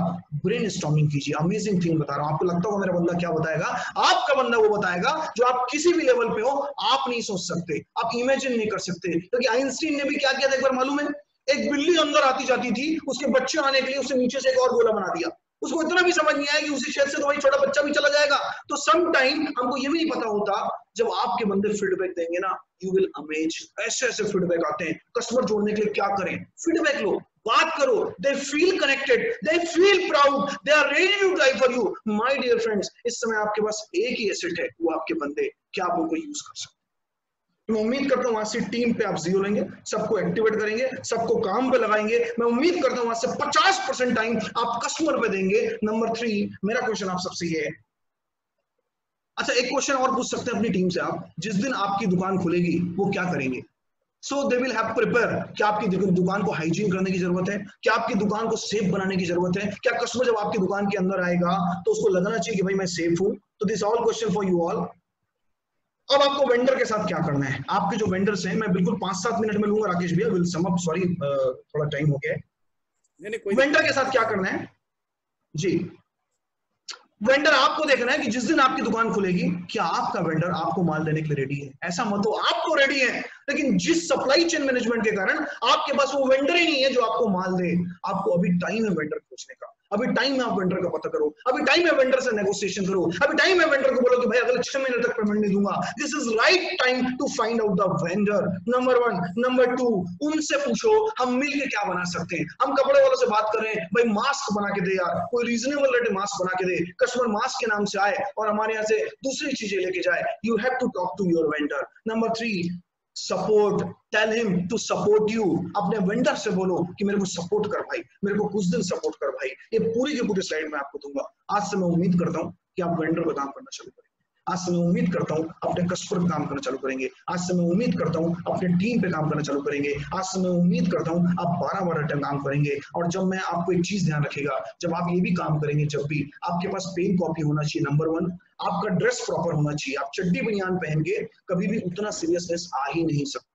ब्रेन स्टॉर्मिंग कीजिए। अमेजिंग थिंग बता रहा हूं, आपको लगता होगा मेरा बंदा क्या बताएगा, आपका बंदा वो बताएगा जो आप किसी भी लेवल पे हो आप नहीं सोच सकते, आप इमेजिन नहीं कर सकते। क्योंकि आइंस्टीन ने भी क्या किया था एक बार मालूम है, एक बिल्ली अंदर आती जाती थी, उसके बच्चे आने के लिए उसने नीचे से एक और गोला बना दिया। उसको इतना भी समझ नहीं आया कि उसी शेर से तो भाई छोटा बच्चा भी चला जाएगा। तो सम टाइम हमको ये भी नहीं पता होता, जब आपके बंदे फीडबैक देंगे ना, यू विल अमेज। ऐसे ऐसे फीडबैक आते हैं। कस्टमर जोड़ने के लिए क्या करें, फीडबैक लो, बात करो, they feel connected, they feel proud, they are ready to try for you. My dear friends, इस समय आपके पास एक ही एसेट है, वो आपके बंदे। क्या आप उनको यूज कर सकते? मैं उम्मीद करता हूं वहां से टीम पे आप जीरो लेंगे, सबको एक्टिवेट करेंगे, सबको काम पे लगाएंगे। मैं उम्मीद करता हूं वहां से 50% टाइम आप कस्टमर पे देंगे। नंबर 3, मेरा क्वेश्चन आप सबसे ये है, अच्छा एक क्वेश्चन और पूछ सकते हैं अपनी टीम से आप, जिस दिन आपकी दुकान खुलेगी वो क्या करेंगे? सो दे विल हैव प्रिपेयर। क्या आपकी दुकान को हाइजीन करने की जरूरत है? क्या आपकी दुकान को सेफ बनाने की जरूरत है? क्या कस्टमर जब आपकी दुकान के अंदर आएगा तो उसको लगना चाहिए कि भाई मैं सेफ हूं? तो this all question for you all. अब आपको वेंडर के साथ क्या करना है? आपके जो वेंडर्स हैं, मैं बिल्कुल 5-7 मिनट में लूंगा राकेश भैया, विल सम अप, सॉरी थोड़ा टाइम हो गया है। वेंडर के साथ क्या करना है जी? वेंडर आपको देखना है कि जिस दिन आपकी दुकान खुलेगी, क्या आपका वेंडर आपको माल देने के लिए रेडी है? ऐसा मत हो आप तो रेडी है, लेकिन जिस सप्लाई चेन मैनेजमेंट के कारण आपके पास वो वेंडर ही नहीं है जो आपको माल दे। आपको अभी टाइम है वेंडर खोजने का, अभी टाइम है आप वेंडर का पता करो, अभी टाइम है वेंडर से नेगोशिएशन करो, अभी टाइम है वेंडर को बोलो कि भाई अगले 6 महीने तक पेमेंट नहीं दूंगा। This is right time to find out the vendor. Number 1। Number 2, उनसे पूछो हम मिलके क्या बना सकते हैं। हम कपड़े वालों से बात करें, भाई मास्क बना के दे यार, कोई रीजनेबल रेट मास्क बना के दे, कस्टमर मास्क के नाम से आए और हमारे यहाँ से दूसरी चीजें लेके जाए। You have to talk to your vendor. Number 3, support. Tell him to support you. अपने वेंडर से बोलो कि मेरे को सपोर्ट कर भाई, मेरे को कुछ दिन सपोर्ट कर भाई। ये पूरी की पूरी स्लाइड मैं आपको दूंगा। आज से मैं उम्मीद करता हूं कि आप वेंडर पे काम करना शुरू करेंगे। आज से मैं उम्मीद करता हूं अपने कस्टमर पे काम करना चालू करेंगे। आज से मैं उम्मीद करता हूं अपने टीम पे काम करना चालू करेंगे। आज से मैं उम्मीद करता हूं आप 12-12 टाइम काम करेंगे। और जब मैं आपको एक चीज ध्यान रखेगा, जब आप ये भी काम करेंगे, जब भी आपके पास पेन कॉपी होना चाहिए। नंबर 1, आपका ड्रेस प्रॉपर होना चाहिए। आप चड्डी बनियान पहन के कभी भी उतना सीरियसनेस आ ही नहीं सकता,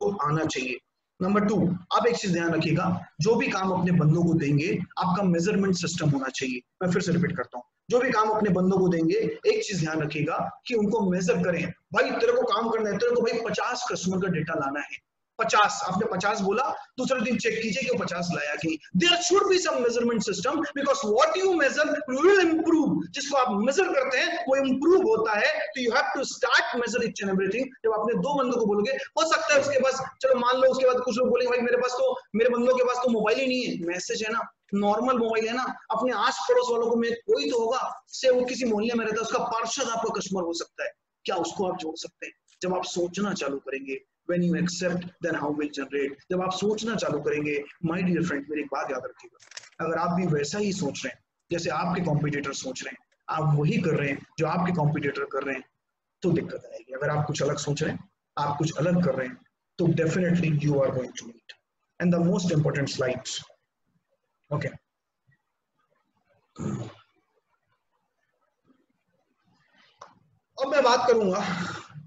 तो आना चाहिए। नंबर 2, आप एक चीज ध्यान रखिएगा, जो भी काम अपने बंदों को देंगे आपका मेजरमेंट सिस्टम होना चाहिए। मैं फिर से रिपीट करता हूं, जो भी काम अपने बंदों को देंगे एक चीज ध्यान रखिएगा कि उनको मेजर करें। भाई तेरे को काम करना है, तेरे को भाई 50 कस्टमर का डेटा लाना है। 50, आपने 50 बोला, दूसरे दिन चेक कीजिए कि 50 लाया कि। There should be some measurement system, because what you measure will improve. जिसको आप मेजर करते हैं वो इंप्रूव होता है। तो you have to start measure each and everything. जब आपने 2 बंदों को बोलोगे, हो सकता है उसके पास, चलो मान लो उसके बाद कुछ लोग बोलेंगे भाई मेरे बंदों के पास तो मोबाइल ही नहीं है। मैसेज है ना, नॉर्मल मोबाइल है ना, अपने आस पड़ोस वालों को में कोई तो होगा, से वो किसी मोहल्ले में रहता है, उसका पार्षद आपका कस्टमर हो सकता है। क्या उसको आप जोड़ सकते हैं? जब आप सोचना चालू करेंगे, when you accept then how will generate। जब आप सोचना चालू करेंगे, my dear friend, मेरी एक बात याद रखिएगा, अगर आप भी वैसा ही सोच रहे हैं जैसे आपके कॉम्पिटिटर सोच रहे हैं, आप वही कर रहे हैं जो आपके कॉम्पिटिटर कर रहे हैं, तो दिक्कत आएगी। अगर आप कुछ अलग सोच रहे हैं, आप कुछ अलग कर रहे हैं, तो definitely you are going to meet। and the most important slides, okay। अब मैं बात करूंगा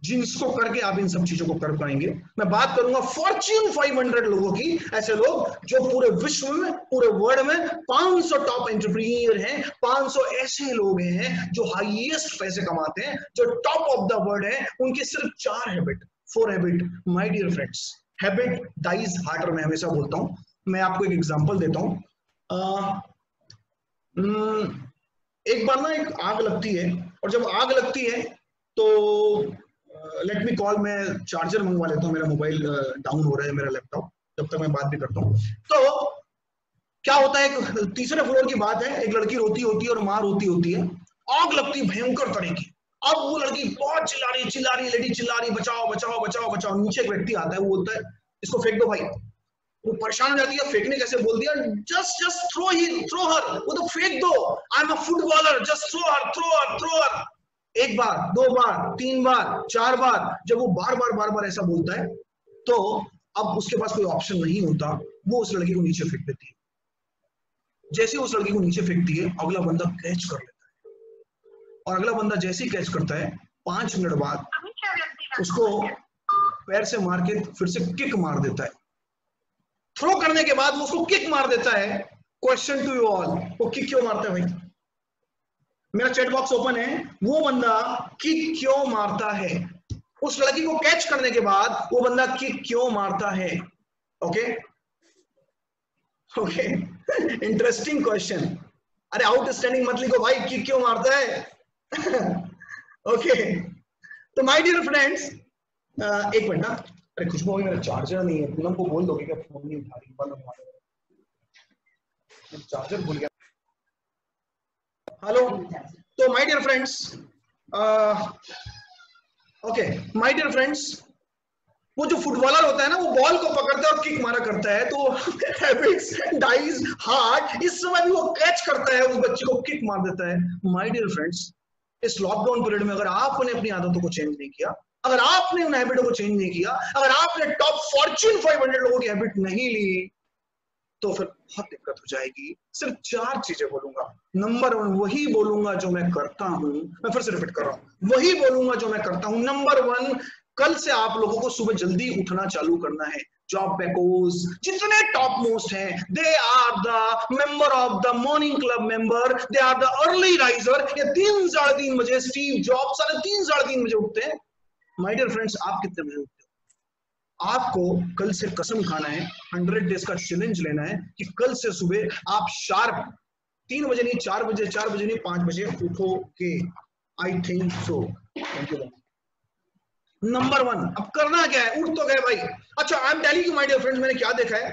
जिसको करके आप इन सब चीजों को कर पाएंगे। मैं बात करूंगा फॉर्च्यून 500 लोगों की, ऐसे लोग जो पूरे विश्व में, पूरे वर्ल्ड में 500 टॉप एंटरप्रेन्योर हैं। 500 ऐसे लोग हैं जो हाईएस्ट पैसे कमाते हैं, जो टॉप ऑफ द वर्ल्ड है। उनके सिर्फ 4 habit, 4 habit. My dear friends, habit dies harder, मैं हमेशा बोलता हूं। मैं आपको एक एग्जांपल देता हूं। एक बार ना एक आग लगती है, और जब आग लगती है तो लेट मी कॉल, मैं चार्जर मंगवा लेता हूँ, मेरा मोबाइल डाउन हो रहा है, मेरा लैपटॉप, जब तक मैं बात भी करता हूँ। तो क्या होता है, एक तीसरे फ्लोर की बात है, एक लड़की रोती होती है और माँ रोती होती है, आग लगती है भयंकर तरीके। अब वो लड़की बहुत चिल्ला रही, लेडी चिल्ला रही, बचाओ बचाओ बचाओ बचाओ। नीचे एक व्यक्ति आता है, वो बोलता है इसको फेंक दो भाई। वो परेशान हो जाती है, फेंकने कैसे बोल दिया, जस्ट थ्रो हर। वो तो फेंक दो, I am a footballer, just throw her. 1 बार, 2 बार, 3 बार, 4 बार। जब वो बार बार ऐसा बोलता है, तो अब उसके पास कोई ऑप्शन नहीं होता, वो उस लड़की को नीचे फेंक देती है। जैसे उस लड़की को नीचे फेंकती है, अगला बंदा कैच कर लेता है, और अगला बंदा जैसे ही कैच करता है, 5 मिनट बाद उसको पैर से मार के फिर से किक मार देता है, थ्रो करने के बाद वो उसको किक मार देता है। क्वेश्चन टू यू ऑल, वो किक क्यों मारता है भाई? मेरा चैट बॉक्स ओपन है, वो बंदा किक क्यों मारता है? उस लड़की को कैच करने के बाद वो बंदा किक क्यों मारता है? Okay okay, interesting question. अरे आउटस्टैंडिंग मत लिखो भाई, किक क्यों मारता है? ओके, तो माय डियर फ्रेंड्स, एक मिनट ना, अरे खुशबू भाई मेरा चार्जर नहीं है, पूनम को बोल दोगे क्या फोन नहीं उठा रही? चार्जर भूल गया। हेलो, तो my dear friends, okay my dear friends, वो जो फुटबॉलर होता है ना, वो बॉल को पकड़ता है और किक मारा करता है, तो हैबिट्स डाइज हार्ड, इस समय भी वो कैच करता है, उस बच्चे को किक मार देता है। माय डियर फ्रेंड्स, इस लॉकडाउन पीरियड में अगर आपने अपनी आदतों को चेंज नहीं किया, अगर आपने उन हैबिटों को चेंज नहीं किया, अगर आपने टॉप फॉर्च्यून 500 लोगों की हैबिट नहीं ली, तो फिर बहुत दिक्कत हो जाएगी। सिर्फ 4 चीजें बोलूंगा। नंबर 1 वही बोलूंगा जो मैं करता हूं, मैं फिर से रिपीट कर रहा हूं, वही बोलूंगा जो मैं करता हूं। नंबर 1, कल से आप लोगों को सुबह जल्दी उठना चालू करना है। जॉब बैकोस जितने टॉप मोस्ट हैं, they are the member of the morning club member, they are the early riser. ये 3 साढ़े 3 बजे स्टीव जॉब्स 3 साढ़े 3 बजे उठते हैं। माय डियर फ्रेंड्स, आप कितने बजे उठते हो? आपको कल से कसम खाना है, 100 डेज का चैलेंज लेना है कि कल से सुबह आप शार्प 3 बजे नहीं, 4 बजे, 4 बजे नहीं, 5 बजे उठोगे। I think so. Thank you. Number 1, अब करना क्या है? उठ तो गए भाई। अच्छा, I am telling you my dear friends, मैंने क्या देखा है,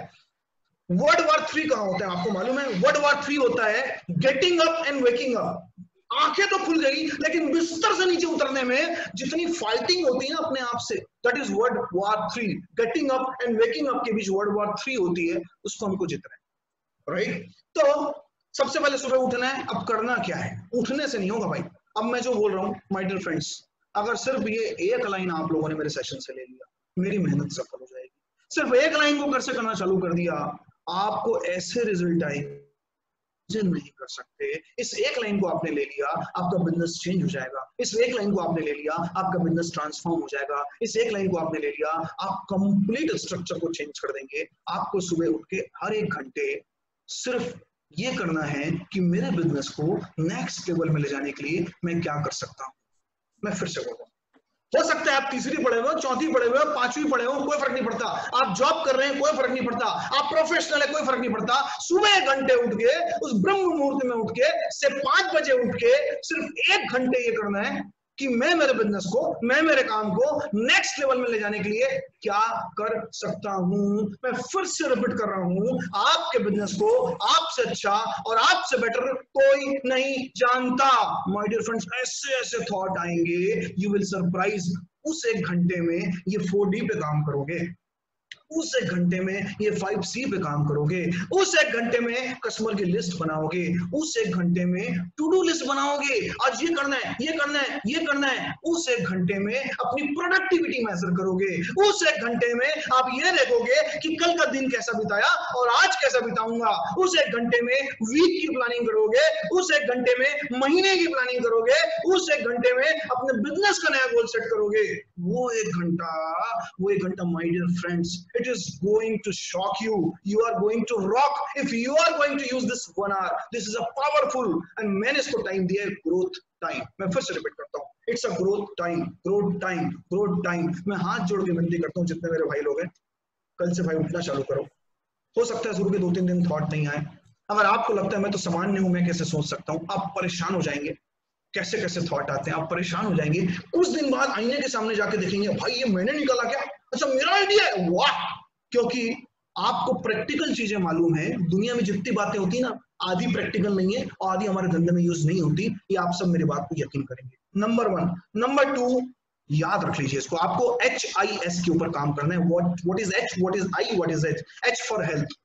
वर्ल्ड वॉर 3 कहां होता है आपको मालूम है? वर्ल्ड वॉर 3 होता है getting up and waking up. आंखें तो खुल गई, लेकिन बिस्तर से नीचे उतरने में जितनी फाइटिंग होती है ना अपने आप से, that is world war 3। Getting up and waking up के बीच वर्ल्ड वॉर 3 होती है, उसको हमको जीतना है, राइट? तो सबसे पहले सुबह उठना है। अब करना क्या है? उठने से नहीं होगा भाई। अब मैं जो बोल रहा हूं माय डियर फ्रेंड्स, अगर सिर्फ ये एक लाइन आप लोगों ने मेरे सेशन से ले लिया, मेरी मेहनत सफल हो जाएगी। सिर्फ एक लाइन को कैसे करना चालू कर दिया, आपको ऐसे रिजल्ट आएंगे नहीं कर सकते। इस एक लाइन को आपने ले लिया, आपका बिजनेस चेंज हो जाएगा। इस एक लाइन को आपने ले लिया, आपका बिजनेस ट्रांसफॉर्म हो जाएगा। इस एक लाइन को आपने ले लिया, आप कंप्लीट स्ट्रक्चर को चेंज कर देंगे। आपको सुबह उठ के हर 1 घंटे सिर्फ ये करना है कि मेरे बिजनेस को नेक्स्ट लेवल में ले जाने के लिए मैं क्या कर सकता हूं। मैं फिर से बोल रहा हूं, हो सकता है आप तीसरी पढ़े हुए, चौथी पढ़े हुए, 5वीं पढ़े हो, कोई फर्क नहीं पड़ता। आप जॉब कर रहे हैं, कोई फर्क नहीं पड़ता। आप प्रोफेशनल है, कोई फर्क नहीं पड़ता। सुबह 1 घंटे उठ के, उस ब्रह्म मुहूर्त में उठ के, से 5 बजे उठ के सिर्फ 1 घंटे ये करना है कि मैं मेरे बिजनेस को, मैं मेरे काम को नेक्स्ट लेवल में ले जाने के लिए क्या कर सकता हूं। मैं फिर से रिपीट कर रहा हूं, आपके बिजनेस को आपसे अच्छा और आपसे बेटर कोई नहीं जानता। माय डियर फ्रेंड्स, ऐसे ऐसे थॉट आएंगे, यू विल सरप्राइज। उस 1 घंटे में ये 4D पे काम करोगे, उस 1 घंटे में ये 5C पे काम करोगे, उस 1 घंटे में कस्टमर की लिस्ट बनाओगे, उस 1 घंटे में टू डू लिस्ट बनाओगे। आज ये करना है, ये करना है, ये करना है। उस 1 घंटे में अपनी प्रोडक्टिविटी मेजर करोगे। उस 1 घंटे में आप ये देखोगे कि कल का दिन कैसा बिताया और आज कैसा बिताऊंगा। उस 1 घंटे में वीक की प्लानिंग करोगे, उस 1 घंटे में महीने की प्लानिंग करोगे, उस 1 घंटे में अपने बिजनेस का नया गोल सेट करोगे। वो 1 घंटा my dear friends, it is going to shock you. You are going to rock if you are going to use this 1 hour. This is a powerful, and मैंने इसको टाइम दिया है growth time. मैं फिर से रिपीट करता हूँ, it's a growth time, growth time, growth time. मैं हाथ जोड़ के विनती करता हूँ जितने मेरे भाई लोग हैं, कल से भाई उठना चालू करो। हो सकता है शुरू के 2-3 दिन थॉट नहीं आए। अगर आपको लगता है मैं तो सामान्य हूं, मैं कैसे सोच सकता हूँ, आप परेशान हो जाएंगे। कैसे कैसे थॉट आते हैं, आप परेशान हो जाएंगे। कुछ दिन बाद आईने के सामने जाके देखेंगे, भाई ये मैंने निकाला क्या, अच्छा मेरा आइडिया है, वाह। क्योंकि आपको प्रैक्टिकल चीजें मालूम है। दुनिया में जितनी बातें होती है ना, आधी प्रैक्टिकल नहीं है और आधी हमारे धंधे में यूज नहीं होती। ये आप सब मेरी बात को यकीन करेंगे। नंबर 1। नंबर 2, याद रख लीजिए इसको, आपको HIS के ऊपर काम करना है। What is H, what is I, what is H? H for health.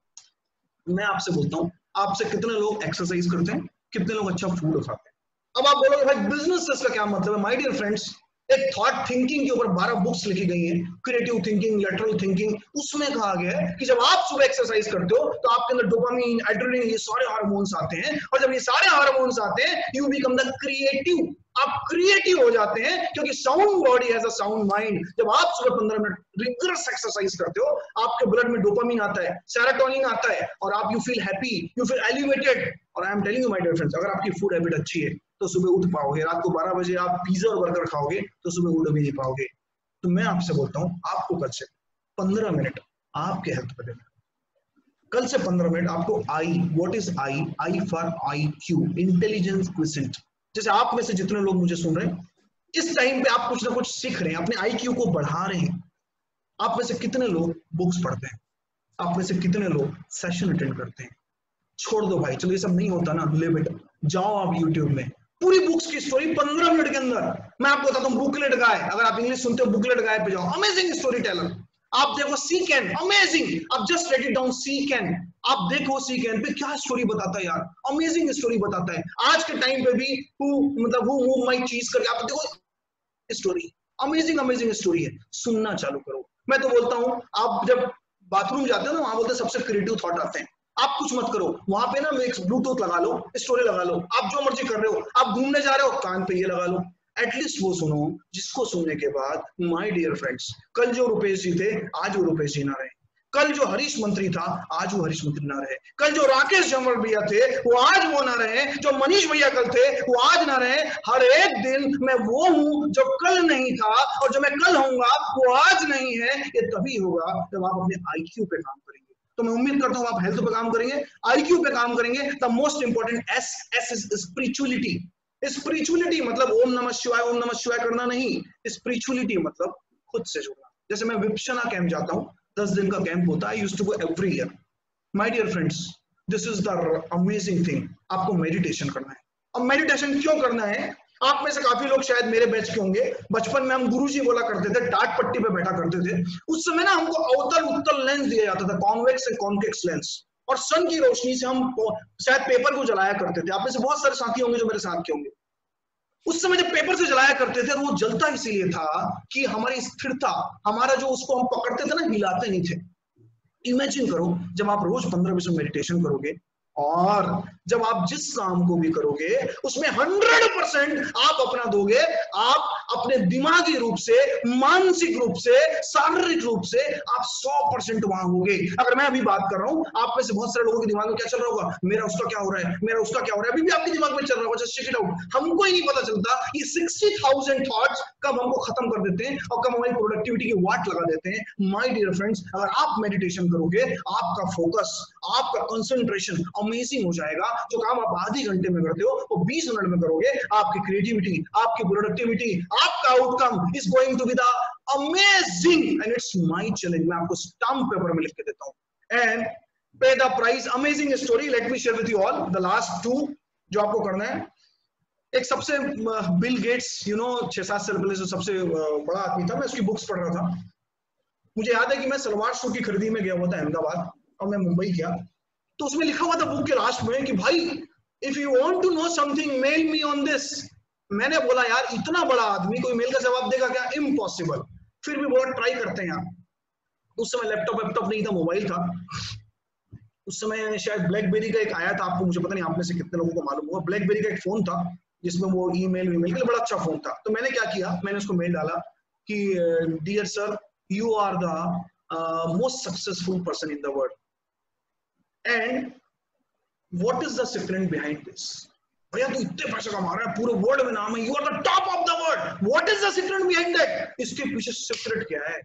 मैं आपसे बोलता हूँ, आपसे कितने लोग एक्सरसाइज करते हैं, कितने लोग अच्छा फूड खाते हैं? अब आप बोलोगे भाई बिजनेस से इसका क्या मतलब है? माय डियर फ्रेंड्स, एक थॉट थिंकिंग के ऊपर 12 बुक्स लिखी गई हैं, क्रिएटिव थिंकिंग, लैटरल थिंकिंग। उसमें कहा गया है कि जब आप सुबह एक्सरसाइज करते हो तो आपके अंदर डोपामिन, एड्रेनलिन, ये सारे हार्मोन्स आते हैं, और जब ये सारे हार्मोन्स आते हैं, यू बिकम द क्रिएटिव। आप क्रिएटिव हो जाते हैं, क्योंकि sound body has a sound mind. जब आप सुबह 15 मिनट रिगरस एक्सरसाइज करते हो, आपके ब्लड में डोपामिन आता है, सेरोटोनिन आता है, और आप you feel happy, you feel elevated. और I am telling you my dear friends, अगर आपकी फूड हैबिट अच्छी है तो सुबह उठ पाओगे। रात को 12 बजे आप पिज्जा और बर्गर खाओगे तो सुबह उठ भी नहीं पाओगे। तो मैं आपसे बोलता हूँ, आपको कल से 15 मिनट आपके हेल्थ पर देना। कल से 15 मिनट आपको I, what is I? I for IQ, intelligence quotient. जैसे आप में से जितने लोग मुझे सुन रहे हैं, इस टाइम पे आप कुछ ना कुछ सीख रहे हैं, अपने IQ को बढ़ा रहे हैं। आप में से कितने लोग बुक्स पढ़ते हैं? आप में से कितने लोग सेशन अटेंड करते हैं? छोड़ दो भाई, चलो ये सब नहीं होता ना, लिव इट। जाओ आप यूट्यूब में, पूरी बुक्स की स्टोरी 15 मिनट के अंदर। मैं आपको बताता हूँ, बुकलेट गाय, अगर आप इंग्लिश सुनते हो बुकलेट गाय पे जाओ, अमेजिंग स्टोरी टेलर। आप देखो सी कैन, अमेजिंग, आप just write it down, see can. आप देखो सी कैन पे क्या स्टोरी बताता है यार, अमेजिंग स्टोरी बताता है। आज के टाइम पे भी हु माई चीज करके आप देखो स्टोरी, अमेजिंग अमेजिंग स्टोरी है। सुनना चालू करो। मैं तो बोलता हूँ, आप जब बाथरूम जाते हो ना, वहां बोलते सबसे क्रिएटिव थॉट आते हैं। आप कुछ मत करो, वहां पे ना एक ब्लूटूथ लगा लो, स्टोरी लगा लो, आप जो मर्जी कर रहे हो, आप घूमने जा रहे हो, कान पे ये लगा लो, एटलीस्ट वो सुनो जिसको सुनने के बाद, माय डियर फ्रेंड्स, कल जो रुपेश जी थे आज वो रुपेश जी ना रहे, कल जो हरीश मंत्री था आज वो हरीश मंत्री ना रहे, कल जो राकेश जमर भैया थे वो आज वो ना रहे, जो मनीष भैया कल थे वो आज ना रहे। हर एक दिन मैं वो हूं जो कल नहीं था, और जो मैं कल होऊंगा वो आज नहीं है। ये तभी होगा जब आप अपने IQ पे काम करेंगे। तो मैं उम्मीद करता हूँ आप हेल्थ पे काम करेंगे, IQ पे काम करेंगे। The most important S is spirituality. Spirituality मतलब ओम नमः शिवाय करना नहीं, स्पिरिचुअलिटी मतलब खुद से जुड़ना। जैसे मैं विपश्यना कैंप जाता हूँ, 10 दिन का कैंप होता है, used to go every year. My dear friends, this is the amazing thing, आपको मेडिटेशन करना है। अब मेडिटेशन क्यों करना है? आप में से काफी लोग शायद मेरे बैच के होंगे, बचपन में हम गुरुजी बोला करते थे, टाट पट्टी पे बैठा करते थे। उस समय ना हमको अवतल उत्तल लेंस दिया जाता था, कॉन्वेक्स एंड कॉन्केक्स लेंस, और सन की रोशनी से हम शायद पेपर को जलाया करते थे। आप में से बहुत सारे साथी होंगे जो मेरे साथ के होंगे। उस समय जब पेपर से जलाया करते थे, वो जलता इसीलिए था कि हमारी स्थिरता, हमारा जो उसको हम पकड़ते थे ना, हिलाते नहीं थे। इमेजिन करो, जब आप रोज 15-20 मिनट मेडिटेशन करोगे, और जब आप जिस काम को भी करोगे उसमें 100% आप अपना दोगे, आप अपने दिमागी रूप से, मानसिक रूप से, शारीरिक रूप से आप 100% वहां होगे। अगर मैं अभी बात कर रहा हूं, आप में से बहुत सारे लोगों के दिमाग में क्या चल रहा होगा, मेरा उसका क्या हो रहा है, मेरा उसका क्या हो रहा है, अभी भी आपके दिमाग में चल रहा होगा। Just check it out. हमको ही नहीं पता चलता ये 60,000 थॉट्स कब हमको खत्म कर देते हैं और कब हमारी प्रोडक्टिविटी की वाट लगा देते हैं। माय डियर फ्रेंड्स, अगर आप मेडिटेशन करोगे, आपका फोकस, आपका कंसंट्रेशन अमेजिंग हो जाएगा। जो काम आप आधे घंटे में करते हो वो 20 मिनट में करोगे। आपकी क्रिएटिविटी, आपकी प्रोडक्टिविटी, आपका outcome is going to be the amazing, and it's my challenge. मैं आपको स्टैम्प पेपर में लिख के देता हूं, एंड पे the price. Amazing story, let me share with you all the last 2 जो आपको करना है। एक सबसे बिल गेट्स, 6-7 साल पहले जो सबसे बड़ा आदमी था, मैं उसकी बुक्स पढ़ रहा था। मुझे याद है कि मैं सलवार सूट की खरीदी में गया हुआ था अहमदाबाद, और मैं मुंबई गया, तो उसमें लिखा हुआ था बुक के लास्ट में कि भाई, if you want to know something mail me on this. मैंने बोला यार, इतना बड़ा आदमी कोई मेल का जवाब देगा क्या? इम्पॉसिबल। फिर भी बोला ट्राई करते हैं यार। उस समय लैपटॉप नहीं था, मोबाइल था। उस समय शायद ब्लैकबेरी का एक आया था, आपको, मुझे पता नहीं आप में से कितने लोगों को मालूम होगा, ब्लैकबेरी का एक फोन था जिसमें वो ईमेल के लिए बड़ा अच्छा फोन था। तो मैंने क्या किया, मैंने उसको मेल डाला कि dear sir, you are the most successful person in the world, and what is the secret behind this. भैया तू इतने पैसे कमा रहा है, पूरे वर्ल्ड में नाम है, you are the top of the world, what is the secret behind that? इसके पीछे सीक्रेट क्या है?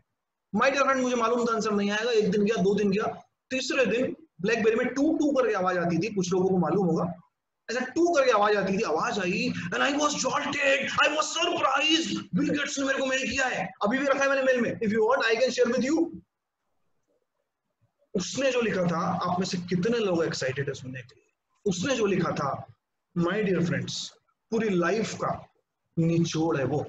माय डियर फ्रेंड, मुझे मालूम था आंसर नहीं आएगा। 1 दिन गया, 2 दिन गया, तीसरे दिन ब्लैकबेरी में टू टू करके आवाज आती थी, कुछ लोगों को मालूम होगा, ऐसा टू करके आवाज आती थी। आवाज आई and I was jolted, I was surprised. Bill Gates ने मेरे को मेल किया है, अभी भी रखा है मैंने मेल में, if you want I can share with you. उसने जो लिखा था, आप में से कितने लोग एक्साइटेड है सुनने के लिए? उसने जो लिखा था, माय डियर फ्रेंड्स, पूरी लाइफ का निचोड़ है वो।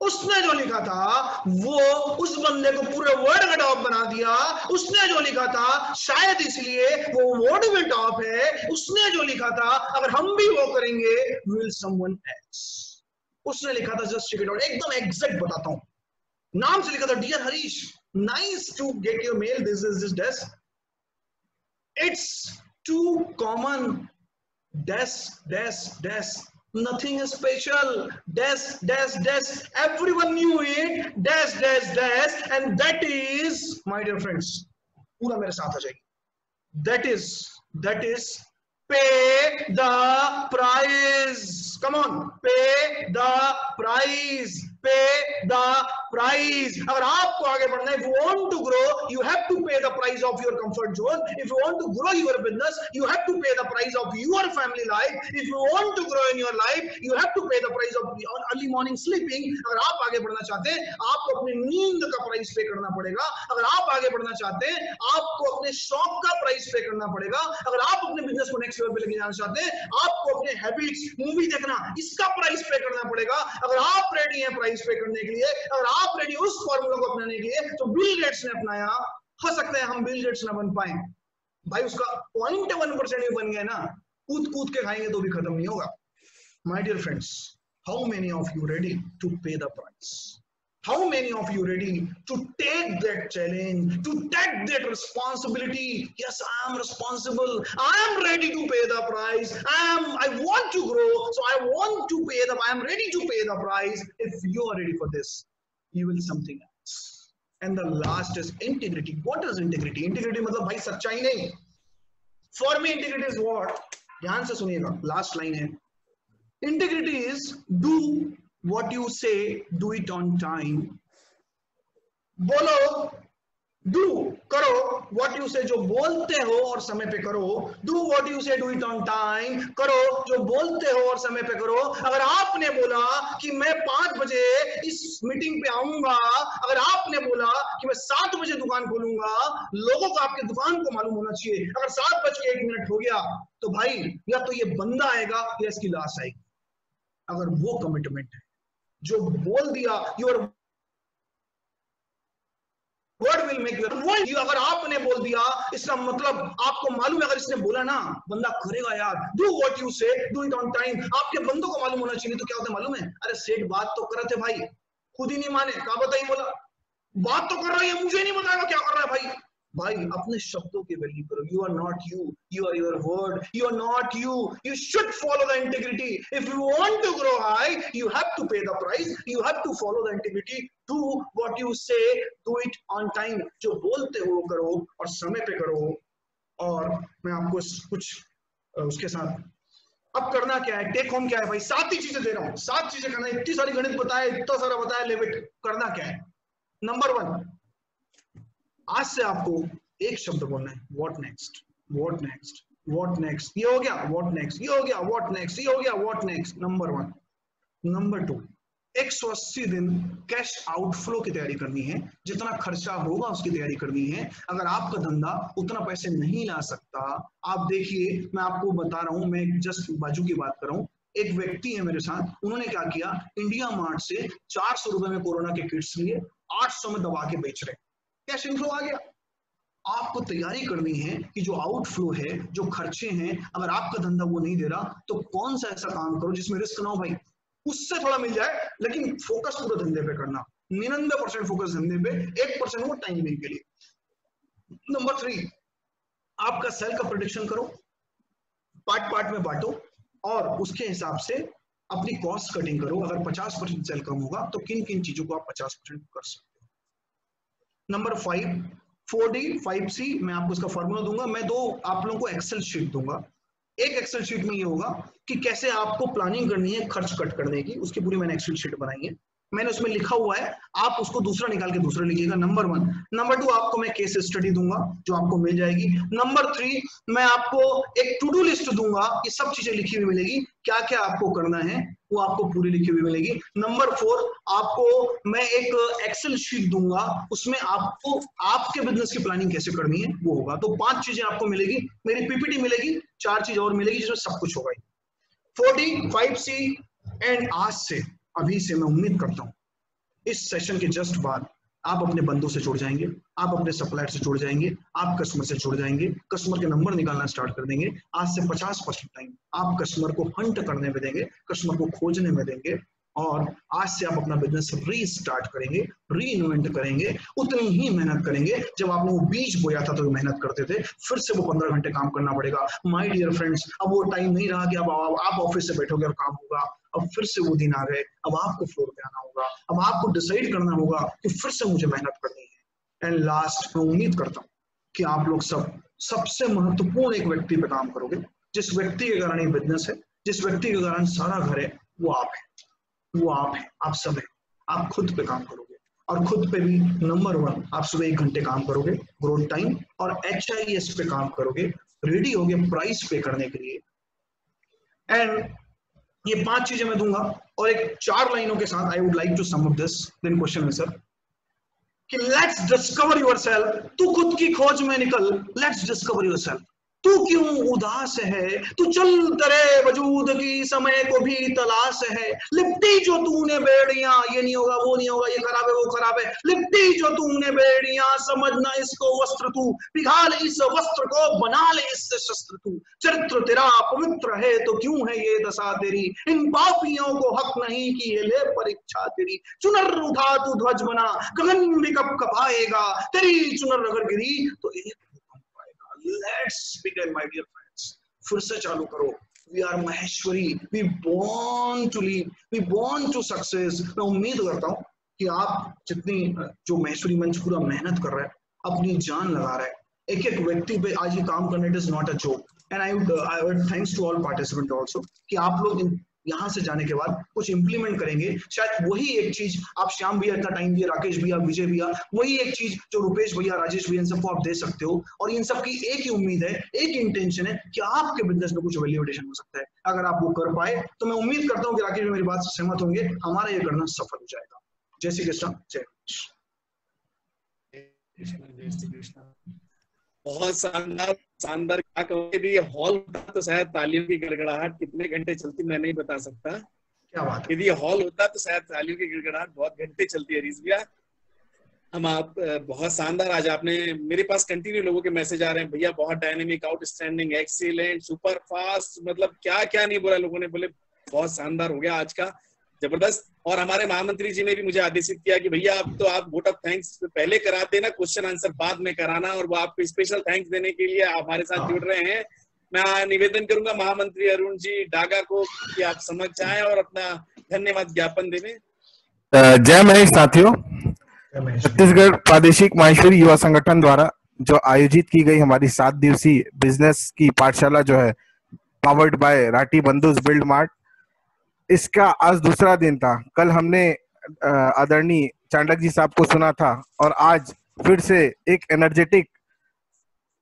उसने जो लिखा था वो उस बंदे को पूरे वर्ल्ड का टॉप बना दिया। उसने जो लिखा था शायद इसलिए वो वर्ल्ड में टॉप है। उसने जो लिखा था अगर हम भी वो करेंगे, विल समवन एल्स। उसने लिखा था, जस्ट चेक इट आउट, एकदम एग्जैक्ट बताता हूं, नाम से लिखा था, dear Harish, nice to get your mail, this is this desk, it's too common dash dash dash nothing is special, dash dash dash, everyone knew it, dash dash dash, and that is, my dear friends, पूरा मेरे साथ आ जाइए, that is pay the price. Come on, pay the price, pay the price. अगर आपको आगे बढ़ना है, if you want to grow, you have to pay the price of your comfort zone. If you want to grow your business, you have to pay the price of your family life. If you want to grow in your life, you have to pay the price of early morning sleeping. अगर आप आगे बढ़ना चाहते हैं, आपको अपनी नींद का प्राइस पे करना पड़ेगा. अगर आप आगे बढ़ना चाहते हैं, आपको अपने शौक का प्राइस पे करना पड़ेगा. अगर आप अपने बिजनेस को नेक्स्ट लेवल पे लेके जाना चाहते हैं, आपको अपने हैबिट्स, मूवी देखना, इसका प्राइस पे करना पड़ेगा. अगर आप रेडी हैं प्राइस पे करने के लिए, अगर आप रेडी उस फॉर्मूला को अपनाने के लिए, तो बिल गेट्स ने अपनाया. हो सकता है हम बिल गेट्स ना बन पाए भाई, उसका 0.1% भी बन गया ना, कूद कूद के खाएंगे तो भी खत्म नहीं होगा. My dear friends, how many of you ready to pay the price? How many of you ready to take that challenge, to take that responsibility? Yes, I am responsible. I am ready to pay the price. I want to grow, so I want to pay I am ready to pay the price. If you are ready for this, you will something else. And the last is integrity. What is integrity? Integrity मतलब भाई सच्चाई नहीं. For me, integrity is what? ध्यान से सुनिएगा. Last line है. Integrity is do what you say, do it on time. बोलो, do, करो what you say, जो बोलते हो और समय पे करो. Do what you say, do it on time. करो जो बोलते हो और समय पे करो. अगर आपने बोला कि मैं 5 बजे इस मीटिंग पे आऊंगा, अगर आपने बोला कि मैं 7 बजे दुकान खोलूंगा, लोगों को आपके दुकान को मालूम होना चाहिए. अगर 7:01 हो गया, तो भाई या तो ये बंदा आएगा या इसकी लाश आएगी. अगर वो कमिटमेंट है, जो बोल दिया, your word will make your. अगर आपने बोल दिया, इसका मतलब आपको मालूम है, अगर इसने बोला ना, बंदा करेगा यार. Do what you say, do it on time. आपके बंदों को मालूम होना चाहिए. तो क्या होता है मालूम है? अरे सेठ बात तो कर रहे थे भाई, खुद ही नहीं माने. क्या बताइए, बोला बात तो कर रहा है, मुझे नहीं बताएगा क्या कर रहा है भाई. भाई अपने शब्दों की वैल्यू करो. You are not you are your word. You are not you should follow the integrity. If you want to grow high, you have to pay the price. You have to follow the integrity. Do what you say, do it on time. जो बोलते हो करो और समय पे करो. और मैं आपको कुछ उसके साथ अब करना क्या है, टेक होम क्या है भाई, 7 ही चीजें दे रहा हूं. 7 चीजें करना. इतनी सारी गणित बताया, इतना सारा बताया, लिमिट करना क्या है. नंबर 1, आज से आपको एक शब्द बोलना है, what next, what next, what next. ये हो गया व्हाट नेक्स्ट, ये हो गया व्हाट नेक्स्ट, ये हो गया व्हाट नेक्स्ट. नंबर 1. नंबर 2, 180 दिन कैश आउटफ्लो की तैयारी करनी है. जितना खर्चा होगा उसकी तैयारी करनी है. अगर आपका धंधा उतना पैसे नहीं ला सकता, आप देखिए, मैं आपको बता रहा हूं, मैं जस्ट बाजू की बात कर रहा हूं. एक व्यक्ति है मेरे साथ, उन्होंने क्या किया, इंडिया मार्ट से 400 रुपए में कोरोना के किट्स लिए 800 में दबा के बेच रहे. कैश इनफ्लो आ गया. आपको तैयारी करनी है कि जो आउटफ्लो है, जो खर्चे हैं, अगर आपका धंधा वो नहीं दे रहा, तो कौन सा ऐसा काम करो जिसमें रिस्क ना हो भाई. उससे थोड़ा मिल जाए, लेकिन फोकस पूरे धंधे पे करना. 99% फोकस धंधे पे, 1% वो टाइमिंग के लिए. नंबर 3, आपका सेल का प्रेडिक्शन करो, पार्ट में बांटो और उसके हिसाब से अपनी कॉस्ट कटिंग करो. अगर 50% सेल कम होगा तो किन किन चीजों को आप 50% कर सकते हो. नंबर 5, 4D 5C, मैं आपको इसका फॉर्मूला दूंगा. मैं 2 आप लोगों को एक्सेल शीट दूंगा. एक एक्सेल शीट में ये होगा कि कैसे आपको प्लानिंग करनी है खर्च कट करने की, उसकी पूरी मैंने एक्सेल शीट बनाई है. मैंने उसमें लिखा हुआ है, आप उसको दूसरा निकाल के दूसरा लिखिएगा. नंबर 1. नंबर 2, आपको मैं केस स्टडी दूंगा जो आपको मिल जाएगी. नंबर 3, मैं आपको एक टू डू लिस्ट दूंगा. ये सब चीजें लिखी हुई मिलेगी, क्या क्या आपको करना है वो आपको पूरी लिखी हुई मिलेगी. नंबर 4, आपको मैं एक एक्सेल शीट दूंगा, उसमें आपको आपके बिजनेस की प्लानिंग कैसे करनी है वो होगा. तो 5 चीजें आपको मिलेगी. मेरी पीपीटी मिलेगी, 4 चीज और मिलेगी जिसमें सब कुछ होगा. 4D 5C एंड आज से, अभी से मैं उम्मीद करता हूं इस सेशन के जस्ट बाद आप अपने बंदों से जुड़ जाएंगे, आप अपने सप्लायर से जुड़ जाएंगे, आप कस्टमर से जुड़ जाएंगे, कस्टमर के नंबर निकालना स्टार्ट कर देंगे. आज से 50% टाइम आप कस्टमर को हंट करने में देंगे, कस्टमर को खोजने में देंगे. और आज से आप अपना बिजनेस रीस्टार्ट करेंगे, री-इन्वेंट करेंगे, उतनी ही मेहनत करेंगे जब आपने वो बीज बोया था तो मेहनत करते थे, फिर से वो 15 घंटे काम करना पड़ेगा। माय डियर फ्रेंड्स, अब वो टाइम नहीं रहा कि अब आप ऑफिस से बैठोगे और काम होगा। अब फिर से वो दिन आ गए, अब आपको फ्लोर पे आना होगा, अब आपको डिसाइड करना होगा कि फिर से मुझे मेहनत करनी है। एंड लास्ट, मैं उम्मीद करता हूँ कि आप लोग सबसे महत्वपूर्ण एक व्यक्ति पे काम करोगे, जिस व्यक्ति के कारण ये बिजनेस है, जिस व्यक्ति के कारण सारा घर है, वो आप है, वो आप है, आप सब है। आप खुद पे काम करोगे और खुद पे भी नंबर 1 आप सुबह 1 घंटे काम करोगे ग्रोथ टाइम, और HIS पे काम करोगे, रेडी होगे प्राइस पे करने के लिए। एंड ये 5 चीजें मैं दूंगा और एक 4 लाइनों के साथ I would like to sum up this, then question answer, कि लेट्स डिस्कवर योरसेल्फ। तू खुद की खोज में निकल, लेट्स डिस्कवर योरसेल्फ। तू क्यों उदास है, तू चल तेरे वजूद की समय को भी तलाश है। लिपटी जो तूने बेड़ियां, ये नहीं होगा, वो नहीं होगा, ये खराब है, वो खराब है। लिपटी जो तूने बेड़ियां, समझना इसको वस्त्र तू, पिघाल इस वस्त्र को, बना ले इससे शस्त्र तू। चरित्र तेरा पवित्र है तो क्यों है ये दशा तेरी, इन पापियों को हक नहीं कि ये ले परीक्षा तेरी। चुनर उठा तू ध्वज बना, गगन भी कब कपाएगा, तेरी चुनर अगर गिरी तो एक Let's begin, my dear friends. फिर से चालू करो। We are Maheshwari. We born to lead. We born to success. मैं उम्मीद करता हूँ कि आप जितनी जो महेश्वरी मंच पूरा मेहनत कर रहा है, अपनी जान लगा रहा है, एक एक व्यक्ति पे आज ये काम करना, it is not a joke. And I would thanks to all participants also कि आप लोग यहाँ से जाने के बाद कुछ इंप्लीमेंट करेंगे। शायद वही एक चीज आप श्याम भैया इतना टाइम दिए, राकेश भैया, विजय भैया, वही एक चीज जो रुपेश भैया, राजेश भैया, इन सबको आप दे सकते हो। और इन सबकी एक ही उम्मीद है, एक इंटेंशन है कि आपके बिजनेस में कुछ वैल्यू एडिशन हो सकता है। अगर आप वो कर पाए तो मैं उम्मीद करता हूँ कि राकेश मेरी बात से सहमत होंगे, हमारा ये करना सफल हो जाएगा। जय श्री कृष्ण, जय कृष्ण। बहुत शानदार शानदार। क्या कहोगे भी, हॉल होता तो शायद तालियों की गड़गड़ाहट कितने घंटे चलती मैं नहीं बता सकता। क्या बात है। यदि हॉल होता तो शायद तालियों की गड़गड़ाहट बहुत घंटे चलती है। रीज भैया, हम आप बहुत शानदार, आज आपने, मेरे पास कंटिन्यू लोगों के मैसेज आ रहे हैं, भैया बहुत dynamic, outstanding, excellent, super fast, मतलब क्या क्या नहीं बोला लोगों ने, बोले बहुत शानदार हो गया आज का, जबरदस्त। और हमारे महामंत्री जी ने भी मुझे आदेशित किया कि भैया अब तो आप वोट ऑफ थैंक्स पहले करा देना, क्वेश्चन आंसर बाद में कराना, और वो आपको स्पेशल थैंक्स देने के लिए हमारे साथ जुड़ रहे हैं। मैं निवेदन करूंगा महामंत्री अरुण जी डागा को कि आप समक्ष आए और अपना धन्यवाद ज्ञापन देवें। जय महेश साथियों, छत्तीसगढ़ प्रादेशिक माहेश्वरी युवा संगठन द्वारा जो आयोजित की गई हमारी 7 दिवसीय बिजनेस की पाठशाला जो है, powered by Rathi Bandhus build mart, इसका आज दूसरा दिन था। कल हमने आदरणीय चांडक जी साहब को सुना था और आज फिर से एक एनर्जेटिक,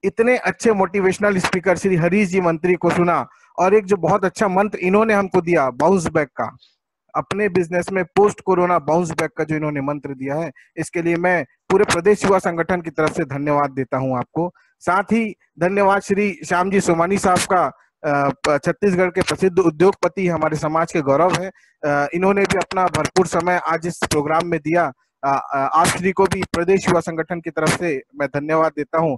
इतने अच्छे मोटिवेशनल स्पीकर श्री हरीश जी मंत्री को सुना, और एक जो बहुत अच्छा मंत्र इन्होंने हमको दिया बाउंस बैक का, अपने बिजनेस में पोस्ट कोरोना बाउंस बैक का जो इन्होंने मंत्र दिया है, इसके लिए मैं पूरे प्रदेश युवा संगठन की तरफ से धन्यवाद देता हूं आपको। साथ ही धन्यवाद श्री श्याम जी सोमानी साहब का, छत्तीसगढ़ के प्रसिद्ध उद्योगपति, हमारे समाज के गौरव है। इन्होंने भी अपना भरपूर समय आज इस प्रोग्राम में दिया। आप श्री को भी प्रदेश युवा संगठन की तरफ से मैं धन्यवाद देता हूं।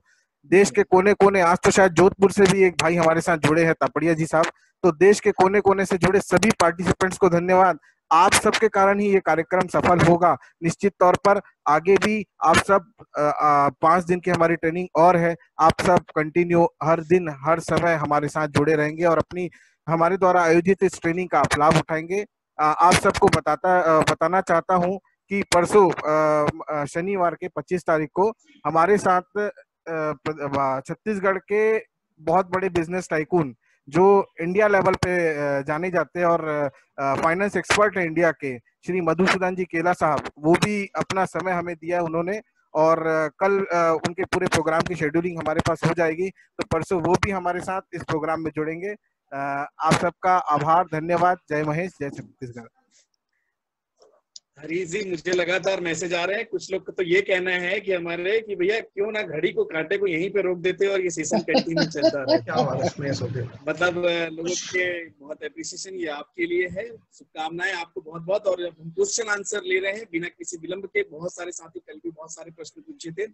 देश के कोने कोने, आज तो शायद जोधपुर से भी एक भाई हमारे साथ जुड़े हैं, तापड़िया जी साहब, तो देश के कोने कोने से जुड़े सभी पार्टिसिपेंट्स को धन्यवाद। आप सबके कारण ही ये कार्यक्रम सफल होगा। निश्चित तौर पर आगे भी आप सब 5 दिन की हमारी ट्रेनिंग और है, आप सब कंटिन्यू हर दिन हर समय हमारे साथ जुड़े रहेंगे और अपनी हमारे द्वारा आयोजित इस ट्रेनिंग का आप लाभ उठाएंगे। आप सबको बताना चाहता हूं कि परसों शनिवार के 25 तारीख को हमारे साथ छत्तीसगढ़ के बहुत बड़े बिजनेस टाइकून जो इंडिया लेवल पे जाने जाते हैं और फाइनेंस एक्सपर्ट है इंडिया के, श्री मधुसूदन जी केला साहब, वो भी अपना समय हमें दिया उन्होंने, और कल उनके पूरे प्रोग्राम की शेड्यूलिंग हमारे पास हो जाएगी, तो परसों वो भी हमारे साथ इस प्रोग्राम में जुड़ेंगे। आप सबका आभार, धन्यवाद। जय महेश, जय छत्तीसगढ़। हरीश जी, मुझे लगातार मैसेज आ रहे हैं, कुछ लोग का तो ये कहना है कि हमारे कि भैया क्यों ना घड़ी को कांटे को यहीं पे रोक देते और ये सेशन कंटिन्यू चलता रहे। क्या बात है, मतलब लोगों के बहुत एप्रिसिएशन ये आपके लिए है, शुभकामनाएं आपको बहुत बहुत। और हम क्वेश्चन आंसर ले रहे हैं बिना किसी विलंब के। बहुत सारे साथी कल भी बहुत सारे प्रश्न पूछे थे।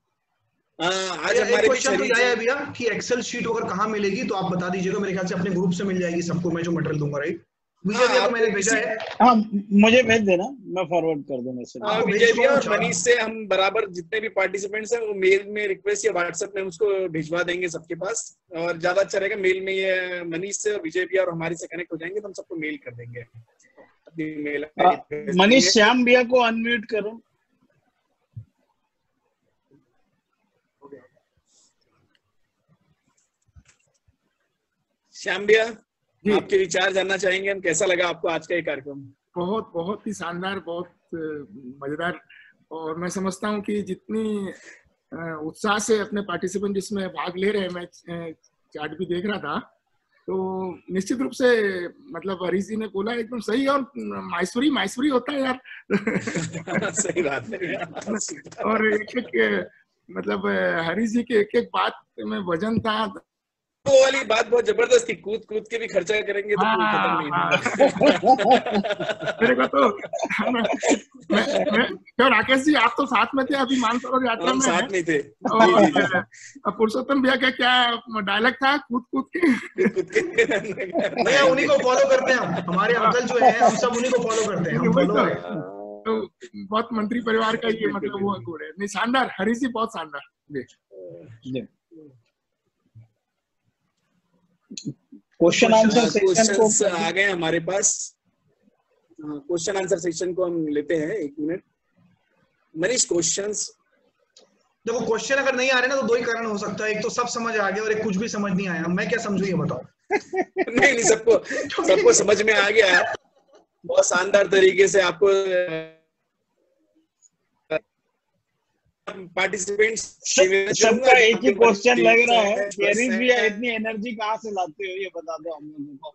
आज हमारे क्वेश्चन तो आया है भैया कि एक्सेल शीट अगर कहाँ मिलेगी तो आप बता दीजिएगा। मेरे ख्याल से अपने ग्रुप से मिल जाएगी सबको, मैं जो मटेरियल दूंगा, राइट? विजय भैया को मैंने भेजा है। हाँ मुझे भेज देना, मैं फॉरवर्ड कर दूंगा मैसेज। विजय भैया और मनीष से हम बराबर जितने भी पार्टिसिपेंट्स हैं वो मेल में रिक्वेस्ट या व्हाट्सएप में उसको भिजवा देंगे सबके पास, और ज्यादा अच्छा रहेगा मेल में। ये मनीष से और विजय भैया और हमारे से कनेक्ट हो जाएंगे तो हम सबको मेल कर देंगे। मेल मनीष श्याम भैया को अनम्यूट करो। श्याम भैया आपके विचार जानना चाहेंगे हम, कैसा लगा आपको आज का ये कार्यक्रम? बहुत बहुत ही शानदार, बहुत मजेदार। और मैं समझता हूँ कि जितनी उत्साह से अपने पार्टिसिपेंट इसमें भाग ले रहे हैं, मैं चार्ट भी देख रहा था, तो निश्चित रूप से मतलब हरीश जी ने बोला एकदम सही, और माइसुरी होता है यार। सही बात है। और एक मतलब हरीश जी के एक बात में वजन था। वो वाली बात बहुत जबरदस्त थी, कूद के भी खर्चा करेंगे तो कोई खत्म नहीं मेरे को तो क्यों राकेश जी आप तो साथ में थे अभी मानसरोवर यात्रा में, साथ में थे। और पुरुषोत्तम भैया का क्या डायलॉग था, कूद के भैया उन्हीं को फॉलो करते हैं हम, हमारे अंकल जो है हम सब उन्हीं को फॉलो करते हैं। तो बहुत मंत्री परिवार का ये मतलब वो गुण है। नहीं शानदार हरीश जी, बहुत शानदार। क्वेश्चन आंसर सेक्शन को आ गए हमारे पास। क्वेश्चन आंसर सेक्शन को हम लेते हैं, 1 मिनट। मनीष क्वेश्चंस, देखो क्वेश्चन अगर नहीं आ रहे ना तो 2 ही कारण हो सकता है, एक तो सब समझ आ गया और एक कुछ भी समझ नहीं आया। मैं क्या समझू ये बताओ? नहीं सबको समझ में आ गया। बहुत शानदार तरीके से आपको पार्टिसिपेंट्स सबका एक ही क्वेश्चन लग रहा है कि हरीश भैया इतनी एनर्जी कहाँ से लाते हो, ये बता दो हम लोगों को।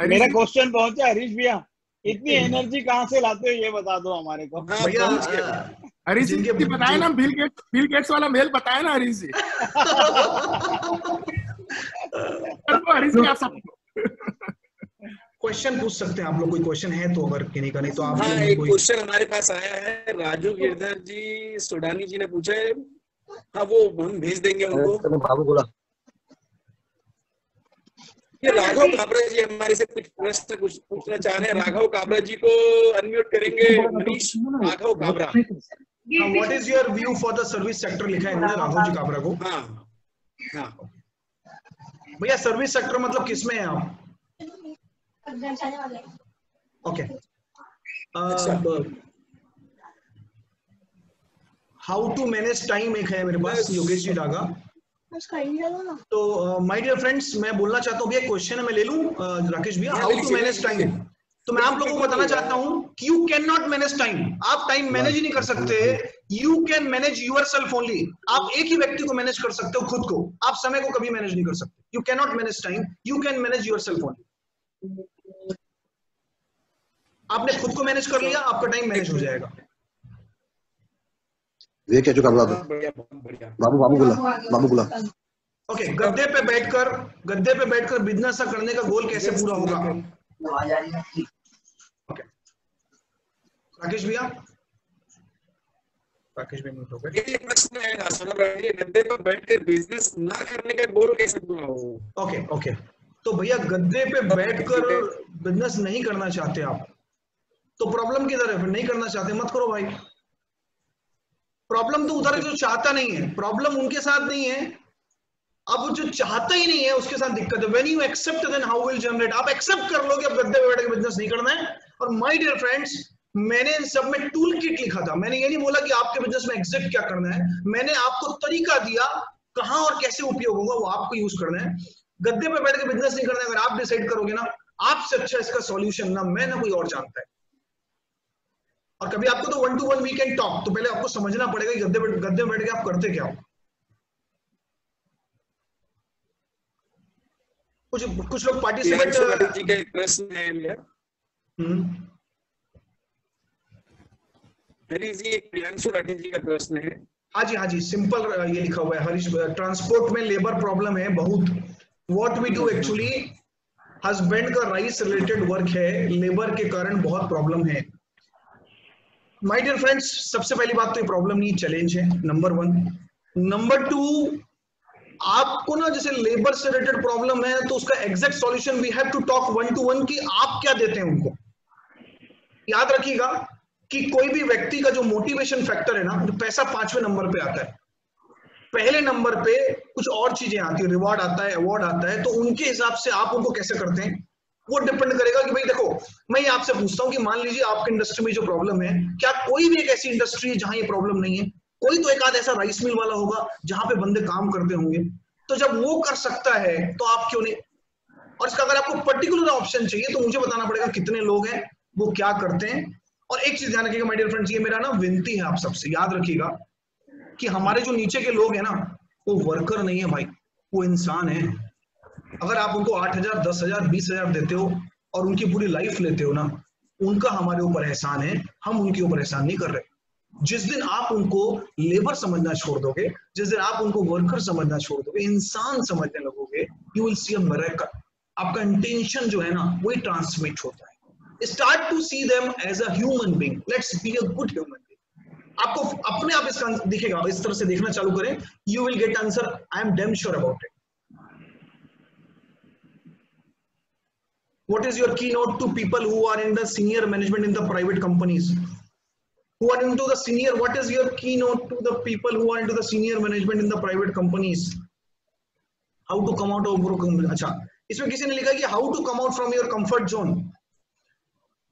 मेरा क्वेश्चन पहुंचा, हरीश भैया इतनी एनर्जी कहाँ से लाते हो ये बता दो हमारे को। भैया हरीश जी बताए ना, बिल गेट्स वाला मेल बताए ना हरीश जी। हरीश जी आप सबको क्वेश्चन पूछ सकते हैं आप लोग, कोई क्वेश्चन है तो, अगर किन्हीं का नहीं तो आप। हाँ एक क्वेश्चन हमारे पास आया है, राजू गिरधर जी सोडानी जी ने पूछा है। हाँ वो हम भेज देंगे उनको। बाबू बोला ये राघव काबरा जी हमारे से कुछ प्रश्न पूछना चाह रहे हैं। राघव काबरा जी को अनम्यूट करेंगे Manish. Raghav Kabra, what is your view for the service sector, लिखा है इन्होंने राघव जी काबरा को। हाँ भैया सर्विस सेक्टर मतलब किसमें है आप? Okay, how to manage time एक है मेरे पास, योगेश जी डागा। तो माय डियर फ्रेंड्स, मैं बोलना चाहता हूँ, भैया क्वेश्चन है मैं ले लूं राकेश भैया, हाउ टू मैनेज टाइम। तो मैं आप लोगों को बताना चाहता हूँ कि you can not manage time. आप टाइम मैनेज ही नहीं कर सकते, you can manage yourself only. आप एक ही व्यक्ति को मैनेज कर सकते हो, खुद को। आप समय को कभी मैनेज नहीं कर सकते। You can not manage time, you can manage yourself only. आपने खुद को मैनेज कर लिया, आपका टाइम मैनेज हो जाएगा। ये क्या जो कर रहा था बाबू बोला ओके, गद्दे पे बैठकर बिजनेस करने का गोल कैसे पूरा होगा? ओके राकेश भैया, राकेश भैया म्यूट हो गए। ये प्रश्न है, गद्दे पे बैठकर बिजनेस ना करने का गोल कैसे पूरा होगा? ओके तो भैया गद्दे पे बैठकर बिजनेस नहीं करना चाहते आप, तो प्रॉब्लम किधर है? फिर नहीं करना चाहते मत करो भाई। प्रॉब्लम तो उधर है जो चाहता नहीं है, प्रॉब्लम उनके साथ नहीं है। अब जो चाहता ही नहीं है उसके साथ दिक्कत है। When you accept then how will generate. आप एक्सेप्ट कर लो कि अब गद्दे पे बैठ के बिजनेस नहीं करना है। और माय डियर फ्रेंड्स, मैंने इन सब में टूल किट लिखा था। मैंने ये नहीं बोला कि आपके बिजनेस में एग्जैक्ट क्या करना है, मैंने आपको तरीका दिया कहां और कैसे उपयोग होगा, वो आपको यूज करना है। गद्दे पे बैठ के बिजनेस नहीं करना है, अगर आप डिसाइड करोगे ना, आपसे अच्छा इसका सॉल्यूशन ना मैं ना कोई और जानता है। और कभी आपको तो 1 to 1 वी कैन टॉक, तो पहले आपको समझना पड़ेगा कि गद्दे में बैठ के आप करते क्या हो। कुछ लोग पार्टिसिपेट जी का एक प्रश्न है हरीश जी, एक प्रियांशु राठी जी का प्रश्न है। हाँ जी सिंपल ये लिखा हुआ है हरीश, ट्रांसपोर्ट में लेबर प्रॉब्लम है बहुत। What we do actually, husband का राइस रिलेटेड वर्क है, लेबर के कारण बहुत प्रॉब्लम है। माय डियर फ्रेंड्स, सबसे पहली बात तो ये प्रॉब्लम नहीं, चैलेंज है, नंबर 1। नंबर 2, आपको ना जैसे लेबर से रिलेटेड प्रॉब्लम है तो उसका exact solution we have to talk 1 to 1 कि आप क्या देते हैं उनको। याद रखिएगा कि कोई भी व्यक्ति का जो मोटिवेशन फैक्टर है ना, जो पैसा 5वें नंबर पे आता है, पहले नंबर पे कुछ और चीजें आती है, रिवॉर्ड आता है, अवार्ड आता है, तो उनके हिसाब से आप उनको कैसे करते हैं वो डिपेंड करेगा कि भाई देखो, मैं ये आपसे पूछता हूँ कि मान लीजिए आपके इंडस्ट्री में जो प्रॉब्लम है, क्या कोई भी एक ऐसी इंडस्ट्री है जहां ये प्रॉब्लम नहीं है? कोई तो एक आध ऐसा राइस मिल वाला होगा जहां पे बंदे काम करते होंगे। तो जब वो कर सकता है तो आप क्यों नहीं? और इसका अगर आपको पर्टिकुलर ऑप्शन चाहिए तो मुझे बताना पड़ेगा कितने लोग हैं, वो क्या करते हैं। और एक चीज ध्यान रखिएगा माय डियर फ्रेंड्स, ये मेरा ना विनती है आप सबसे, याद रखिएगा कि हमारे जो नीचे के लोग हैं ना, वो वर्कर नहीं है भाई, वो इंसान है। अगर आप उनको 8,000, 10,000, 20,000 देते हो और उनकी पूरी लाइफ लेते हो ना, उनका हमारे ऊपर एहसान है, हम उनके ऊपर एहसान नहीं कर रहे। जिस दिन आप उनको लेबर समझना छोड़ दोगे, जिस दिन आप उनको वर्कर समझना छोड़ दोगे, इंसान समझने लगोगे, you will see a miracle. आपका इंटेंशन जो है ना वही ट्रांसमिट होता है। Start to see them as a human being, let's be a good human being. आपको अपने आप इसका दिखेगा, इस तरह से देखना चालू करें, you will get answer, I am damn sure about it. What is your keynote to people who are in the senior management in the private companies? Who are into the senior? What is your keynote to the people who are into the senior management in the private companies? How to come out of अच्छा, इसमें किसी ने लिखा कि how to come out from your comfort zone।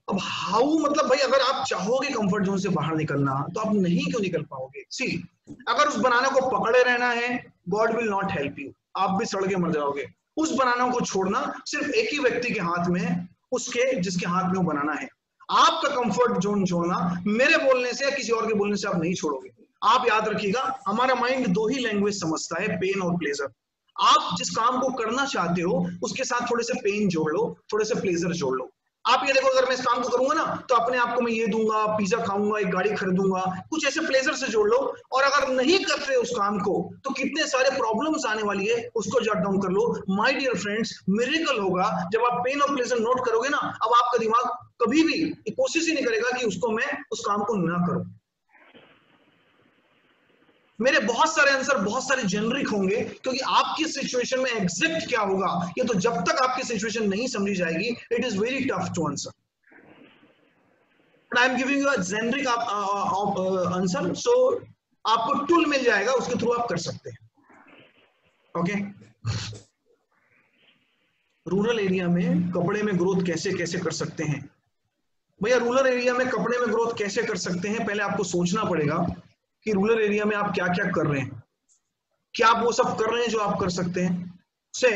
अब how मतलब भाई अगर आप चाहोगे कंफर्ट जोन से बाहर निकलना तो आप नहीं क्यों निकल पाओगे? सी, अगर उस बनाना को पकड़े रहना है, God will not help you, आप भी सड़ के मर जाओगे। उस बनाना को छोड़ना सिर्फ एक ही व्यक्ति के हाथ में है, उसके जिसके हाथ में वो बनाना है। आपका कंफर्ट जोन छोड़ना मेरे बोलने से या किसी और के बोलने से आप नहीं छोड़ोगे। आप याद रखिएगा, हमारा माइंड 2 ही लैंग्वेज समझता है, पेन और प्लेजर। आप जिस काम को करना चाहते हो उसके साथ थोड़े से पेन जोड़ लो, थोड़े से प्लेजर जोड़ लो। आप ये देखो, अगर मैं इस काम को करूंगा ना तो अपने आप को मैं ये दूंगा, पिज्जा खाऊंगा, एक गाड़ी खरीदूंगा, कुछ ऐसे प्लेजर से जोड़ लो। और अगर नहीं करते उस काम को तो कितने सारे प्रॉब्लम्स आने वाली है, उसको जॉट डाउन कर लो। माय डियर फ्रेंड्स, मिरेकल होगा जब आप पेन और प्लेजर नोट करोगे ना। अब आपका दिमाग कभी भी कोशिश ही नहीं करेगा कि उसको मैं उस काम को ना करूं। मेरे बहुत सारे आंसर बहुत सारे जेनरिक होंगे, क्योंकि आपकी सिचुएशन में एग्जैक्ट क्या होगा ये तो जब तक आपकी सिचुएशन नहीं समझी जाएगी, it is very tough to answer. But I am giving you a generic answer, so आपको टूल मिल जाएगा, उसके थ्रू आप कर सकते हैं। ओके, रूरल एरिया में कपड़े में ग्रोथ कैसे कैसे कर सकते हैं? भैया रूरल एरिया में कपड़े में ग्रोथ कैसे कर सकते हैं, पहले आपको सोचना पड़ेगा कि रूरल एरिया में आप क्या क्या कर रहे हैं। क्या आप वो सब कर रहे हैं जो आप कर सकते हैं? से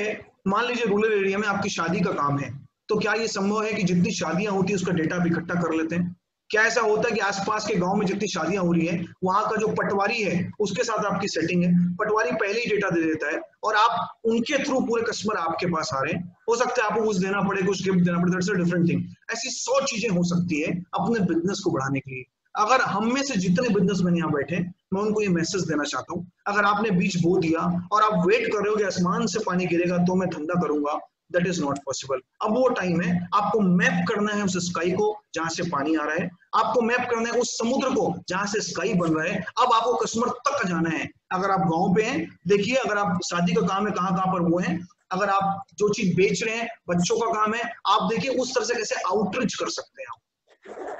मान लीजिए रूरल एरिया में आपकी शादी का काम है, तो क्या ये संभव है कि जितनी शादियां होती है उसका डेटा आप इकट्ठा कर लेते हैं? क्या ऐसा होता है कि आसपास के गांव में जितनी शादियां हो रही हैं वहां का जो पटवारी है उसके साथ आपकी सेटिंग है, पटवारी पहले ही डेटा दे देता है और आप उनके थ्रू पूरे कस्टमर आपके पास आ रहे हैं। हो सकता है आपको कुछ देना पड़े, कुछ गिफ्ट देना पड़े, दैट्स अ डिफरेंट थिंग। ऐसी 100 चीजें हो सकती है अपने बिजनेस को बढ़ाने के लिए। अगर हम में से जितने बिजनेसमैन यहाँ बैठे, मैं उनको ये मैसेज देना चाहता हूँ, अगर आपने बीज बो दिया और आप वेट कर रहे हो कि आसमान से पानी गिरेगा तो मैं धंधा करूंगा, दैट इज नॉट पॉसिबल। अब वो टाइम है, आपको मैप करना है उस स्काई को जहां से पानी आ रहा है, आपको मैप करना है उस समुद्र को जहां से स्काई बन रहा है। अब आपको कस्टमर तक जाना है। अगर आप गांव पे हैं, देखिए अगर आप शादी का काम है कहाँ कहाँ पर वो है, अगर आप जो चीज बेच रहे हैं, बच्चों का काम है, आप देखिए उस तरह से कैसे आउटरीच कर सकते हैं।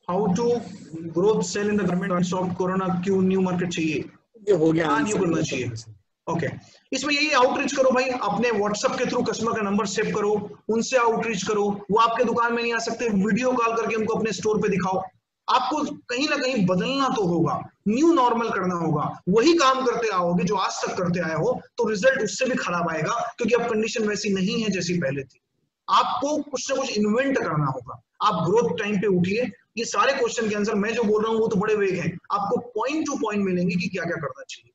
How to growth sale in the government of corona, क्यों न्यू मार्केट चाहिए? ये हो गया, न्यू करना चाहिए। ओके, इसमें यही आउटरीच करो भाई, अपने व्हाट्सएप के थ्रू कस्टमर का नंबर सेव करो, उनसे आउटरीच करो। वो आपके दुकान में नहीं आ सकते, वीडियो कॉल करके उनको अपने स्टोर पे दिखाओ। आपको कहीं ना कहीं बदलना तो होगा, न्यू नॉर्मल करना होगा। वही काम करते आओगे जो आज तक करते आए हो तो रिजल्ट उससे भी खराब आएगा, क्योंकि अब कंडीशन वैसी नहीं है जैसी पहले थी। आपको कुछ ना कुछ इन्वेंट करना होगा। आप ग्रोथ टाइम पे उठिए। ये सारे क्वेश्चन के आंसर मैं जो बोल रहा हूं वो तो बड़े वेग हैं, आपको पॉइंट टू पॉइंट मिलेंगे कि क्या क्या करना चाहिए।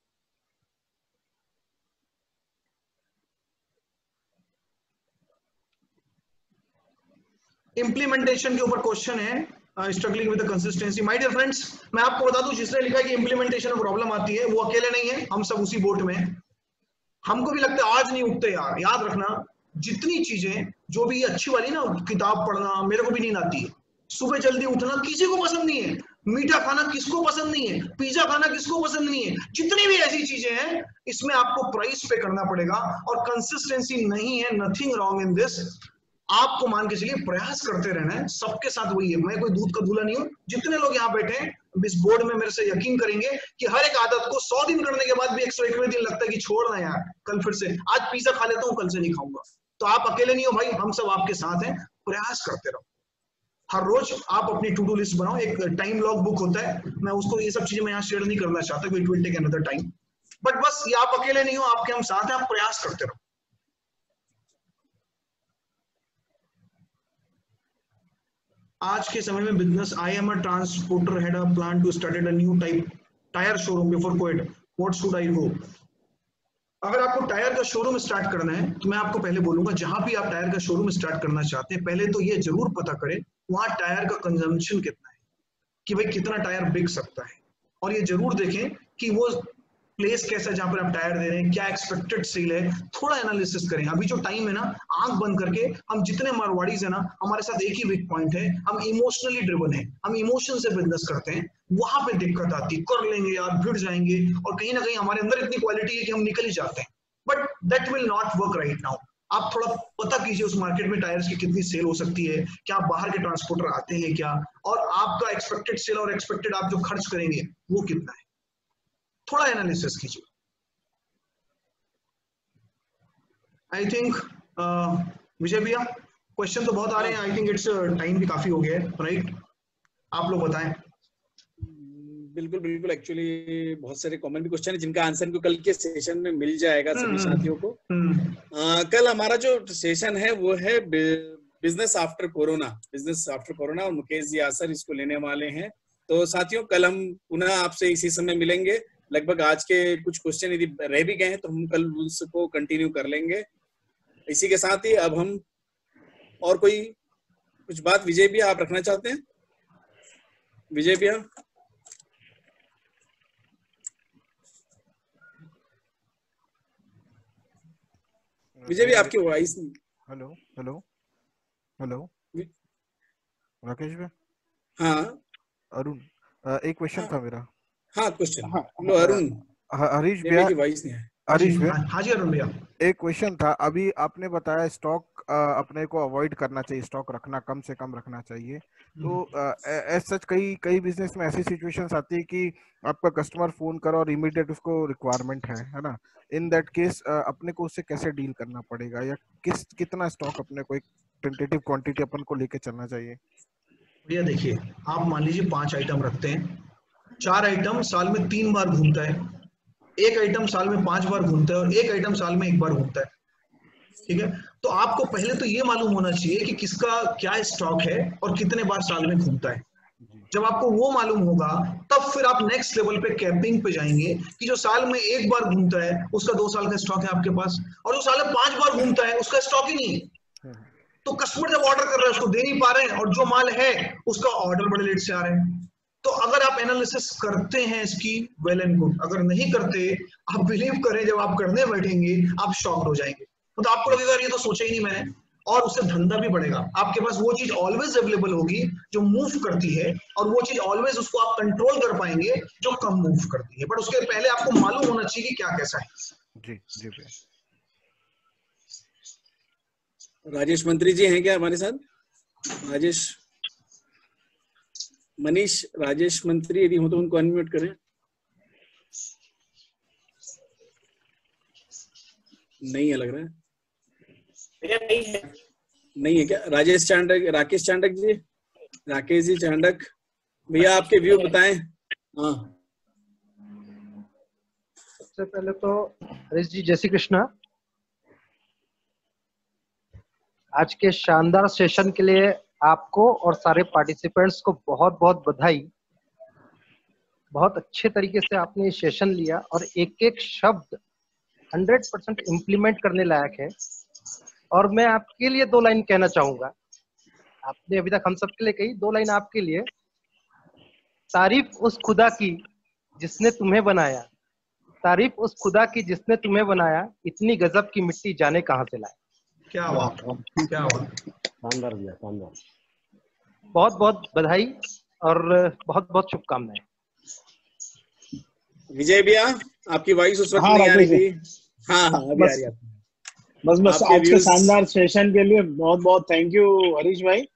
इंप्लीमेंटेशन के ऊपर क्वेश्चन है, struggling with the consistency. My dear friends, मैं आपको बता दूं, जिसने लिखा है कि इंप्लीमेंटेशन में प्रॉब्लम आती है वो अकेले नहीं है, हम सब उसी बोट में। हमको भी लगता है आज नहीं उठते यार। याद रखना, जितनी चीजें जो भी अच्छी वाली ना, किताब पढ़ना, मेरे को भी नींद आती है, सुबह जल्दी उठना किसी को पसंद नहीं है, मीठा खाना किसको पसंद नहीं है, पिज्जा खाना किसको पसंद नहीं है, जितनी भी ऐसी चीजें हैं इसमें आपको प्राइस पे करना पड़ेगा और कंसिस्टेंसी नहीं है, नथिंग रॉन्ग इन दिस। आपको मान के चलिए प्रयास करते रहना है, सबके साथ वही है। मैं कोई दूध का दूल्हा नहीं हूं, जितने लोग यहाँ बैठे हैं इस बोर्ड में मेरे से यकीन करेंगे कि हर एक आदत को 100 दिन करने के बाद भी 101वें दिन लगता है कि छोड़ना यार, कल फिर से, आज पिज्जा खा लेता हूँ कल से नहीं खाऊंगा। तो आप अकेले नहीं हो भाई, हम सब आपके साथ हैं, प्रयास करते रहो। हर रोज आप अपनी टू डू लिस्ट बनाओ, एक टाइम लॉग बुक होता है, मैं उसको ये सब चीजें मैं यहाँ शेयर नहीं करना चाहता, it will take another time, but बस ये आप अकेले नहीं हो, आपके हम साथ हैं, आप प्रयास करते रहो। आज के समय में business, I am a transporter, had a plan to start a new type tyre showroom before COVID, what should I go. अगर आपको टायर का शोरूम स्टार्ट करना है तो मैं आपको पहले बोलूंगा, जहां भी आप टायर का शोरूम स्टार्ट करना चाहते हैं, पहले तो ये जरूर पता करें वहां टायर का कंजम्पशन कितना है, कि भाई कितना टायर बिक सकता है, और ये जरूर देखें कि वो प्लेस कैसा है जहां पर आप टायर दे रहे हैं, क्या एक्सपेक्टेड सेल है, थोड़ा एनालिसिस करें। अभी जो टाइम है ना, आंख बंद करके, हम जितने मारवाड़ीज है ना, हमारे साथ एक ही वीक पॉइंट है, हम इमोशनली ड्रिवन है, हम इमोशन से बिजनेस करते हैं, वहां पे दिक्कत आती, कर लेंगे यार, भिड़ जाएंगे, और कहीं ना कहीं हमारे अंदर इतनी क्वालिटी है कि हम निकल ही जाते हैं, but that will not work right now. आप थोड़ा पता कीजिए उस मार्केट में टायर्स की कितनी सेल हो सकती है, क्या बाहर के ट्रांसपोर्टर आते हैं क्या, और आपका एक्सपेक्टेड सेल और एक्सपेक्टेड आप जो खर्च करेंगे वो कितना है, थोड़ा एनालिसिस कीजिए। आई थिंक विजय भैया क्वेश्चन तो बहुत आ रहे हैं, आई थिंक इट्स टाइम भी काफी हो गया है, राइट? आप लोग बताएं। बिल्कुल बिल्कुल, एक्चुअली बहुत सारे कॉमन भी क्वेश्चन है जिनका आंसर को कल के सेशन में मिल जाएगा सभी साथियों को। कल हमारा जो सेशन है वो है business after corona, business after corona, और मुकेश जी आसर इसको लेने वाले हैं। तो साथियों कल हम पुनः आपसे इसी समय मिलेंगे, लगभग आज के कुछ क्वेश्चन यदि रह भी गए हैं तो हम कल उसको कंटिन्यू कर लेंगे। इसी के साथ ही अब हम और कोई कुछ बात विजय भैया आप रखना चाहते हैं? विजय भैया, विजय भैया आपकी voice. Hello hello hello Rakesh भैया। हाँ अरुण, एक क्वेश्चन था मेरा। हाँ क्वेश्चन, लो अरुण। हरीश भैया, वॉइस नहीं है। हरीश भैया, हाँ जी अरुण भैया, एक क्वेश्चन था। अभी आपने बताया स्टॉक अपने को अवॉइड करना चाहिए, स्टॉक रखना कम से कम रखना चाहिए। तो एज सच कई बिजनेस में ऐसी सिचुएशंस आती है कि आपका कस्टमर फोन करो और इमीडिएट उसको रिक्वायरमेंट है ना, इन दैट केस अपने को उससे कैसे डील करना पड़ेगा, या कितना स्टॉक अपने को, एक टेंटेटिव क्वांटिटी अपन को लेके चलना चाहिए? भैया देखिए, आप मान लीजिए 5 आइटम रखते हैं, 4 आइटम साल में 3 बार घूमता है, एक आइटम साल में 5 बार घूमता है, और एक आइटम साल में 1 बार घूमता है, ठीक है? तो आपको पहले तो ये मालूम होना चाहिए कि किसका क्या स्टॉक है और कितने बार साल में घूमता है। जब आपको वो मालूम होगा तब फिर आप नेक्स्ट लेवल पे कैंपिंग पे जाएंगे कि जो साल में 1 बार घूमता है उसका 2 साल का स्टॉक है आपके पास, और जो साल में 5 बार घूमता है उसका स्टॉक ही नहीं है। तो कस्टमर जब ऑर्डर कर रहे हैं उसको दे नहीं पा रहे हैं, और जो माल है उसका ऑर्डर बड़े लेट से आ रहे हैं। तो अगर आप एनालिसिस करते हैं इसकी, वेल एंड गुड, अगर नहीं करते, आप बिलीव करें जब आप करने बैठेंगे आप शॉक्ड हो जाएंगे, तो आपको लगेगा ये तो सोचा ही नहीं मैंने, और उससे धंधा भी बढ़ेगा। आपके पास वो चीज ऑलवेज अवेलेबल होगी जो मूव करती है, और वो चीज ऑलवेज उसको आप कंट्रोल कर पाएंगे जो कम मूव करती है, बट उसके पहले आपको मालूम होना चाहिए कि क्या कैसा है। जी जी भैया। राजेश मंत्री जी हैं क्या हमारे साथ? राजेश, मनीष राजेश मंत्री यदि हो तो उनको अनम्यूट करें। नहीं है लग रहा है, नहीं है क्या? राजेश चांडक, राकेश चांडक जी, राकेश जी चांडक भैया आपके व्यू बताएं। हाँ, सबसे पहले तो हरीश जी जय श्री कृष्णा। आज के शानदार सेशन के लिए आपको और सारे पार्टिसिपेंट्स को बहुत बहुत बधाई। बहुत अच्छे तरीके से आपने ये सेशन लिया और एक एक शब्द 100% इम्प्लीमेंट करने लायक है। और मैं आपके लिए 2 लाइन कहना चाहूंगा, आपने अभी तक हम सबके लिए कही, 2 लाइन आपके लिए। तारीफ उस खुदा की जिसने तुम्हें बनाया, तारीफ उस खुदा की जिसने तुम्हें बनाया, इतनी गजब की मिट्टी जाने कहां से लाया। क्या बात, क्या बात, शानदार भैया, शानदार। बहुत बहुत बधाई। और बहुत बहुत शुभकामनाएं। विजय भैया, आपकी वॉइस उस वक्त हाँ, नहीं आ रही राकेश थी। हाँ हाँ, अभी आ रही है। बस आपके आज के views- शानदार सेशन के लिए बहुत बहुत थैंक यू हरीश भाई।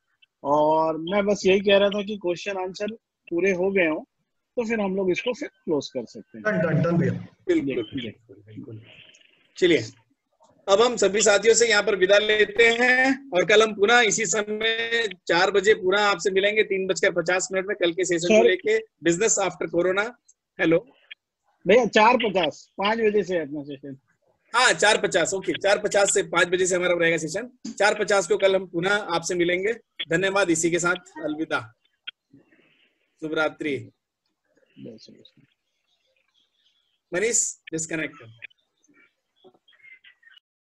और मैं बस यही कह रहा था कि क्वेश्चन आंसर पूरे हो गए हो तो फिर हम लोग इसको फिर क्लोज कर सकते हैं। डन डन डन भैया। बिल्कुल। चलिए, अब हम सभी साथियों से यहाँ पर विदा लेते हैं और कल हम पुनः इसी समय 4 बजे पुनः आपसे मिलेंगे 3:50 में कल के सेशन को लेके, बिजनेस आफ्टर कोरोना। हेलो भैया, 4:50 5 बजे से अपना सेशन। हाँ, 4:50, ओके, 4:50 से 5 बजे से हमारा रहेगा सेशन। 4:50 को कल हम पुनः आपसे मिलेंगे। धन्यवाद। इसी के साथ अलविदा, शुभ रात्रि। मनीष, डिस्कनेक्ट।